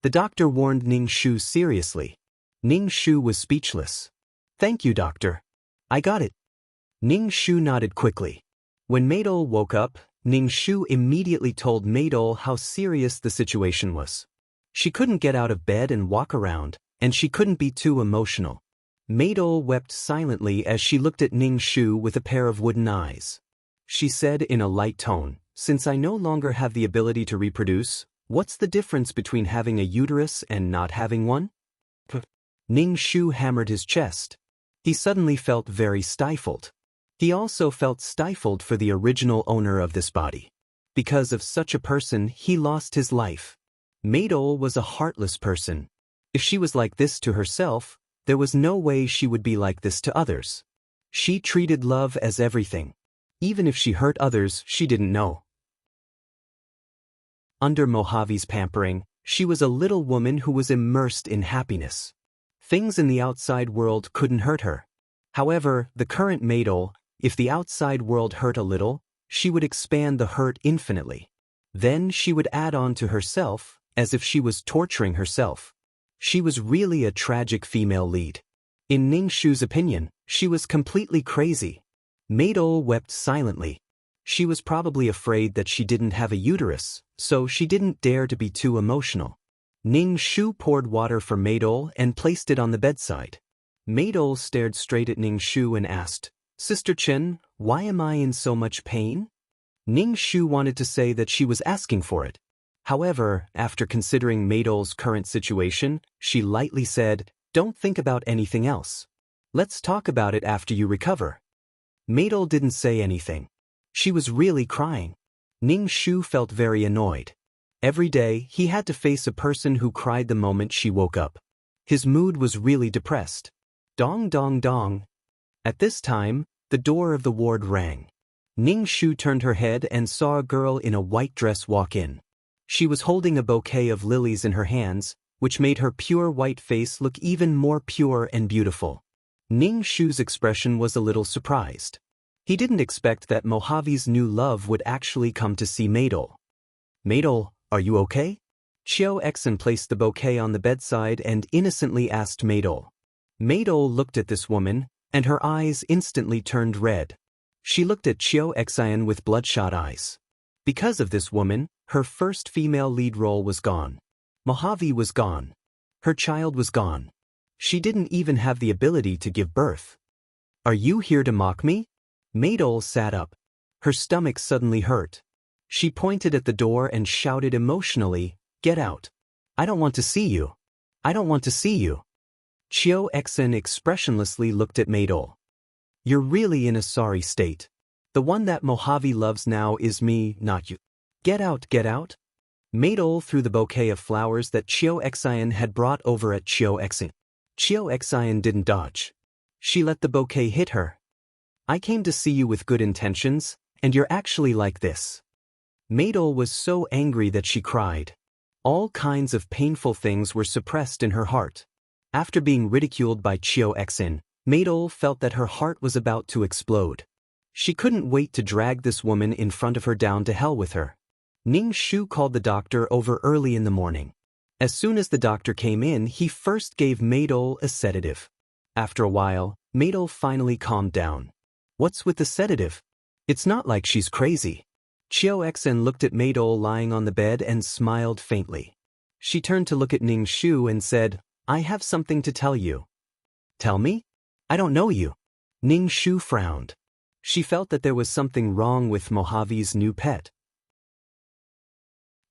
The doctor warned Ning Shu seriously. Ning Shu was speechless. Thank you, doctor. I got it. Ning Shu nodded quickly. When Maydol woke up, Ning Shu immediately told Maydol how serious the situation was. She couldn't get out of bed and walk around, and she couldn't be too emotional. Maydol wept silently as she looked at Ning Shu with a pair of wooden eyes. She said in a light tone, "Since I no longer have the ability to reproduce, what's the difference between having a uterus and not having one?" Ning Shu hammered his chest. He suddenly felt very stifled. He also felt stifled for the original owner of this body. Because of such a person, he lost his life. Maydol was a heartless person. If she was like this to herself, there was no way she would be like this to others. She treated love as everything. Even if she hurt others, she didn't know. Under Mojave's pampering, she was a little woman who was immersed in happiness. Things in the outside world couldn't hurt her. However, the current Maydol, if the outside world hurt a little, she would expand the hurt infinitely. Then she would add on to herself, as if she was torturing herself. She was really a tragic female lead. In Ningshu's opinion, she was completely crazy. Maydol wept silently. She was probably afraid that she didn't have a uterus, so she didn't dare to be too emotional. Ningshu poured water for Maydol and placed it on the bedside. Maydol stared straight at Ningshu and asked, "Sister Chen, why am I in so much pain?" Ningshu wanted to say that she was asking for it. However, after considering Maydol's current situation, she lightly said, "Don't think about anything else. Let's talk about it after you recover." Maydol didn't say anything. She was really crying. Ningshu felt very annoyed. Every day, he had to face a person who cried the moment she woke up. His mood was really depressed. Dong dong dong. At this time, the door of the ward rang. Ningshu turned her head and saw a girl in a white dress walk in. She was holding a bouquet of lilies in her hands, which made her pure white face look even more pure and beautiful. Ningshu's expression was a little surprised. He didn't expect that Mojave's new love would actually come to see Maydol. "Maydol, are you okay?" Chiao Exen placed the bouquet on the bedside and innocently asked Maydol. Maydol looked at this woman, and her eyes instantly turned red. She looked at Chiao Exen with bloodshot eyes. Because of this woman, her first female lead role was gone. Mojave was gone. Her child was gone. She didn't even have the ability to give birth. "Are you here to mock me?" Maydol sat up. Her stomach suddenly hurt. She pointed at the door and shouted emotionally, "Get out. I don't want to see you. I don't want to see you." Chiao Exen expressionlessly looked at Maydol. "You're really in a sorry state. The one that Mojave loves now is me, not you. Get out, get out." Maydol threw the bouquet of flowers that Chiao Exen had brought over at Chiao Exen. Chiao Exen didn't dodge. She let the bouquet hit her. "I came to see you with good intentions, and you're actually like this." Maydol was so angry that she cried. All kinds of painful things were suppressed in her heart. After being ridiculed by Chiao Exen, Maydol felt that her heart was about to explode. She couldn't wait to drag this woman in front of her down to hell with her. Ningshu called the doctor over early in the morning. As soon as the doctor came in, he first gave Maydol a sedative. After a while, Maydol finally calmed down. "What's with the sedative? It's not like she's crazy." Chiao Exen looked at Maydol lying on the bed and smiled faintly. She turned to look at Ningshu and said, "I have something to tell you." "Tell me? I don't know you." Ningshu frowned. She felt that there was something wrong with Mojave's new pet.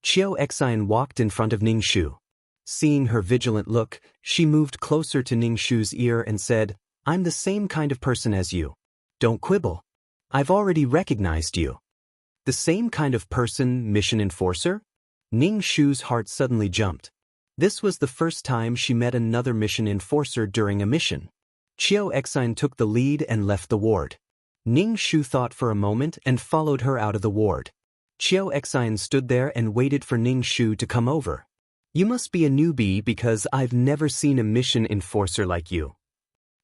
Chiao Exen walked in front of Ningshu. Seeing her vigilant look, she moved closer to Ningshu's ear and said, "I'm the same kind of person as you. Don't quibble. I've already recognized you." "The same kind of person, mission enforcer?" Ningshu's heart suddenly jumped. This was the first time she met another mission enforcer during a mission. Chiao Exen took the lead and left the ward. Ningshu thought for a moment and followed her out of the ward. Chiao Exen stood there and waited for Ningshu to come over. "You must be a newbie because I've never seen a mission enforcer like you."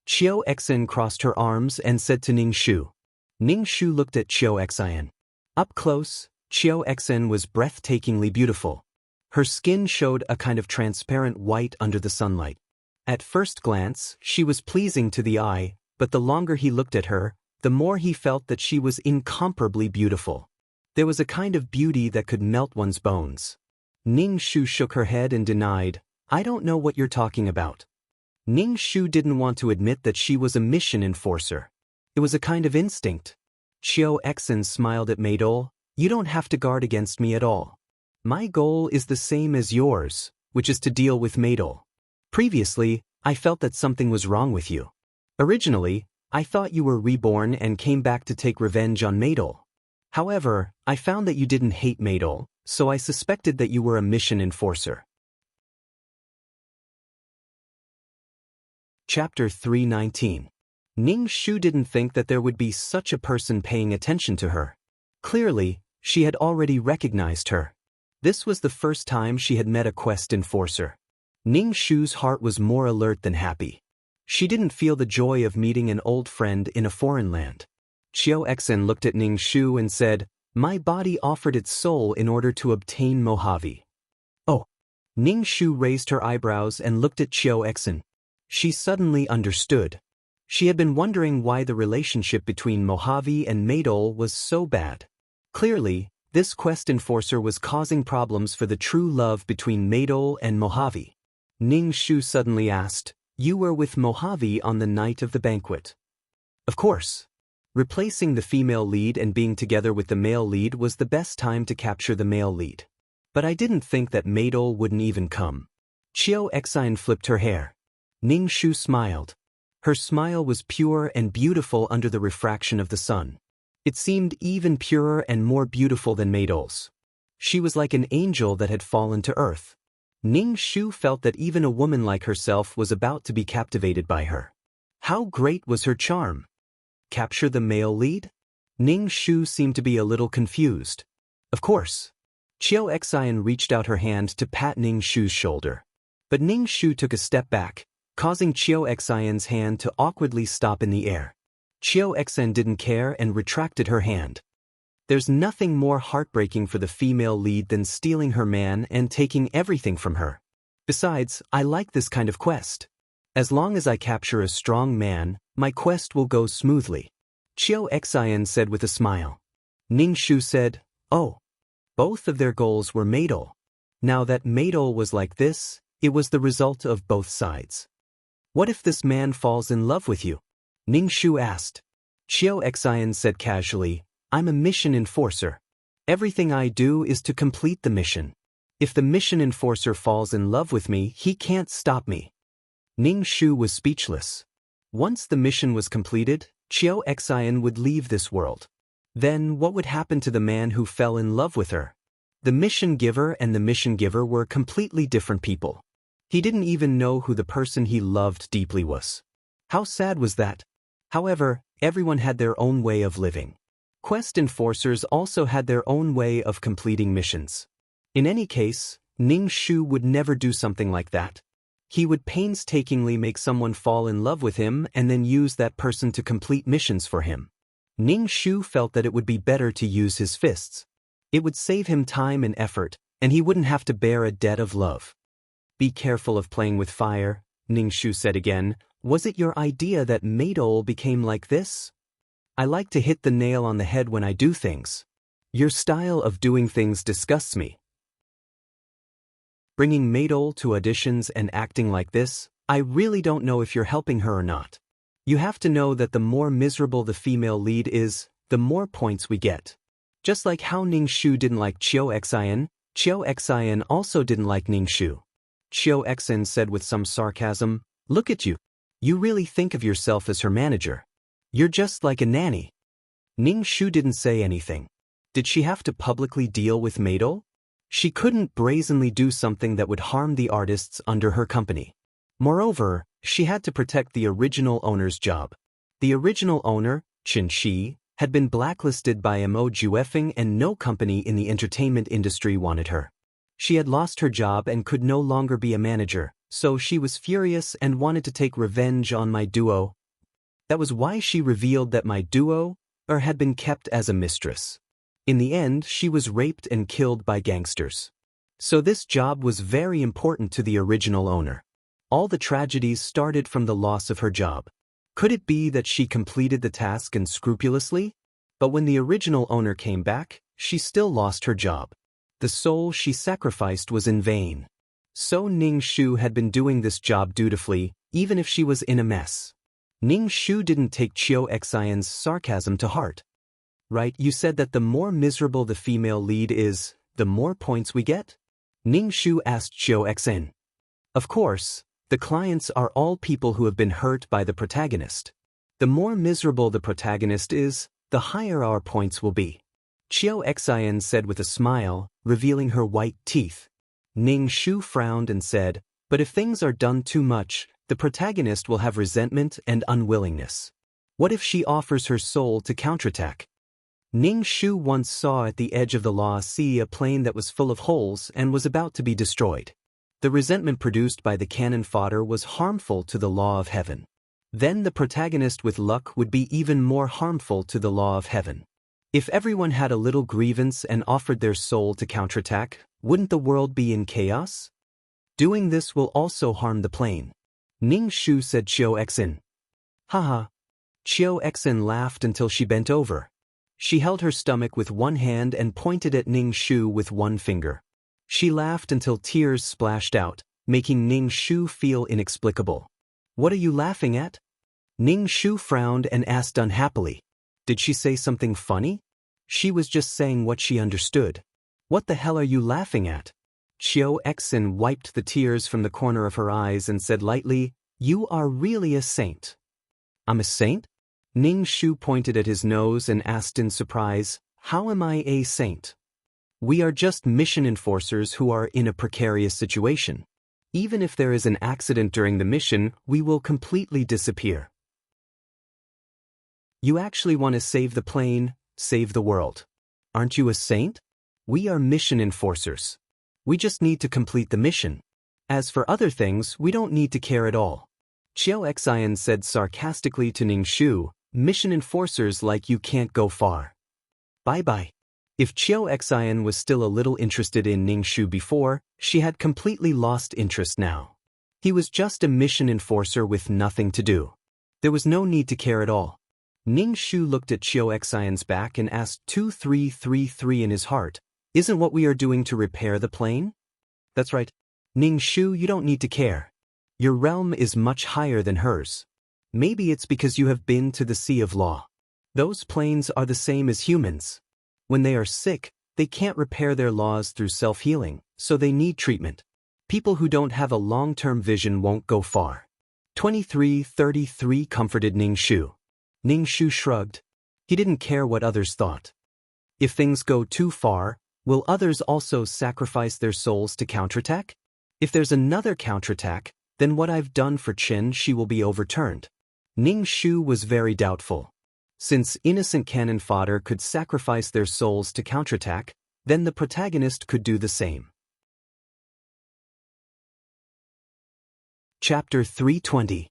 Chiao Exen crossed her arms and said to Ningshu. Ningshu looked at Chiao Exen. Up close, Chiao Exen was breathtakingly beautiful. Her skin showed a kind of transparent white under the sunlight. At first glance, she was pleasing to the eye, but the longer he looked at her, the more he felt that she was incomparably beautiful. There was a kind of beauty that could melt one's bones. Ningshu shook her head and denied, "I don't know what you're talking about." Ningshu didn't want to admit that she was a mission enforcer. It was a kind of instinct. Chiao Exen smiled at Maydol. "You don't have to guard against me at all. My goal is the same as yours, which is to deal with Maydol. Previously, I felt that something was wrong with you. Originally, I thought you were reborn and came back to take revenge on Maydol. However, I found that you didn't hate Maidol, so I suspected that you were a mission enforcer. Chapter 319. Ning Shu didn't think that there would be such a person paying attention to her. Clearly, she had already recognized her. This was the first time she had met a quest enforcer. Ning Shu's heart was more alert than happy. She didn't feel the joy of meeting an old friend in a foreign land. Qiao Exen looked at Ning Shu and said, "My body offered its soul in order to obtain Mojave." Oh. Ning Shu raised her eyebrows and looked at Qiao Exen. She suddenly understood. She had been wondering why the relationship between Mojave and Maidol was so bad. Clearly, this quest enforcer was causing problems for the true love between Maidol and Mojave. Ning Shu suddenly asked, "You were with Mojave on the night of the banquet?" Of course. Replacing the female lead and being together with the male lead was the best time to capture the male lead. But I didn't think that Maidol wouldn't even come. Qiao Exine flipped her hair. Ning Shu smiled. Her smile was pure and beautiful under the refraction of the sun. It seemed even purer and more beautiful than Maidol's. She was like an angel that had fallen to earth. Ning Shu felt that even a woman like herself was about to be captivated by her. How great was her charm! Capture the male lead? Ning Shu seemed to be a little confused. Of course. Qiao Exine reached out her hand to pat Ning Shu's shoulder. But Ning Shu took a step back, causing Qiao Exine's hand to awkwardly stop in the air. Qiao Exine didn't care and retracted her hand. There's nothing more heartbreaking for the female lead than stealing her man and taking everything from her. Besides, I like this kind of quest. As long as I capture a strong man, my quest will go smoothly. Qiao Exine said with a smile. Ning Shu said, "Oh." Both of their goals were Maidol. Now that Maidol was like this, it was the result of both sides. What if this man falls in love with you? Ning Shu asked. Qiao Exine said casually, "I'm a mission enforcer. Everything I do is to complete the mission. If the mission enforcer falls in love with me, he can't stop me." Ning Shu was speechless. Once the mission was completed, Qiao Exine would leave this world. Then what would happen to the man who fell in love with her? The mission giver and the mission giver were completely different people. He didn't even know who the person he loved deeply was. How sad was that? However, everyone had their own way of living. Quest enforcers also had their own way of completing missions. In any case, Ning Shu would never do something like that. He would painstakingly make someone fall in love with him and then use that person to complete missions for him. Ning Shu felt that it would be better to use his fists. It would save him time and effort, and he wouldn't have to bear a debt of love. "Be careful of playing with fire," Ning Shu said again. "Was it your idea that Maidol became like this? I like to hit the nail on the head when I do things. Your style of doing things disgusts me. Bringing Maidol to auditions and acting like this, I really don't know if you're helping her or not. You have to know that the more miserable the female lead is, the more points we get. Just like how Ning Shu didn't like Qiao Exine also didn't like Ning Shu." Qiao Exine said with some sarcasm, "Look at you. You really think of yourself as her manager. You're just like a nanny." Ning Shu didn't say anything. Did she have to publicly deal with Maidol? She couldn't brazenly do something that would harm the artists under her company. Moreover, she had to protect the original owner's job. The original owner, Chen Shi, had been blacklisted by Mo Juefeng and no company in the entertainment industry wanted her. She had lost her job and could no longer be a manager, so she was furious and wanted to take revenge on my duo. That was why she revealed that my duo had been kept as a mistress. In the end, she was raped and killed by gangsters. So this job was very important to the original owner. All the tragedies started from the loss of her job. Could it be that she completed the task unscrupulously? But when the original owner came back, she still lost her job. The soul she sacrificed was in vain. So Ning Shu had been doing this job dutifully, even if she was in a mess. Ning Shu didn't take Qiao Exine's sarcasm to heart. "Right, you said that the more miserable the female lead is, the more points we get?" Ning Shu asked Qiao Exine. "Of course, the clients are all people who have been hurt by the protagonist. The more miserable the protagonist is, the higher our points will be." Qiao Xian said with a smile, revealing her white teeth. Ning Shu frowned and said, but if things are done too much, the protagonist will have resentment and unwillingness. What if she offers her soul to counterattack? Ning Shu once saw at the edge of the Law Sea a plane that was full of holes and was about to be destroyed. The resentment produced by the cannon fodder was harmful to the law of heaven. Then the protagonist with luck would be even more harmful to the law of heaven. If everyone had a little grievance and offered their soul to counterattack, wouldn't the world be in chaos? Doing this will also harm the plane. Ning Shu said Qiao Xin. Haha. Qiao Xin laughed until she bent over. She held her stomach with one hand and pointed at Ning Shu with one finger. She laughed until tears splashed out, making Ning Shu feel inexplicable. What are you laughing at? Ning Shu frowned and asked unhappily. Did she say something funny? She was just saying what she understood. What the hell are you laughing at? Qiao Xin wiped the tears from the corner of her eyes and said lightly, You are really a saint. I'm a saint? Ning Shu pointed at his nose and asked in surprise, How am I a saint? We are just mission enforcers who are in a precarious situation. Even if there is an accident during the mission, we will completely disappear. You actually want to save the plane, save the world. Aren't you a saint? We are mission enforcers. We just need to complete the mission. As for other things, we don't need to care at all. Qiao Xian said sarcastically to Ning Shu, mission enforcers like you can't go far. Bye-bye. If Qiao Xian was still a little interested in Ning Shu before, she had completely lost interest now. He was just a mission enforcer with nothing to do. There was no need to care at all. Ning Shu looked at Qiao Xian's back and asked 2333 in his heart, Isn't what we are doing to repair the plane? That's right. Ning Shu, you don't need to care. Your realm is much higher than hers. Maybe it's because you have been to the Sea of Law. Those planes are the same as humans. When they are sick, they can't repair their laws through self-healing, so they need treatment. People who don't have a long-term vision won't go far. 2333 comforted Ning Shu. Ning Shu shrugged. He didn't care what others thought. If things go too far, will others also sacrifice their souls to counterattack? If there's another counterattack, then what I've done for Chen Shi will be overturned. Ning Shu was very doubtful. Since innocent cannon fodder could sacrifice their souls to counterattack, then the protagonist could do the same. Chapter 320.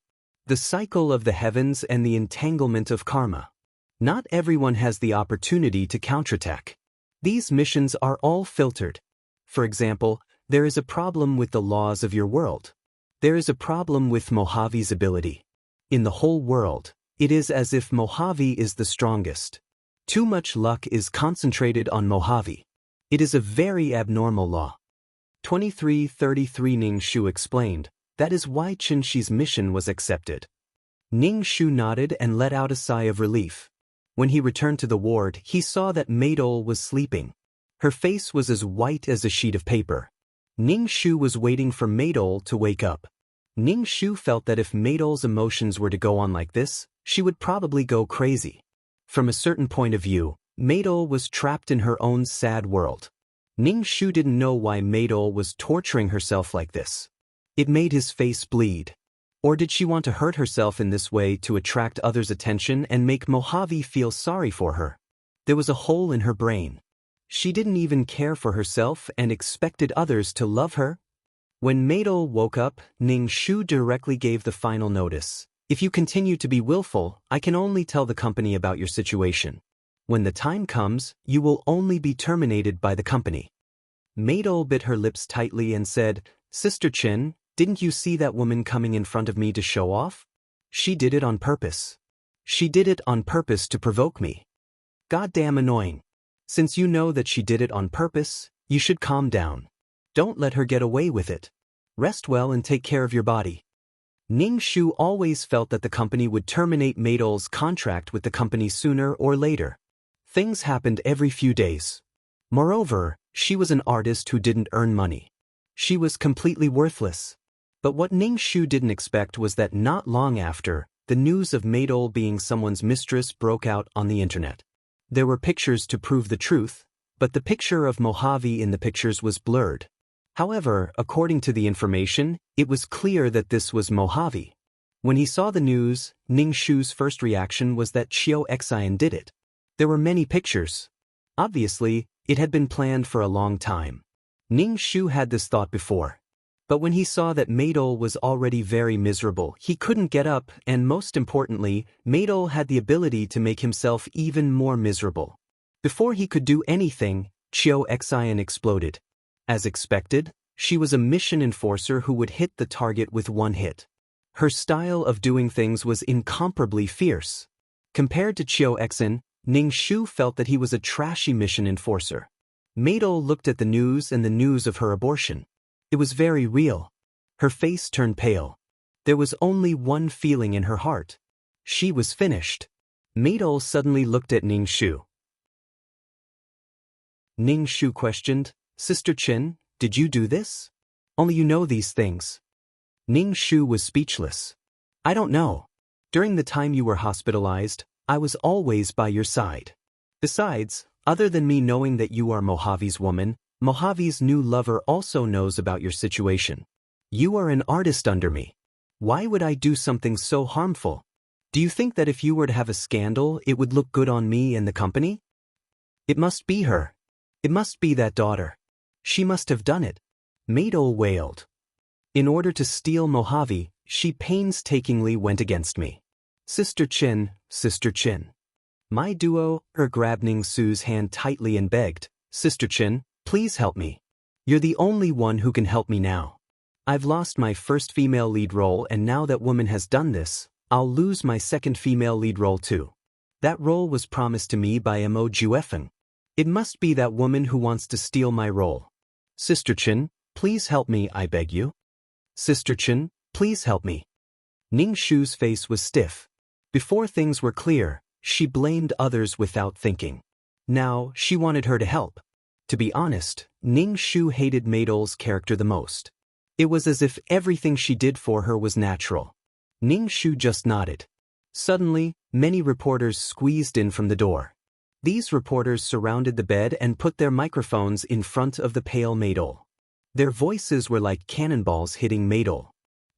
The Cycle of the Heavens and the Entanglement of Karma. Not everyone has the opportunity to counterattack. These missions are all filtered. For example, there is a problem with the laws of your world. There is a problem with Mojave's ability. In the whole world, it is as if Mojave is the strongest. Too much luck is concentrated on Mojave. It is a very abnormal law. 2333 Ning Shu explained, that is why Chen Shi's mission was accepted. Ning Shu nodded and let out a sigh of relief. When he returned to the ward, he saw that Maydol was sleeping. Her face was as white as a sheet of paper. Ning Shu was waiting for Maydol to wake up. Ning Shu felt that if Maydol's emotions were to go on like this, she would probably go crazy. From a certain point of view, Maydol was trapped in her own sad world. Ning Shu didn't know why Maydol was torturing herself like this. It made his face bleed. Or did she want to hurt herself in this way to attract others' attention and make Mojave feel sorry for her? There was a hole in her brain. She didn't even care for herself and expected others to love her. When Maydol woke up, Ning Shu directly gave the final notice. If you continue to be willful, I can only tell the company about your situation. When the time comes, you will only be terminated by the company. Maydol bit her lips tightly and said, Sister Chen, didn't you see that woman coming in front of me to show off? She did it on purpose. She did it on purpose to provoke me. Goddamn annoying. Since you know that she did it on purpose, you should calm down. Don't let her get away with it. Rest well and take care of your body. Ning Shu always felt that the company would terminate Maydol's contract with the company sooner or later. Things happened every few days. Moreover, she was an artist who didn't earn money. She was completely worthless. But what Ning Shu didn't expect was that not long after, the news of Maydol being someone's mistress broke out on the internet. There were pictures to prove the truth, but the picture of Mojave in the pictures was blurred. However, according to the information, it was clear that this was Mojave. When he saw the news, Ning Shu's first reaction was that Chiao Xian did it. There were many pictures. Obviously, it had been planned for a long time. Ning Shu had this thought before. But when he saw that Maidol was already very miserable, he couldn't get up, and most importantly, Maidol had the ability to make himself even more miserable. Before he could do anything, Chiao Xian exploded. As expected, she was a mission enforcer who would hit the target with one hit. Her style of doing things was incomparably fierce. Compared to Chiao Xian, Ning Shu felt that he was a trashy mission enforcer. Maidol looked at the news and the news of her abortion. It was very real. Her face turned pale. There was only one feeling in her heart. She was finished. Maidol suddenly looked at Ning Shu. Ning Shu questioned, "Sister Qin, did you do this? Only you know these things." Ning Shu was speechless. "I don't know. During the time you were hospitalized, I was always by your side. Besides, other than me knowing that you are Mojave's woman, Mojave's new lover also knows about your situation. You are an artist under me. Why would I do something so harmful? Do you think that if you were to have a scandal, it would look good on me and the company? It must be her. It must be that daughter. She must have done it." Maidol wailed. "In order to steal Mojave, she painstakingly went against me. Sister Qin, Sister Qin." My duo grabbed Ning Shu's hand tightly and begged, "Sister Qin, please help me. You're the only one who can help me now. I've lost my first female lead role, and now that woman has done this, I'll lose my second female lead role too. That role was promised to me by Mo Juefeng. It must be that woman who wants to steal my role. Sister Qin, please help me, I beg you. Sister Qin, please help me." Ning Shu's face was stiff. Before things were clear, she blamed others without thinking. Now, she wanted her to help. To be honest, Ning Shu hated Maidol's character the most. It was as if everything she did for her was natural. Ning Shu just nodded. Suddenly, many reporters squeezed in from the door. These reporters surrounded the bed and put their microphones in front of the pale Maidol. Their voices were like cannonballs hitting Maidol.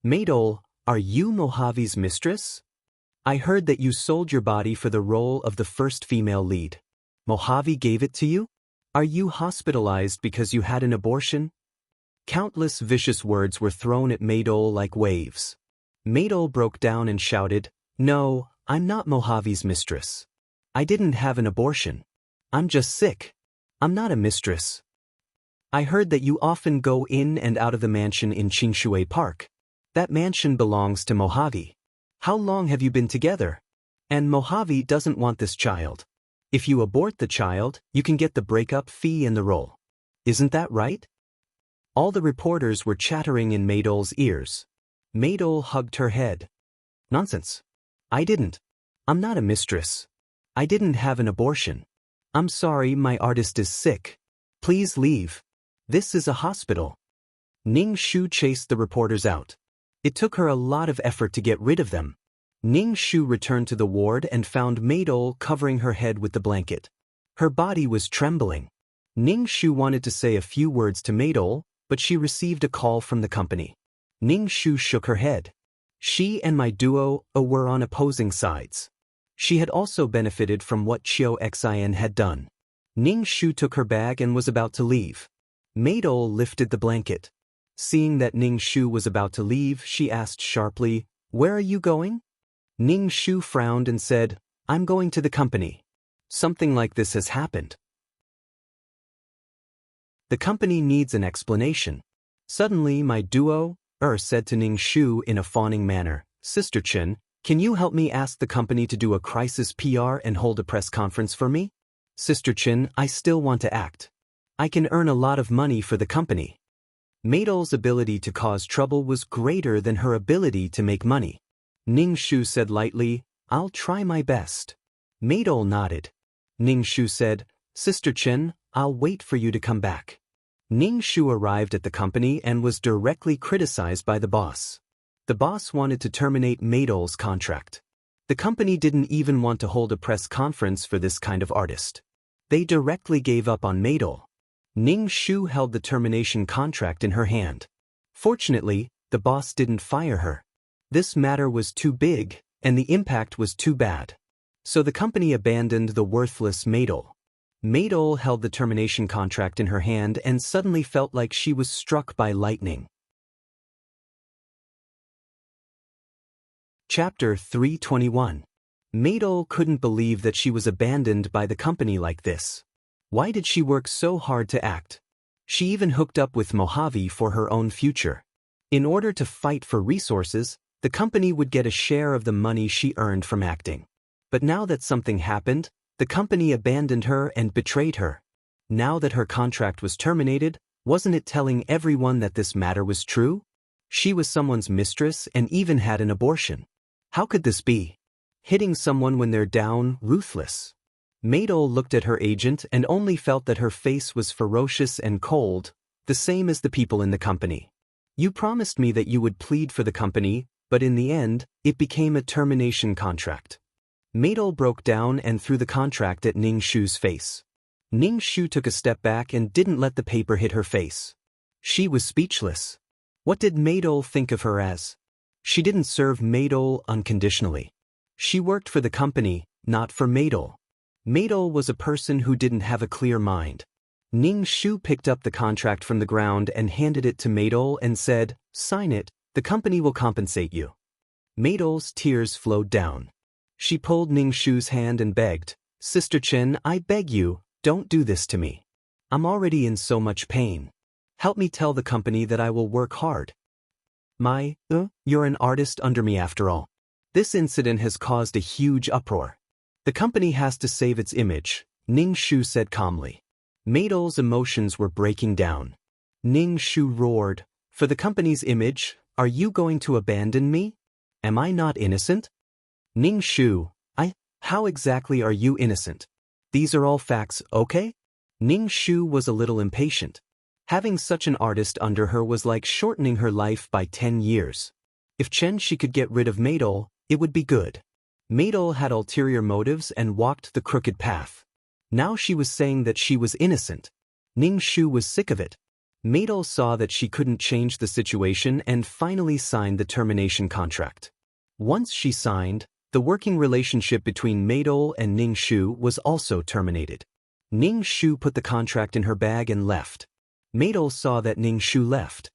"Maidol, are you Mojave's mistress? I heard that you sold your body for the role of the first female lead. Mojave gave it to you? Are you hospitalized because you had an abortion?" Countless vicious words were thrown at Maidol like waves. Maidol broke down and shouted, "No, I'm not Mojave's mistress. I didn't have an abortion. I'm just sick. I'm not a mistress. I heard that you often go in and out of the mansion in Qingshui Park. That mansion belongs to Mojave. How long have you been together? And Mojave doesn't want this child. If you abort the child, you can get the breakup fee and the role. Isn't that right?" All the reporters were chattering in Maidol's ears. Maidol hugged her head. "Nonsense. I didn't. I'm not a mistress. I didn't have an abortion. I'm sorry, my artist is sick. Please leave. This is a hospital." Ning Shu chased the reporters out. It took her a lot of effort to get rid of them. Ning Shu returned to the ward and found Maidol covering her head with the blanket. Her body was trembling. Ning Shu wanted to say a few words to Maidol, but she received a call from the company. Ning Shu shook her head. She and my duo were on opposing sides. She had also benefited from what Chiao Xian had done. Ning Shu took her bag and was about to leave. Maidol lifted the blanket. Seeing that Ning Shu was about to leave, she asked sharply, "Where are you going?" Ning Shu frowned and said, "I'm going to the company. Something like this has happened. The company needs an explanation." Suddenly my duo said to Ning Shu in a fawning manner, "Sister Qin, can you help me ask the company to do a crisis PR and hold a press conference for me? Sister Qin, I still want to act. I can earn a lot of money for the company." Maidol's ability to cause trouble was greater than her ability to make money. Ning Shu said lightly, "I'll try my best." Maidol nodded. Ning Shu said, "Sister Qin, I'll wait for you to come back." Ning Shu arrived at the company and was directly criticized by the boss. The boss wanted to terminate Maidol's contract. The company didn't even want to hold a press conference for this kind of artist. They directly gave up on Maydol. Ning Shu held the termination contract in her hand. Fortunately, the boss didn't fire her. This matter was too big, and the impact was too bad. So the company abandoned the worthless Maydol. Maydol held the termination contract in her hand and suddenly felt like she was struck by lightning. Chapter 321. Maydol couldn't believe that she was abandoned by the company like this. Why did she work so hard to act? She even hooked up with Mojave for her own future. In order to fight for resources, the company would get a share of the money she earned from acting. But now that something happened, the company abandoned her and betrayed her. Now that her contract was terminated, wasn't it telling everyone that this matter was true? She was someone's mistress and even had an abortion. How could this be? Hitting someone when they're down, ruthless. Maydol looked at her agent and only felt that her face was ferocious and cold, the same as the people in the company. You promised me that you would plead for the company, but in the end, it became a termination contract. Maydol broke down and threw the contract at Ning Shu's face. Ning Shu took a step back and didn't let the paper hit her face. She was speechless. What did Maydol think of her as? She didn't serve Maydol unconditionally. She worked for the company, not for Maydol. Maydol was a person who didn't have a clear mind. Ning Shu picked up the contract from the ground and handed it to Maydol and said, "Sign it, the company will compensate you." Maydol's tears flowed down. She pulled Ning Shu's hand and begged, "Sister Chen, I beg you, don't do this to me. I'm already in so much pain. Help me tell the company that I will work hard." You're an artist under me after all. This incident has caused a huge uproar. The company has to save its image, Ning Shu said calmly. Maydol's emotions were breaking down. Ning Shu roared, "For the company's image, are you going to abandon me? Am I not innocent?" Ning Shu, how exactly are you innocent? These are all facts, okay? Ning Shu was a little impatient. Having such an artist under her was like shortening her life by 10 years. If she could get rid of Maydol, it would be good. Maydol had ulterior motives and walked the crooked path. Now she was saying that she was innocent. Ning Shu was sick of it. Maydol saw that she couldn't change the situation and finally signed the termination contract. Once she signed, the working relationship between Maydol and Ning Shu was also terminated. Ning Shu put the contract in her bag and left. Maydol saw that Ning Shu left.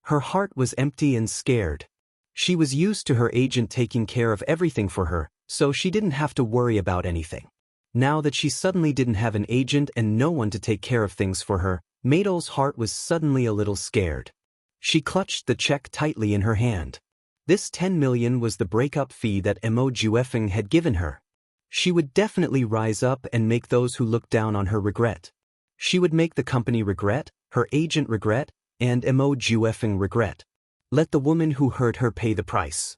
Her heart was empty and scared. She was used to her agent taking care of everything for her, so she didn't have to worry about anything. Now that she suddenly didn't have an agent and no one to take care of things for her, Maydol's heart was suddenly a little scared. She clutched the check tightly in her hand. This 10 million was the breakup fee that Mo Juefeng had given her. She would definitely rise up and make those who looked down on her regret. She would make the company regret, her agent regret, and Mo Juefeng regret. Let the woman who hurt her pay the price.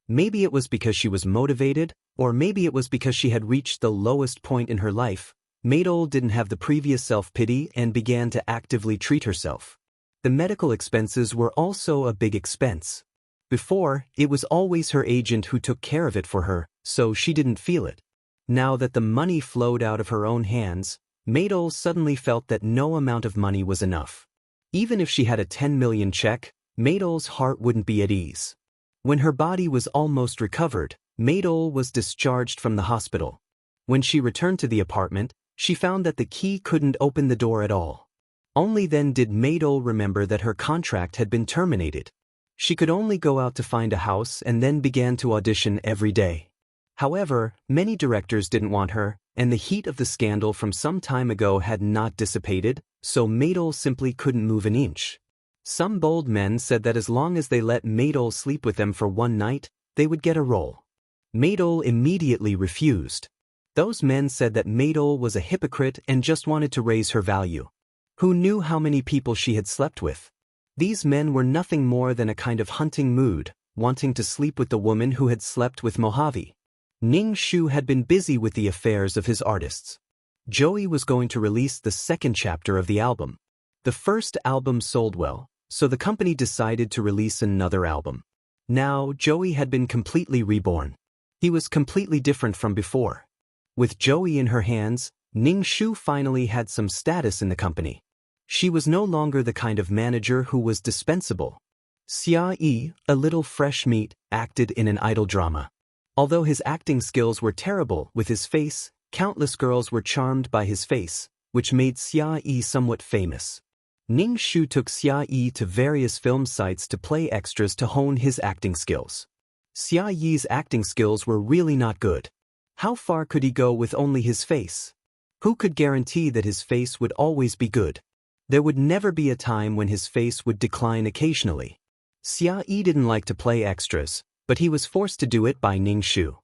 Maybe it was because she was motivated, or maybe it was because she had reached the lowest point in her life. Maydol didn't have the previous self-pity and began to actively treat herself. The medical expenses were also a big expense. Before, it was always her agent who took care of it for her, so she didn't feel it. Now that the money flowed out of her own hands, Maydol suddenly felt that no amount of money was enough. Even if she had a 10 million check, Maydol's heart wouldn't be at ease. When her body was almost recovered, Maydol was discharged from the hospital. When she returned to the apartment, she found that the key couldn't open the door at all. Only then did Maydol remember that her contract had been terminated. She could only go out to find a house and then began to audition every day. However, many directors didn't want her, and the heat of the scandal from some time ago had not dissipated, so Maydol simply couldn't move an inch. Some bold men said that as long as they let Maydol sleep with them for one night, they would get a role. Maydol immediately refused. Those men said that Maydol was a hypocrite and just wanted to raise her value. Who knew how many people she had slept with? These men were nothing more than a kind of hunting mood, wanting to sleep with the woman who had slept with Mojave. Ning Shu had been busy with the affairs of his artists. Joey was going to release the second chapter of the album. The first album sold well, so the company decided to release another album. Now, Joey had been completely reborn. He was completely different from before. With Joey in her hands, Ning Shu finally had some status in the company. She was no longer the kind of manager who was dispensable. Xia Yi, a little fresh meat, acted in an idol drama. Although his acting skills were terrible with his face, countless girls were charmed by his face, which made Xia Yi somewhat famous. Ning Shu took Xia Yi to various film sites to play extras to hone his acting skills. Xia Yi's acting skills were really not good. How far could he go with only his face? Who could guarantee that his face would always be good? There would never be a time when his face would decline occasionally. Xia Yi didn't like to play extras, but he was forced to do it by Ning Shu.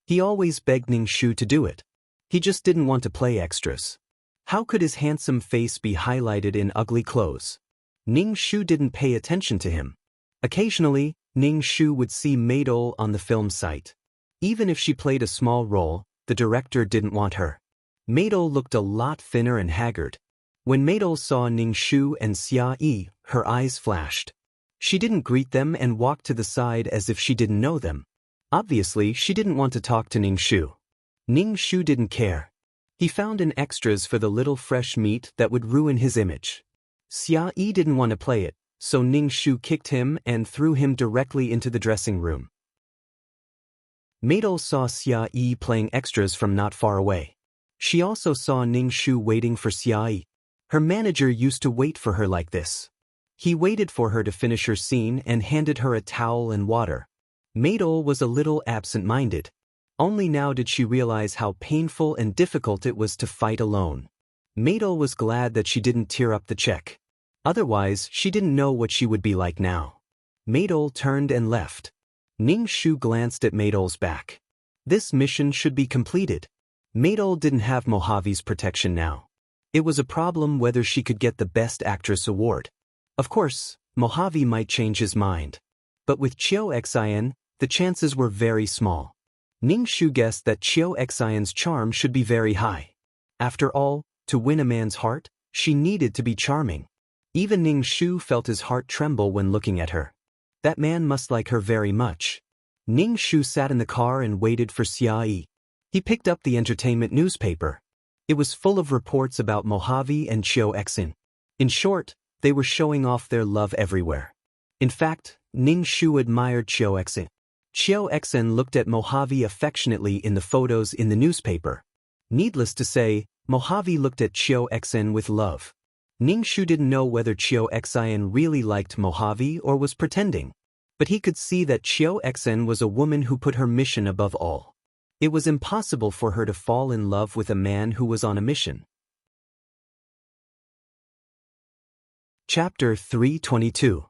He always begged Ning Shu to do it. He just didn't want to play extras. How could his handsome face be highlighted in ugly clothes? Ning Shu didn't pay attention to him. Occasionally, Ning Shu would see Maidol on the film site. Even if she played a small role, the director didn't want her. Maidol looked a lot thinner and haggard. When Maidol saw Ning Shu and Xia Yi, her eyes flashed. She didn't greet them and walked to the side as if she didn't know them. Obviously, she didn't want to talk to Ning Shu. Ning Shu didn't care. He found an extras for the little fresh meat that would ruin his image. Xia Yi didn't want to play it, so Ning Shu kicked him and threw him directly into the dressing room. Maidol saw Xia Yi playing extras from not far away. She also saw Ning Shu waiting for Xia Yi. Her manager used to wait for her like this. He waited for her to finish her scene and handed her a towel and water. Maidol was a little absent-minded. Only now did she realize how painful and difficult it was to fight alone. Maidol was glad that she didn't tear up the check. Otherwise, she didn't know what she would be like now. Maidol turned and left. Ning Shu glanced at Maidol's back. This mission should be completed. Maidol didn't have Mojave's protection now. It was a problem whether she could get the Best Actress award. Of course, Mojave might change his mind. But with Chiao Xian, the chances were very small. Ning Shu guessed that Chiao Xian's charm should be very high. After all, to win a man's heart, she needed to be charming. Even Ning Shu felt his heart tremble when looking at her. That man must like her very much. Ning Shu sat in the car and waited for Xia Yi. He picked up the entertainment newspaper. It was full of reports about Mojave and Chiao Xian. In short, they were showing off their love everywhere. In fact, Ning Shu admired Chiao Xian. Chiao Xian looked at Mojave affectionately in the photos in the newspaper. Needless to say, Mojave looked at Chiao Xian with love. Ning Shu didn't know whether Chiao Xian really liked Mojave or was pretending. But he could see that Chiao Xian was a woman who put her mission above all. It was impossible for her to fall in love with a man who was on a mission. Chapter 322.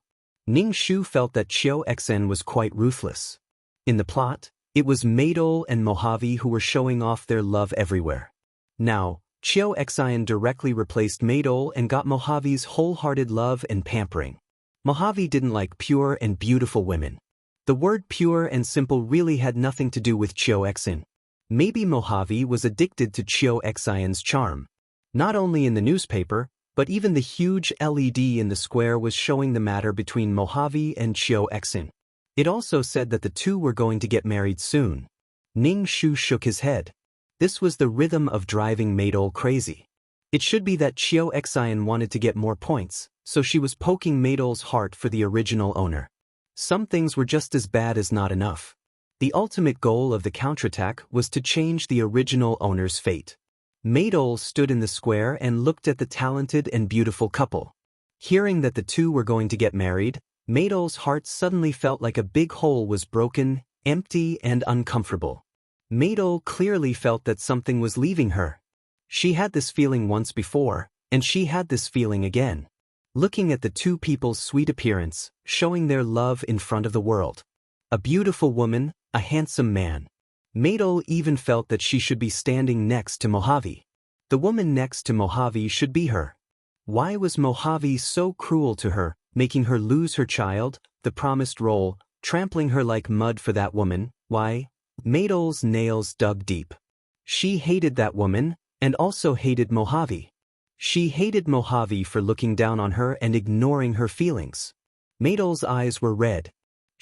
Ning Shu felt that Chiao Xian was quite ruthless. In the plot, it was Maidol and Mojave who were showing off their love everywhere. Now, Chiao Xian directly replaced Maidol and got Mojave's wholehearted love and pampering. Mojave didn't like pure and beautiful women. The word pure and simple really had nothing to do with Chiao Xian. Maybe Mojave was addicted to Chiao Xian's charm. Not only in the newspaper, but even the huge LED in the square was showing the matter between Mojave and Chiao Xian. It also said that the two were going to get married soon. Ning Shu shook his head. This was the rhythm of driving Maidol crazy. It should be that Chiao Xian wanted to get more points, so she was poking Maidol's heart for the original owner. Some things were just as bad as not enough. The ultimate goal of the counterattack was to change the original owner's fate. Maidol stood in the square and looked at the talented and beautiful couple. Hearing that the two were going to get married, Maidol's heart suddenly felt like a big hole was broken, empty and uncomfortable. Maidol clearly felt that something was leaving her. She had this feeling once before, and she had this feeling again. Looking at the two people's sweet appearance, showing their love in front of the world. A beautiful woman, a handsome man. Maidol even felt that she should be standing next to Mojave. The woman next to Mojave should be her. Why was Mojave so cruel to her, making her lose her child, the promised role, trampling her like mud for that woman? Why? Maidol's nails dug deep. She hated that woman, and also hated Mojave. She hated Mojave for looking down on her and ignoring her feelings. Maidol's eyes were red.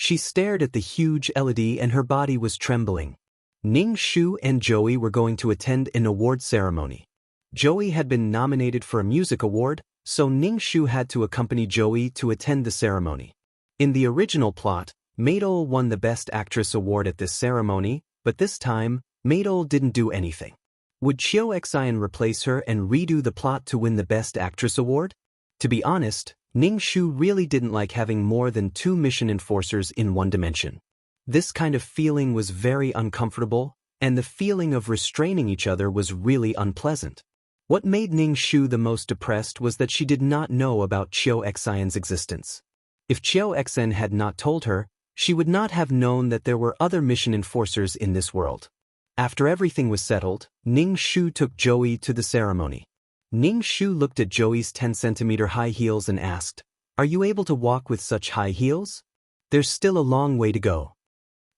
She stared at the huge LED and her body was trembling. Ning Shu and Joey were going to attend an award ceremony. Joey had been nominated for a music award, so Ning Shu had to accompany Joey to attend the ceremony. In the original plot, Maidol won the Best Actress award at this ceremony, but this time, Maidol didn't do anything. Would Chiao Xian replace her and redo the plot to win the Best Actress award? To be honest, Ning Shu really didn't like having more than 2 mission enforcers in one dimension. This kind of feeling was very uncomfortable, and the feeling of restraining each other was really unpleasant. What made Ning Shu the most depressed was that she did not know about Chiao Xian's existence. If Chiao Xian had not told her, she would not have known that there were other mission enforcers in this world. After everything was settled, Ning Shu took Joey to the ceremony. Ning Shu looked at Joey's 10-centimeter high heels and asked, "Are you able to walk with such high heels? There's still a long way to go."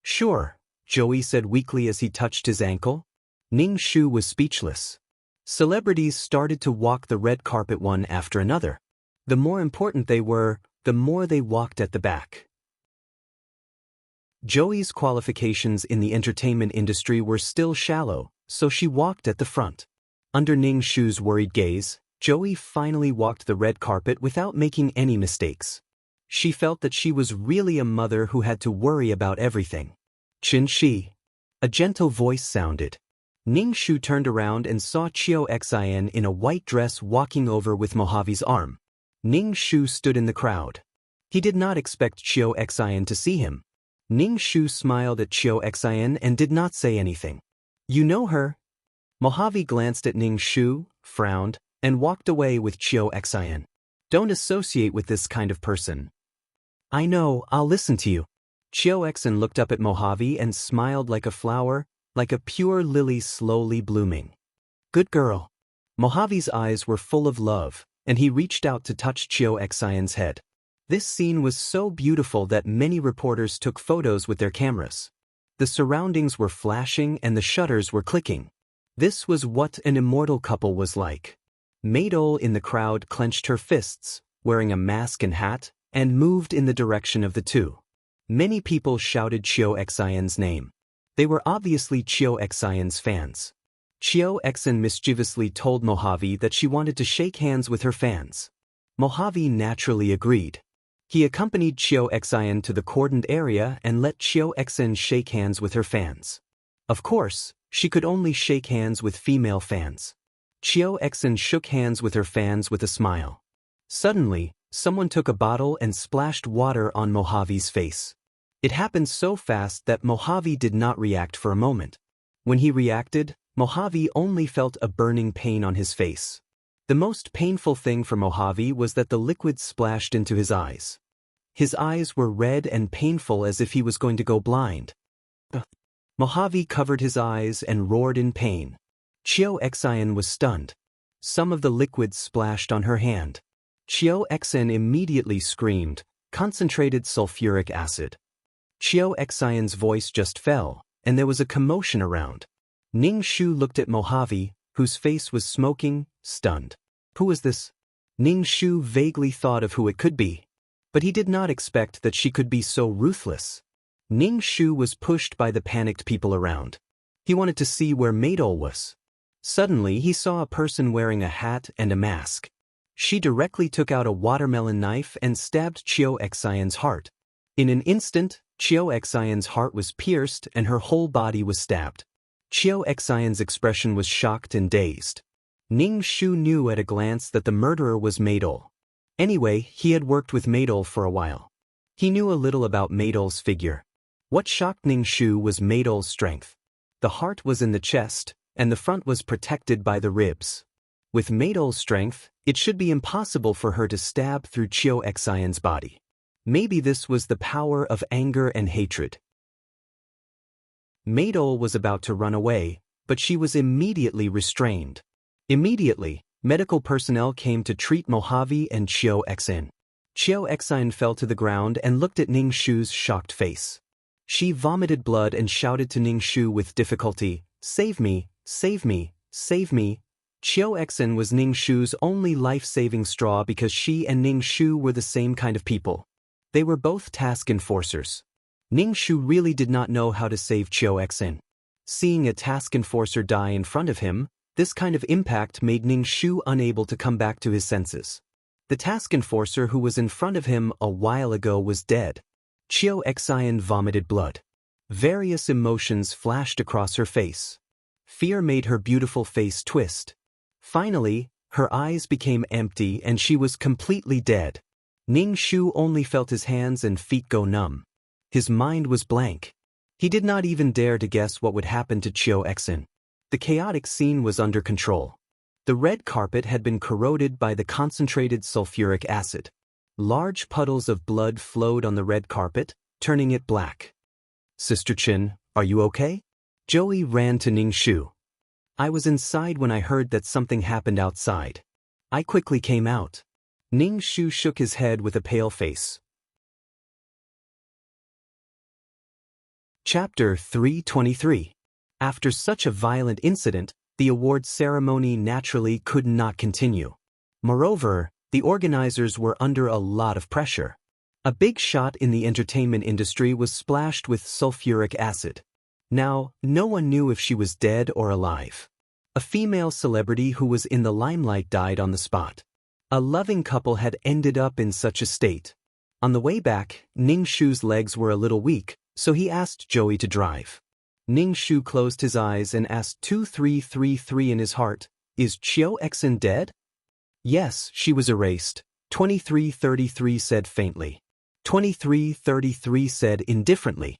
"Sure," Joey said weakly as he touched his ankle. Ning Shu was speechless. Celebrities started to walk the red carpet one after another. The more important they were, the more they walked at the back. Joey's qualifications in the entertainment industry were still shallow, so she walked at the front. Under Ning Shu's worried gaze, Joey finally walked the red carpet without making any mistakes. She felt that she was really a mother who had to worry about everything. "Qin Shi." A gentle voice sounded. Ning Shu turned around and saw Chiao Xian in a white dress walking over with Mojave's arm. Ning Shu stood in the crowd. He did not expect Chiao Xian to see him. Ning Shu smiled at Chiao Xian and did not say anything. "You know her?" Mojave glanced at Ning Shu, frowned, and walked away with Chiao Xian. "Don't associate with this kind of person." "I know, I'll listen to you." Chiao Xian looked up at Mojave and smiled like a flower, like a pure lily slowly blooming. "Good girl." Mojave's eyes were full of love, and he reached out to touch Chiao Xian's head. This scene was so beautiful that many reporters took photos with their cameras. The surroundings were flashing and the shutters were clicking. This was what an immortal couple was like. Maidol in the crowd clenched her fists, wearing a mask and hat, and moved in the direction of the two. Many people shouted Chiao Xian's name. They were obviously Chiao Xian's fans. Chiao Xian mischievously told Mojave that she wanted to shake hands with her fans. Mojave naturally agreed. He accompanied Chiao Xian to the cordoned area and let Chiao Xian shake hands with her fans. Of course, she could only shake hands with female fans. Chiao Xian shook hands with her fans with a smile. Suddenly, someone took a bottle and splashed water on Mojave's face. It happened so fast that Mojave did not react for a moment. When he reacted, Mojave only felt a burning pain on his face. The most painful thing for Mojave was that the liquid splashed into his eyes. His eyes were red and painful as if he was going to go blind. Mojave covered his eyes and roared in pain. Chiao Xian was stunned. Some of the liquid splashed on her hand. Chiao Xian immediately screamed, "Concentrated sulfuric acid." Chiao Xian's voice just fell, and there was a commotion around. Ning Shu looked at Mojave, whose face was smoking, stunned. Who was this? Ning Shu vaguely thought of who it could be. But he did not expect that she could be so ruthless. Ning Shu was pushed by the panicked people around. He wanted to see where Maidol was. Suddenly he saw a person wearing a hat and a mask. She directly took out a watermelon knife and stabbed Chiao Xian's heart. In an instant, Chiao Xian's heart was pierced and her whole body was stabbed. Chiao Xian's expression was shocked and dazed. Ning Shu knew at a glance that the murderer was Maidol. Anyway, he had worked with Maidol for a while. He knew a little about Maidol's figure. What shocked Ning Shu was Maidol's strength. The heart was in the chest, and the front was protected by the ribs. With Maidol's strength, it should be impossible for her to stab through Chiao Xian's body. Maybe this was the power of anger and hatred. Maidol was about to run away, but she was immediately restrained. Immediately, medical personnel came to treat Mojave and Chiao Xian. Chiao Xian fell to the ground and looked at Ning Shu's shocked face. She vomited blood and shouted to Ning Shu with difficulty, "Save me, save me, save me." Chiao Xian was Ning Shu's only life-saving straw because she and Ning Shu were the same kind of people. They were both task enforcers. Ning Shu really did not know how to save Chiao Xen. Seeing a task enforcer die in front of him, this kind of impact made Ning Shu unable to come back to his senses. The task enforcer who was in front of him a while ago was dead. Chiao Xen vomited blood. Various emotions flashed across her face. Fear made her beautiful face twist. Finally, her eyes became empty and she was completely dead. Ning Shu only felt his hands and feet go numb. His mind was blank. He did not even dare to guess what would happen to Chiao Xen. The chaotic scene was under control. The red carpet had been corroded by the concentrated sulfuric acid. Large puddles of blood flowed on the red carpet, turning it black. "Sister Chin, are you okay?" Joey ran to Ning Shu. "I was inside when I heard that something happened outside. I quickly came out." Ning Shu shook his head with a pale face. Chapter 323. After such a violent incident, the awards ceremony naturally could not continue. Moreover, the organizers were under a lot of pressure. A big shot in the entertainment industry was splashed with sulfuric acid. Now, no one knew if she was dead or alive. A female celebrity who was in the limelight died on the spot. A loving couple had ended up in such a state. On the way back, Ning Shu's legs were a little weak, so he asked Joey to drive. Ning Shu closed his eyes and asked 2333 in his heart, "Is Chiao Xen dead?" "Yes, she was erased," 2333 said faintly. 2333 said indifferently.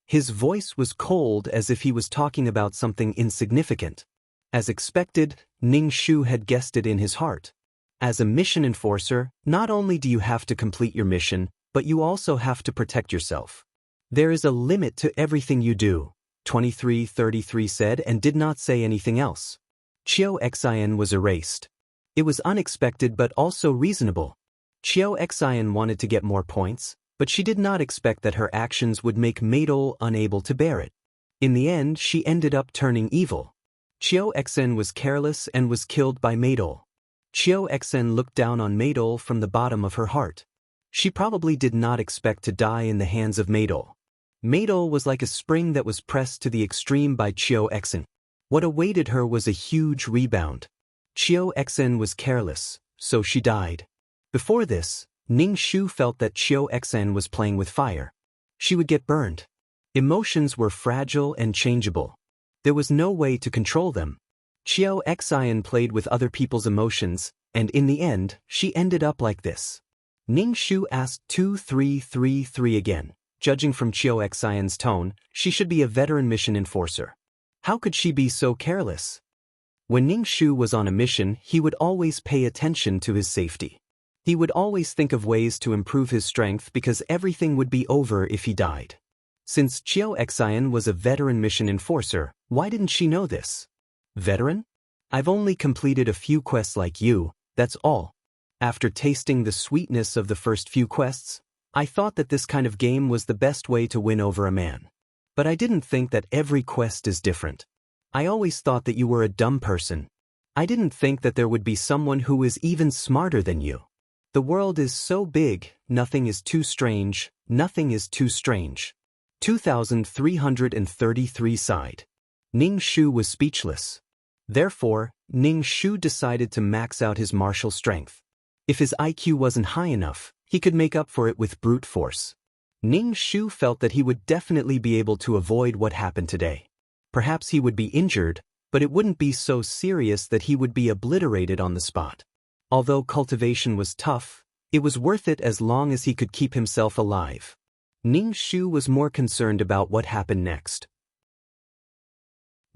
His voice was cold as if he was talking about something insignificant. As expected, Ning Shu had guessed it in his heart. As a mission enforcer, not only do you have to complete your mission, but you also have to protect yourself. There is a limit to everything you do, 2333 said and did not say anything else. Chiao Xen was erased. It was unexpected but also reasonable. Chiao Xen wanted to get more points, but she did not expect that her actions would make Maidol unable to bear it. In the end, she ended up turning evil. Chiao Xen was careless and was killed by Maidol. Chiao Xen looked down on Maidol from the bottom of her heart. She probably did not expect to die in the hands of Maidol. Maidol was like a spring that was pressed to the extreme by Chiao Xen. What awaited her was a huge rebound. Chiao Xen was careless, so she died. Before this, Ning Shu felt that Chiao Xen was playing with fire. She would get burned. Emotions were fragile and changeable. There was no way to control them. Chiao Xen played with other people's emotions, and in the end, she ended up like this. Ning Shu asked 2333 again. Judging from Chiao Xen's tone, she should be a veteran mission enforcer. How could she be so careless? When Ning Shu was on a mission, he would always pay attention to his safety. He would always think of ways to improve his strength because everything would be over if he died. Since Chiao Xen was a veteran mission enforcer, why didn't she know this? Veteran? I've only completed a few quests like you, that's all. After tasting the sweetness of the first few quests, I thought that this kind of game was the best way to win over a man. But I didn't think that every quest is different. I always thought that you were a dumb person. I didn't think that there would be someone who is even smarter than you. The world is so big, nothing is too strange, nothing is too strange. 2333 sighed. Ning Shu was speechless. Therefore, Ning Shu decided to max out his martial strength. If his IQ wasn't high enough, he could make up for it with brute force. Ning Shu felt that he would definitely be able to avoid what happened today. Perhaps he would be injured, but it wouldn't be so serious that he would be obliterated on the spot. Although cultivation was tough, it was worth it as long as he could keep himself alive. Ning Shu was more concerned about what happened next.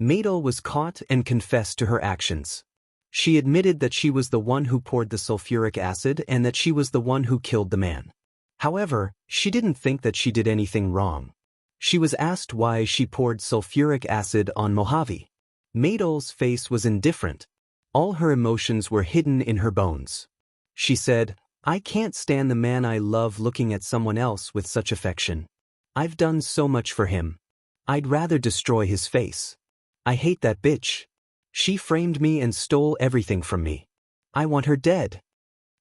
Maidol was caught and confessed to her actions. She admitted that she was the one who poured the sulfuric acid and that she was the one who killed the man. However, she didn't think that she did anything wrong. She was asked why she poured sulfuric acid on Mojave. Maidol's face was indifferent. All her emotions were hidden in her bones. She said, "I can't stand the man I love looking at someone else with such affection. I've done so much for him. I'd rather destroy his face. I hate that bitch. She framed me and stole everything from me. I want her dead."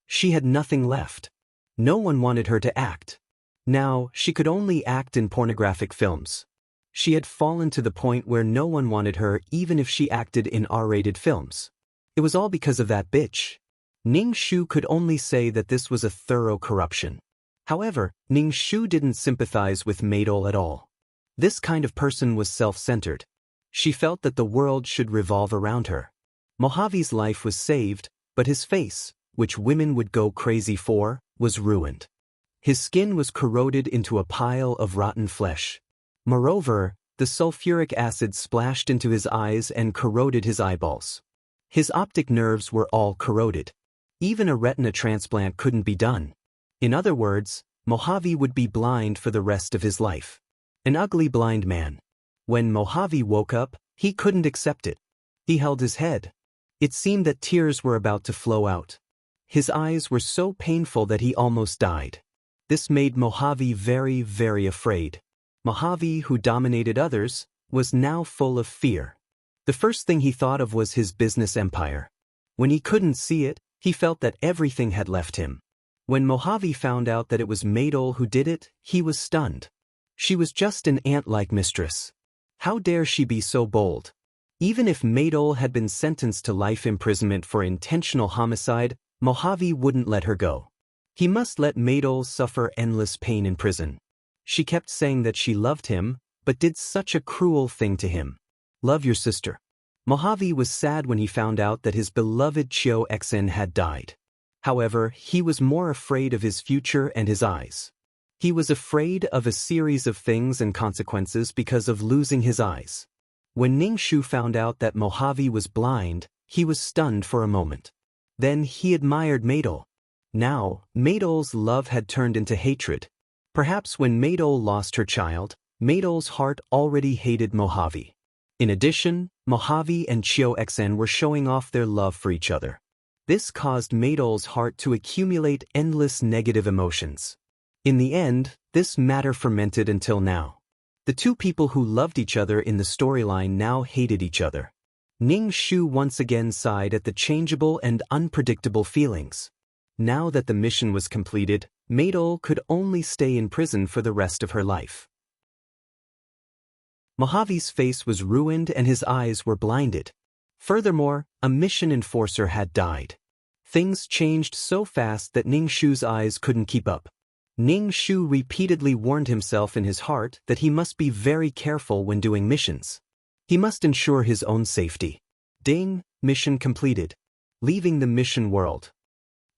She had nothing left. No one wanted her to act. Now, she could only act in pornographic films. She had fallen to the point where no one wanted her even if she acted in R-rated films. It was all because of that bitch. Ning Shu could only say that this was a thorough corruption. However, Ning Shu didn't sympathize with Maidol at all. This kind of person was self-centered. She felt that the world should revolve around her. Mojave's life was saved, but his face, which women would go crazy for, was ruined. His skin was corroded into a pile of rotten flesh. Moreover, the sulfuric acid splashed into his eyes and corroded his eyeballs. His optic nerves were all corroded. Even a retina transplant couldn't be done. In other words, Mojave would be blind for the rest of his life. An ugly blind man. When Mojave woke up, he couldn't accept it. He held his head. It seemed that tears were about to flow out. His eyes were so painful that he almost died. This made Mojave very, very afraid. Mojave, who dominated others, was now full of fear. The first thing he thought of was his business empire. When he couldn't see it, he felt that everything had left him. When Mojave found out that it was Maidol who did it, he was stunned. She was just an ant-like mistress. How dare she be so bold? Even if Maidol had been sentenced to life imprisonment for intentional homicide, Mojave wouldn't let her go. He must let Maidol suffer endless pain in prison. She kept saying that she loved him, but did such a cruel thing to him. Love your sister. Mojave was sad when he found out that his beloved Chio Xen had died. However, he was more afraid of his future and his eyes. He was afraid of a series of things and consequences because of losing his eyes. When Ning Shu found out that Mojave was blind, he was stunned for a moment. Then he admired Maidol. Now, Maidol's love had turned into hatred. Perhaps when Maidol lost her child, Maidol's heart already hated Mojave. In addition, Mojave and Chio Xen were showing off their love for each other. This caused Maidol's heart to accumulate endless negative emotions. In the end, this matter fermented until now. The two people who loved each other in the storyline now hated each other. Ning Shu once again sighed at the changeable and unpredictable feelings. Now that the mission was completed, Maidol could only stay in prison for the rest of her life. Mojave's face was ruined and his eyes were blinded. Furthermore, a mission enforcer had died. Things changed so fast that Ning Shu's eyes couldn't keep up. Ning Shu repeatedly warned himself in his heart that he must be very careful when doing missions. He must ensure his own safety. Ding, mission completed. Leaving the mission world.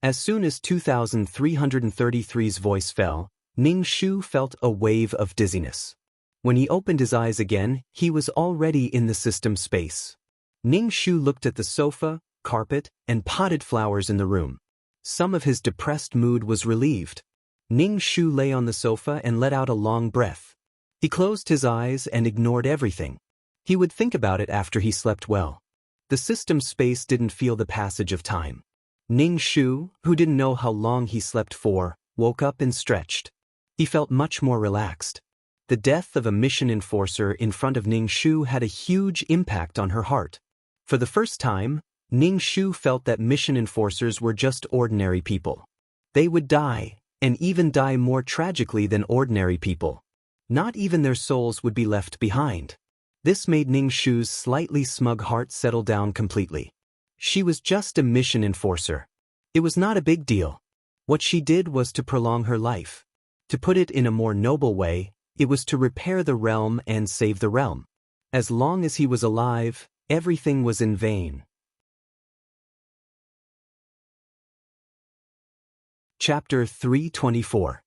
As soon as 2333's voice fell, Ning Shu felt a wave of dizziness. When he opened his eyes again, he was already in the system space. Ning Shu looked at the sofa, carpet, and potted flowers in the room. Some of his depressed mood was relieved. Ning Shu lay on the sofa and let out a long breath. He closed his eyes and ignored everything. He would think about it after he slept well. The system space didn't feel the passage of time. Ning Shu, who didn't know how long he slept for, woke up and stretched. He felt much more relaxed. The death of a mission enforcer in front of Ning Shu had a huge impact on her heart. For the first time, Ning Shu felt that mission enforcers were just ordinary people. They would die, and even die more tragically than ordinary people. Not even their souls would be left behind. This made Ning Shu's slightly smug heart settle down completely. She was just a mission enforcer. It was not a big deal. What she did was to prolong her life. To put it in a more noble way, it was to repair the realm and save the realm. As long as he was alive, everything was in vain. Chapter 324.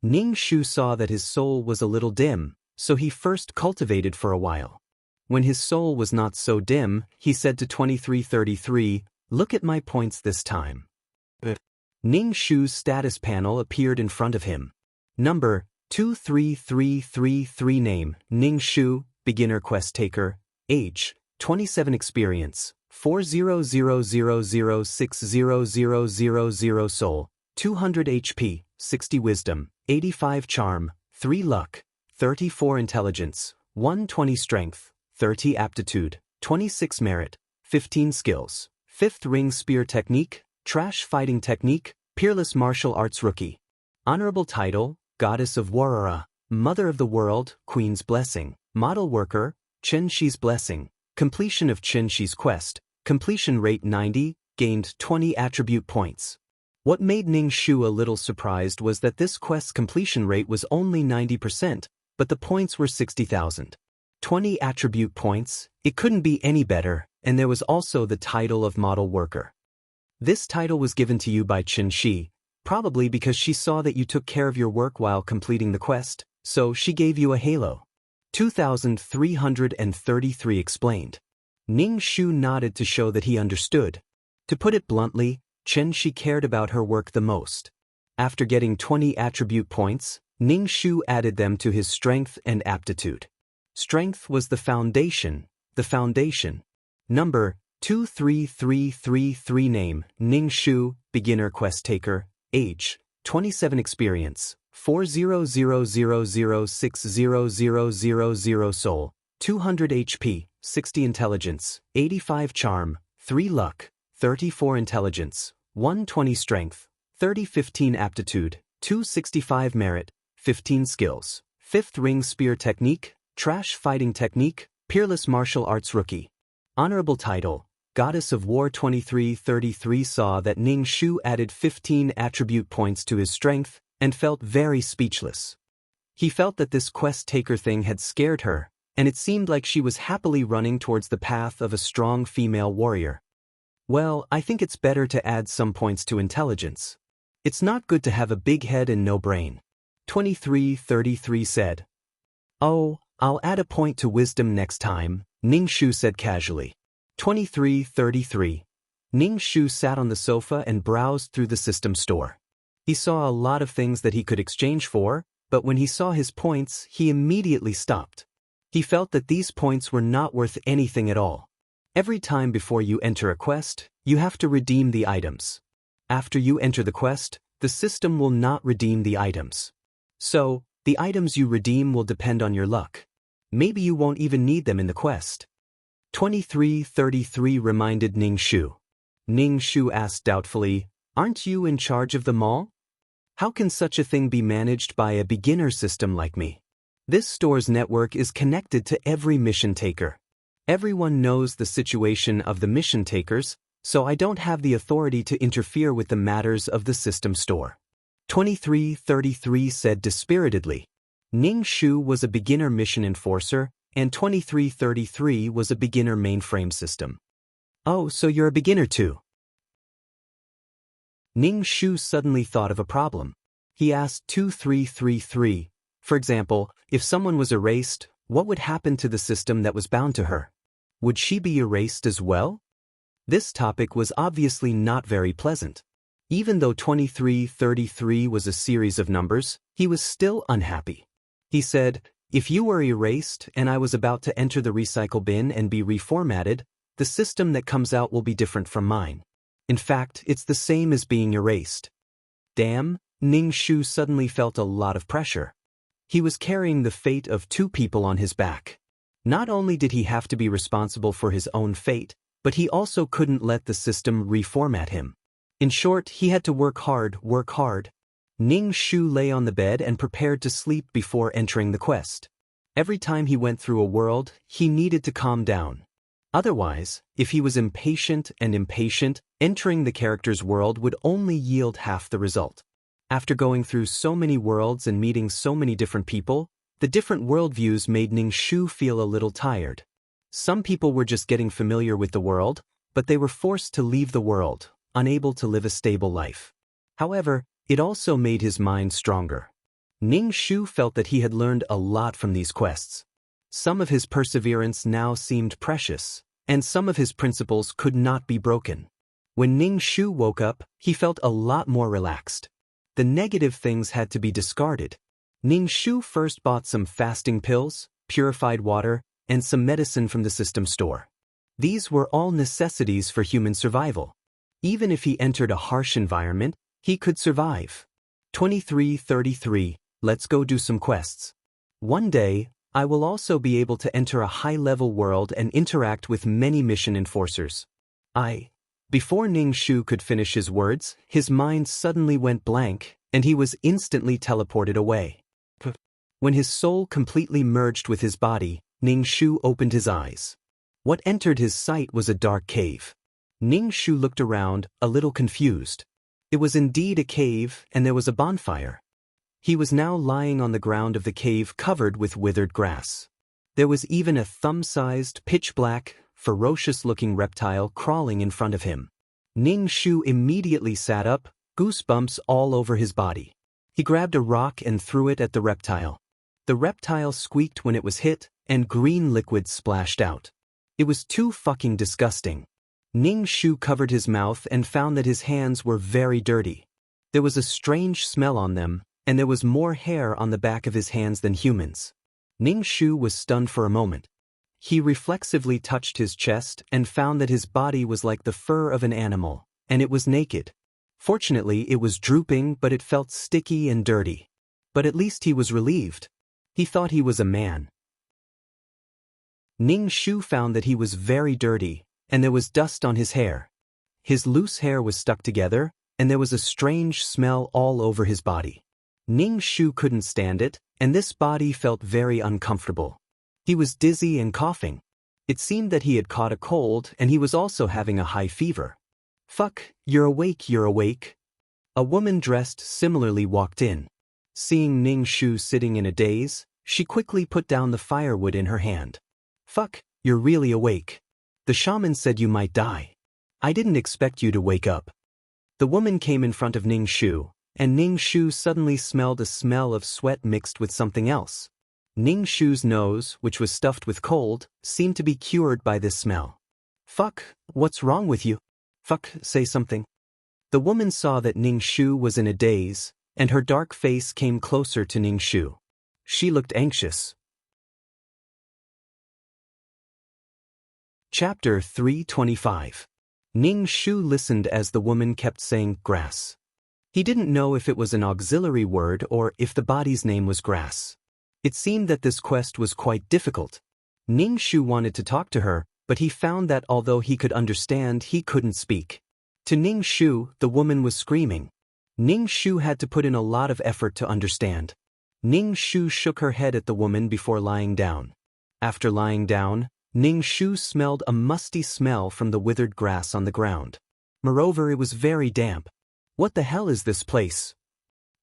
Ning Shu saw that his soul was a little dim, so he first cultivated for a while. When his soul was not so dim, he said to 2333, "Look at my points this time." Ning Shu's status panel appeared in front of him. Number 23333 Name, Ning Shu, Beginner Quest Taker. Age, 27 Experience, 4000600000 Soul, 200 HP, 60 Wisdom, 85 Charm, 3 Luck, 34 Intelligence, 120 Strength, 30 Aptitude, 26 Merit, 15 Skills, 5th Ring Spear Technique, Trash Fighting Technique, Peerless Martial Arts Rookie. Honorable Title, Goddess of Warara, Mother of the World, Queen's Blessing, Model Worker, Chen Shi's Blessing, completion of Chen Shi's quest, completion rate 90, gained 20 attribute points. What made Ning Shu a little surprised was that this quest's completion rate was only 90%, but the points were 60,000. 20 attribute points, it couldn't be any better, and there was also the title of Model Worker. This title was given to you by Chen Shi, probably because she saw that you took care of your work while completing the quest, so she gave you a halo. 2,333 explained. Ning Shu nodded to show that he understood. To put it bluntly, Chen Shi cared about her work the most. After getting 20 attribute points, Ning Shu added them to his strength and aptitude. Strength was the foundation. Number 23333 name, Ning Shu, beginner quest taker, age, 27 experience, 4000600000 soul, 200 HP, 60 intelligence, 85 charm, 3 luck, 34 intelligence, 120 strength, 30-15 aptitude, 265 merit, 15 skills, 5th ring spear technique, trash fighting technique, peerless martial arts rookie. Honorable title, Goddess of War. 2333 saw that Ning Shu added 15 attribute points to his strength and felt very speechless. He felt that this quest taker thing had scared her, and it seemed like she was happily running towards the path of a strong female warrior. Well, I think it's better to add some points to intelligence. It's not good to have a big head and no brain. 2333 said. Oh, I'll add a point to wisdom next time, Ning Shu said casually. 2333. Ning Shu sat on the sofa and browsed through the system store. He saw a lot of things that he could exchange for, but when he saw his points, he immediately stopped. He felt that these points were not worth anything at all. Every time before you enter a quest, you have to redeem the items. After you enter the quest, the system will not redeem the items. So, the items you redeem will depend on your luck. Maybe you won't even need them in the quest. 2333 reminded Ning Shu. Ning Shu asked doubtfully, aren't you in charge of them all? How can such a thing be managed by a beginner system like me? This store's network is connected to every mission taker. Everyone knows the situation of the mission takers, so I don't have the authority to interfere with the matters of the system store. 2333 said dispiritedly. Ning Shu was a beginner mission enforcer, and 2333 was a beginner mainframe system. Oh, so you're a beginner too? Ning Shu suddenly thought of a problem. He asked 2333, for example, if someone was erased, what would happen to the system that was bound to her? Would she be erased as well? This topic was obviously not very pleasant. Even though 2333 was a series of numbers, he was still unhappy. He said, if you were erased and I was about to enter the recycle bin and be reformatted, the system that comes out will be different from mine. In fact, it's the same as being erased. Damn, Ning Shu suddenly felt a lot of pressure. He was carrying the fate of 2 people on his back. Not only did he have to be responsible for his own fate, but he also couldn't let the system reformat him. In short, he had to work hard. Ning Shu lay on the bed and prepared to sleep before entering the quest. Every time he went through a world, he needed to calm down. Otherwise, if he was impatient, entering the character's world would only yield half the result. After going through so many worlds and meeting so many different people, the different worldviews made Ning Shu feel a little tired. Some people were just getting familiar with the world, but they were forced to leave the world, unable to live a stable life. However, it also made his mind stronger. Ning Shu felt that he had learned a lot from these quests. Some of his perseverance now seemed precious, and some of his principles could not be broken. When Ning Shu woke up, he felt a lot more relaxed. The negative things had to be discarded. Ning Shu first bought some fasting pills, purified water, and some medicine from the system store. These were all necessities for human survival. Even if he entered a harsh environment, he could survive. 2333, let's go do some quests. One day, I will also be able to enter a high-level world and interact with many mission enforcers. Before Ning Shu could finish his words, his mind suddenly went blank, and he was instantly teleported away. When his soul completely merged with his body, Ning Shu opened his eyes. What entered his sight was a dark cave. Ning Shu looked around, a little confused. It was indeed a cave, and there was a bonfire. He was now lying on the ground of the cave covered with withered grass. There was even a thumb-sized, pitch-black, ferocious-looking reptile crawling in front of him. Ning Shu immediately sat up, goosebumps all over his body. He grabbed a rock and threw it at the reptile. The reptile squeaked when it was hit, and green liquid splashed out. It was too fucking disgusting. Ning Shu covered his mouth and found that his hands were very dirty. There was a strange smell on them, and there was more hair on the back of his hands than humans. Ning Shu was stunned for a moment. He reflexively touched his chest and found that his body was like the fur of an animal, and it was naked. Fortunately, it was drooping, but it felt sticky and dirty. But at least he was relieved. He thought he was a man. Ning Shu found that he was very dirty, and there was dust on his hair. His loose hair was stuck together, and there was a strange smell all over his body. Ning Shu couldn't stand it, and this body felt very uncomfortable. He was dizzy and coughing. It seemed that he had caught a cold, and he was also having a high fever. "Fuck, you're awake, you're awake." A woman dressed similarly walked in. Seeing Ning Shu sitting in a daze, she quickly put down the firewood in her hand. "Fuck, you're really awake. The shaman said you might die. I didn't expect you to wake up." The woman came in front of Ning Shu, and Ning Shu suddenly smelled a smell of sweat mixed with something else. Ning Shu's nose, which was stuffed with cold, seemed to be cured by this smell. "Fuck, what's wrong with you? Fuck, say something." The woman saw that Ning Shu was in a daze, and her dark face came closer to Ning Shu. She looked anxious. Chapter 325. Ning Shu listened as the woman kept saying grass. He didn't know if it was an auxiliary word or if the body's name was grass. It seemed that this quest was quite difficult. Ning Shu wanted to talk to her, but he found that although he could understand, he couldn't speak. To Ning Shu, the woman was screaming. Ning Shu had to put in a lot of effort to understand. Ning Shu shook her head at the woman before lying down. After lying down, Ning Shu smelled a musty smell from the withered grass on the ground. Moreover, it was very damp. "What the hell is this place?"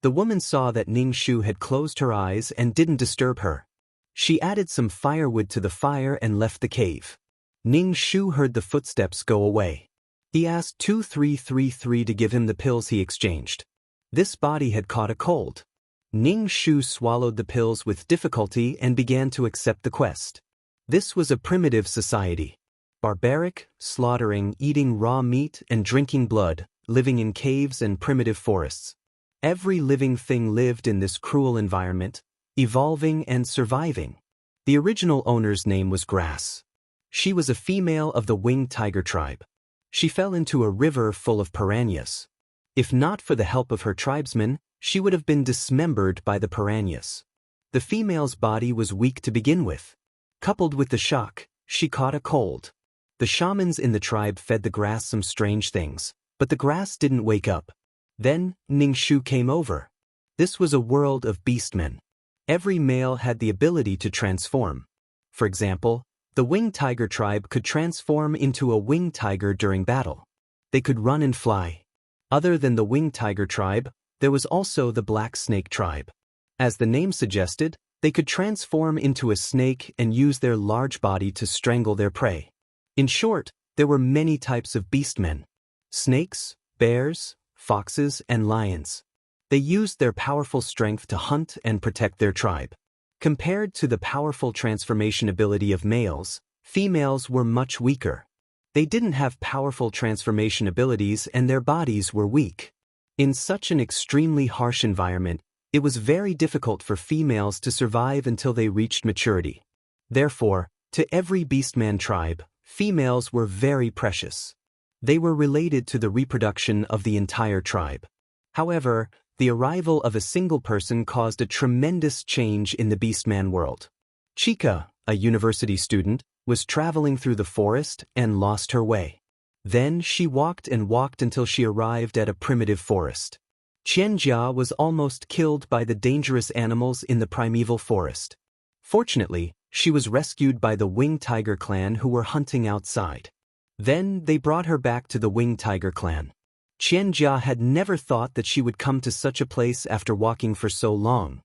The woman saw that Ning Shu had closed her eyes and didn't disturb her. She added some firewood to the fire and left the cave. Ning Shu heard the footsteps go away. He asked 2333 to give him the pills he exchanged. This body had caught a cold. Ning Shu swallowed the pills with difficulty and began to accept the quest. This was a primitive society. Barbaric, slaughtering, eating raw meat and drinking blood, living in caves and primitive forests. Every living thing lived in this cruel environment, evolving and surviving. The original owner's name was Grass. She was a female of the winged tiger tribe. She fell into a river full of piranhas. If not for the help of her tribesmen, she would have been dismembered by the piranhas. The female's body was weak to begin with. Coupled with the shock, she caught a cold. The shamans in the tribe fed the grass some strange things, but the grass didn't wake up. Then, Ning Shu came over. This was a world of beastmen. Every male had the ability to transform. For example, the winged tiger tribe could transform into a winged tiger during battle. They could run and fly. Other than the winged tiger tribe, there was also the black snake tribe. As the name suggested, they could transform into a snake and use their large body to strangle their prey. In short, there were many types of beastmen. Snakes, bears, foxes, and lions. They used their powerful strength to hunt and protect their tribe. Compared to the powerful transformation ability of males, females were much weaker. They didn't have powerful transformation abilities and their bodies were weak. In such an extremely harsh environment, it was very difficult for females to survive until they reached maturity. Therefore, to every beastman tribe, females were very precious. They were related to the reproduction of the entire tribe. However, the arrival of a single person caused a tremendous change in the beastman world. Chica, a university student, was traveling through the forest and lost her way. Then she walked and walked until she arrived at a primitive forest. Qianjia was almost killed by the dangerous animals in the primeval forest. Fortunately, she was rescued by the Winged Tiger clan who were hunting outside. Then they brought her back to the Winged Tiger clan. Qianjia had never thought that she would come to such a place after walking for so long.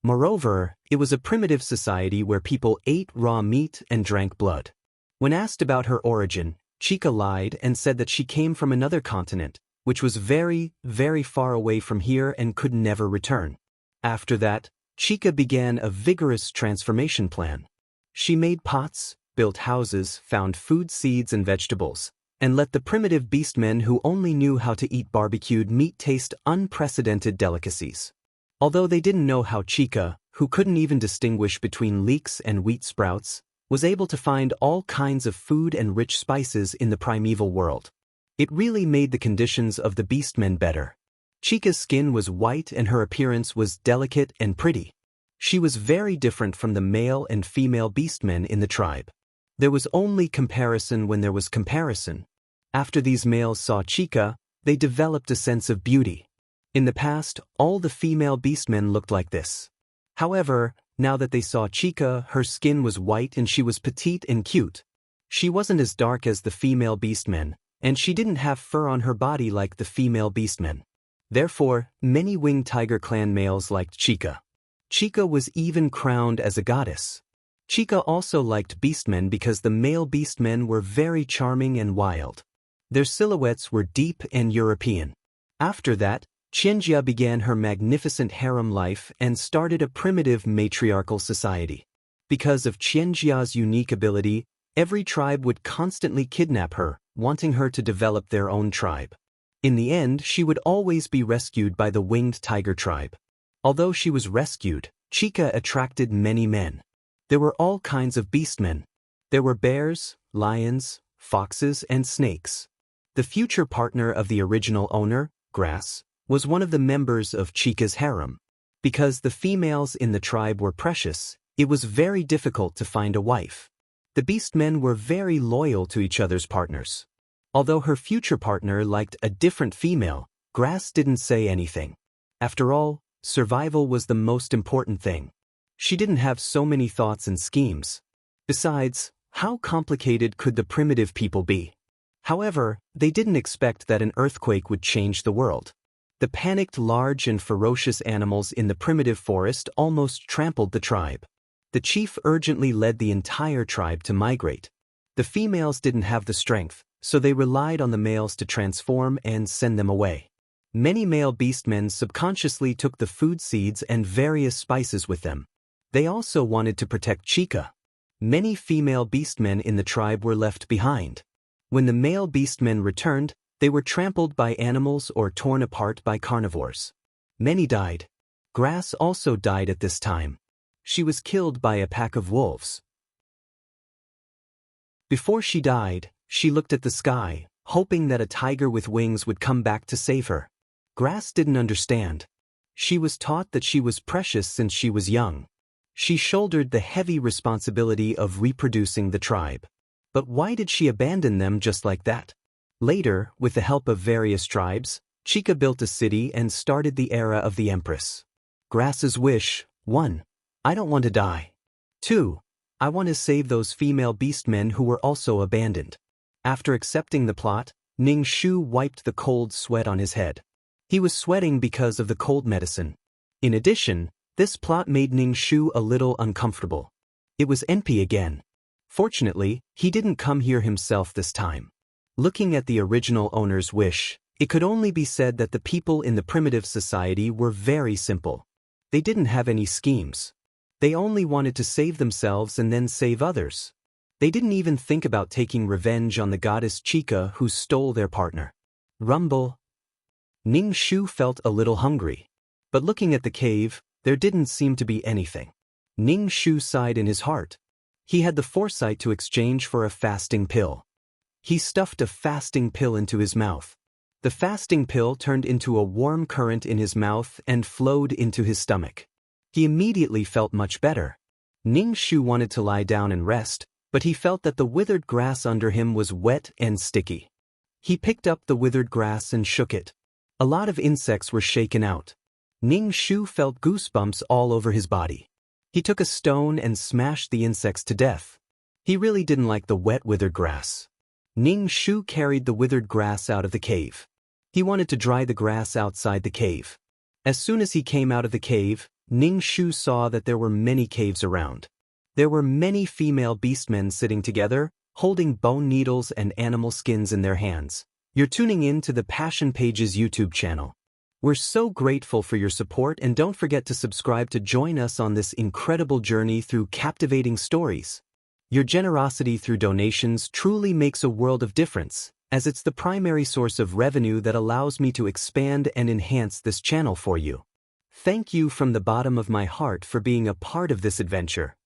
Moreover, it was a primitive society where people ate raw meat and drank blood. When asked about her origin, Chica lied and said that she came from another continent, which was very, very far away from here and could never return. After that, Chica began a vigorous transformation plan. She made pots, built houses, found food seeds and vegetables, and let the primitive beastmen who only knew how to eat barbecued meat taste unprecedented delicacies. Although they didn't know how Chica, who couldn't even distinguish between leeks and wheat sprouts, was able to find all kinds of food and rich spices in the primeval world. It really made the conditions of the beastmen better. Chica's skin was white and her appearance was delicate and pretty. She was very different from the male and female beastmen in the tribe. There was only comparison when there was comparison. After these males saw Chica, they developed a sense of beauty. In the past, all the female beastmen looked like this. However, now that they saw Chica, her skin was white and she was petite and cute. She wasn't as dark as the female beastmen, and she didn't have fur on her body like the female beastmen. Therefore, many Winged Tiger clan males liked Chica. Chica was even crowned as a goddess. Chica also liked beastmen because the male beastmen were very charming and wild. Their silhouettes were deep and European. After that, Qianjia began her magnificent harem life and started a primitive matriarchal society. Because of Qianjia's unique ability, every tribe would constantly kidnap her, wanting her to develop their own tribe. In the end, she would always be rescued by the Winged Tiger tribe. Although she was rescued, Chica attracted many men. There were all kinds of beastmen. There were bears, lions, foxes, and snakes. The future partner of the original owner, Grass, was one of the members of Chica's harem. Because the females in the tribe were precious, it was very difficult to find a wife. The beastmen were very loyal to each other's partners. Although her future partner liked a different female, Grass didn't say anything. After all, survival was the most important thing. She didn't have so many thoughts and schemes. Besides, how complicated could the primitive people be? However, they didn't expect that an earthquake would change the world. The panicked large and ferocious animals in the primitive forest almost trampled the tribe. The chief urgently led the entire tribe to migrate. The females didn't have the strength, so they relied on the males to transform and send them away. Many male beastmen subconsciously took the food seeds and various spices with them. They also wanted to protect Chica. Many female beastmen in the tribe were left behind. When the male beastmen returned, they were trampled by animals or torn apart by carnivores. Many died. Grass also died at this time. She was killed by a pack of wolves. Before she died, she looked at the sky, hoping that a tiger with wings would come back to save her. Grass didn't understand. She was taught that she was precious since she was young. She shouldered the heavy responsibility of reproducing the tribe. But why did she abandon them just like that? Later, with the help of various tribes, Chica built a city and started the era of the Empress. Grass's wish: 1. I don't want to die. 2. I want to save those female beastmen who were also abandoned. After accepting the plot, Ning Shu wiped the cold sweat on his head. He was sweating because of the cold medicine. In addition, this plot made Ning Shu a little uncomfortable. It was NP again. Fortunately, he didn't come here himself this time. Looking at the original owner's wish, it could only be said that the people in the primitive society were very simple. They didn't have any schemes. They only wanted to save themselves and then save others. They didn't even think about taking revenge on the goddess Chica who stole their partner. Rumble. Ning Shu felt a little hungry. But looking at the cave, there didn't seem to be anything. Ning Shu sighed in his heart. He had the foresight to exchange for a fasting pill. He stuffed a fasting pill into his mouth. The fasting pill turned into a warm current in his mouth and flowed into his stomach. He immediately felt much better. Ning Shu wanted to lie down and rest, but he felt that the withered grass under him was wet and sticky. He picked up the withered grass and shook it. A lot of insects were shaken out. Ning Shu felt goosebumps all over his body. He took a stone and smashed the insects to death. He really didn't like the wet withered grass. Ning Shu carried the withered grass out of the cave. He wanted to dry the grass outside the cave. As soon as he came out of the cave, Ning Shu saw that there were many caves around. There were many female beastmen sitting together, holding bone needles and animal skins in their hands. You're tuning in to the Passion Pages YouTube channel. We're so grateful for your support, and don't forget to subscribe to join us on this incredible journey through captivating stories. Your generosity through donations truly makes a world of difference, as it's the primary source of revenue that allows me to expand and enhance this channel for you. Thank you from the bottom of my heart for being a part of this adventure.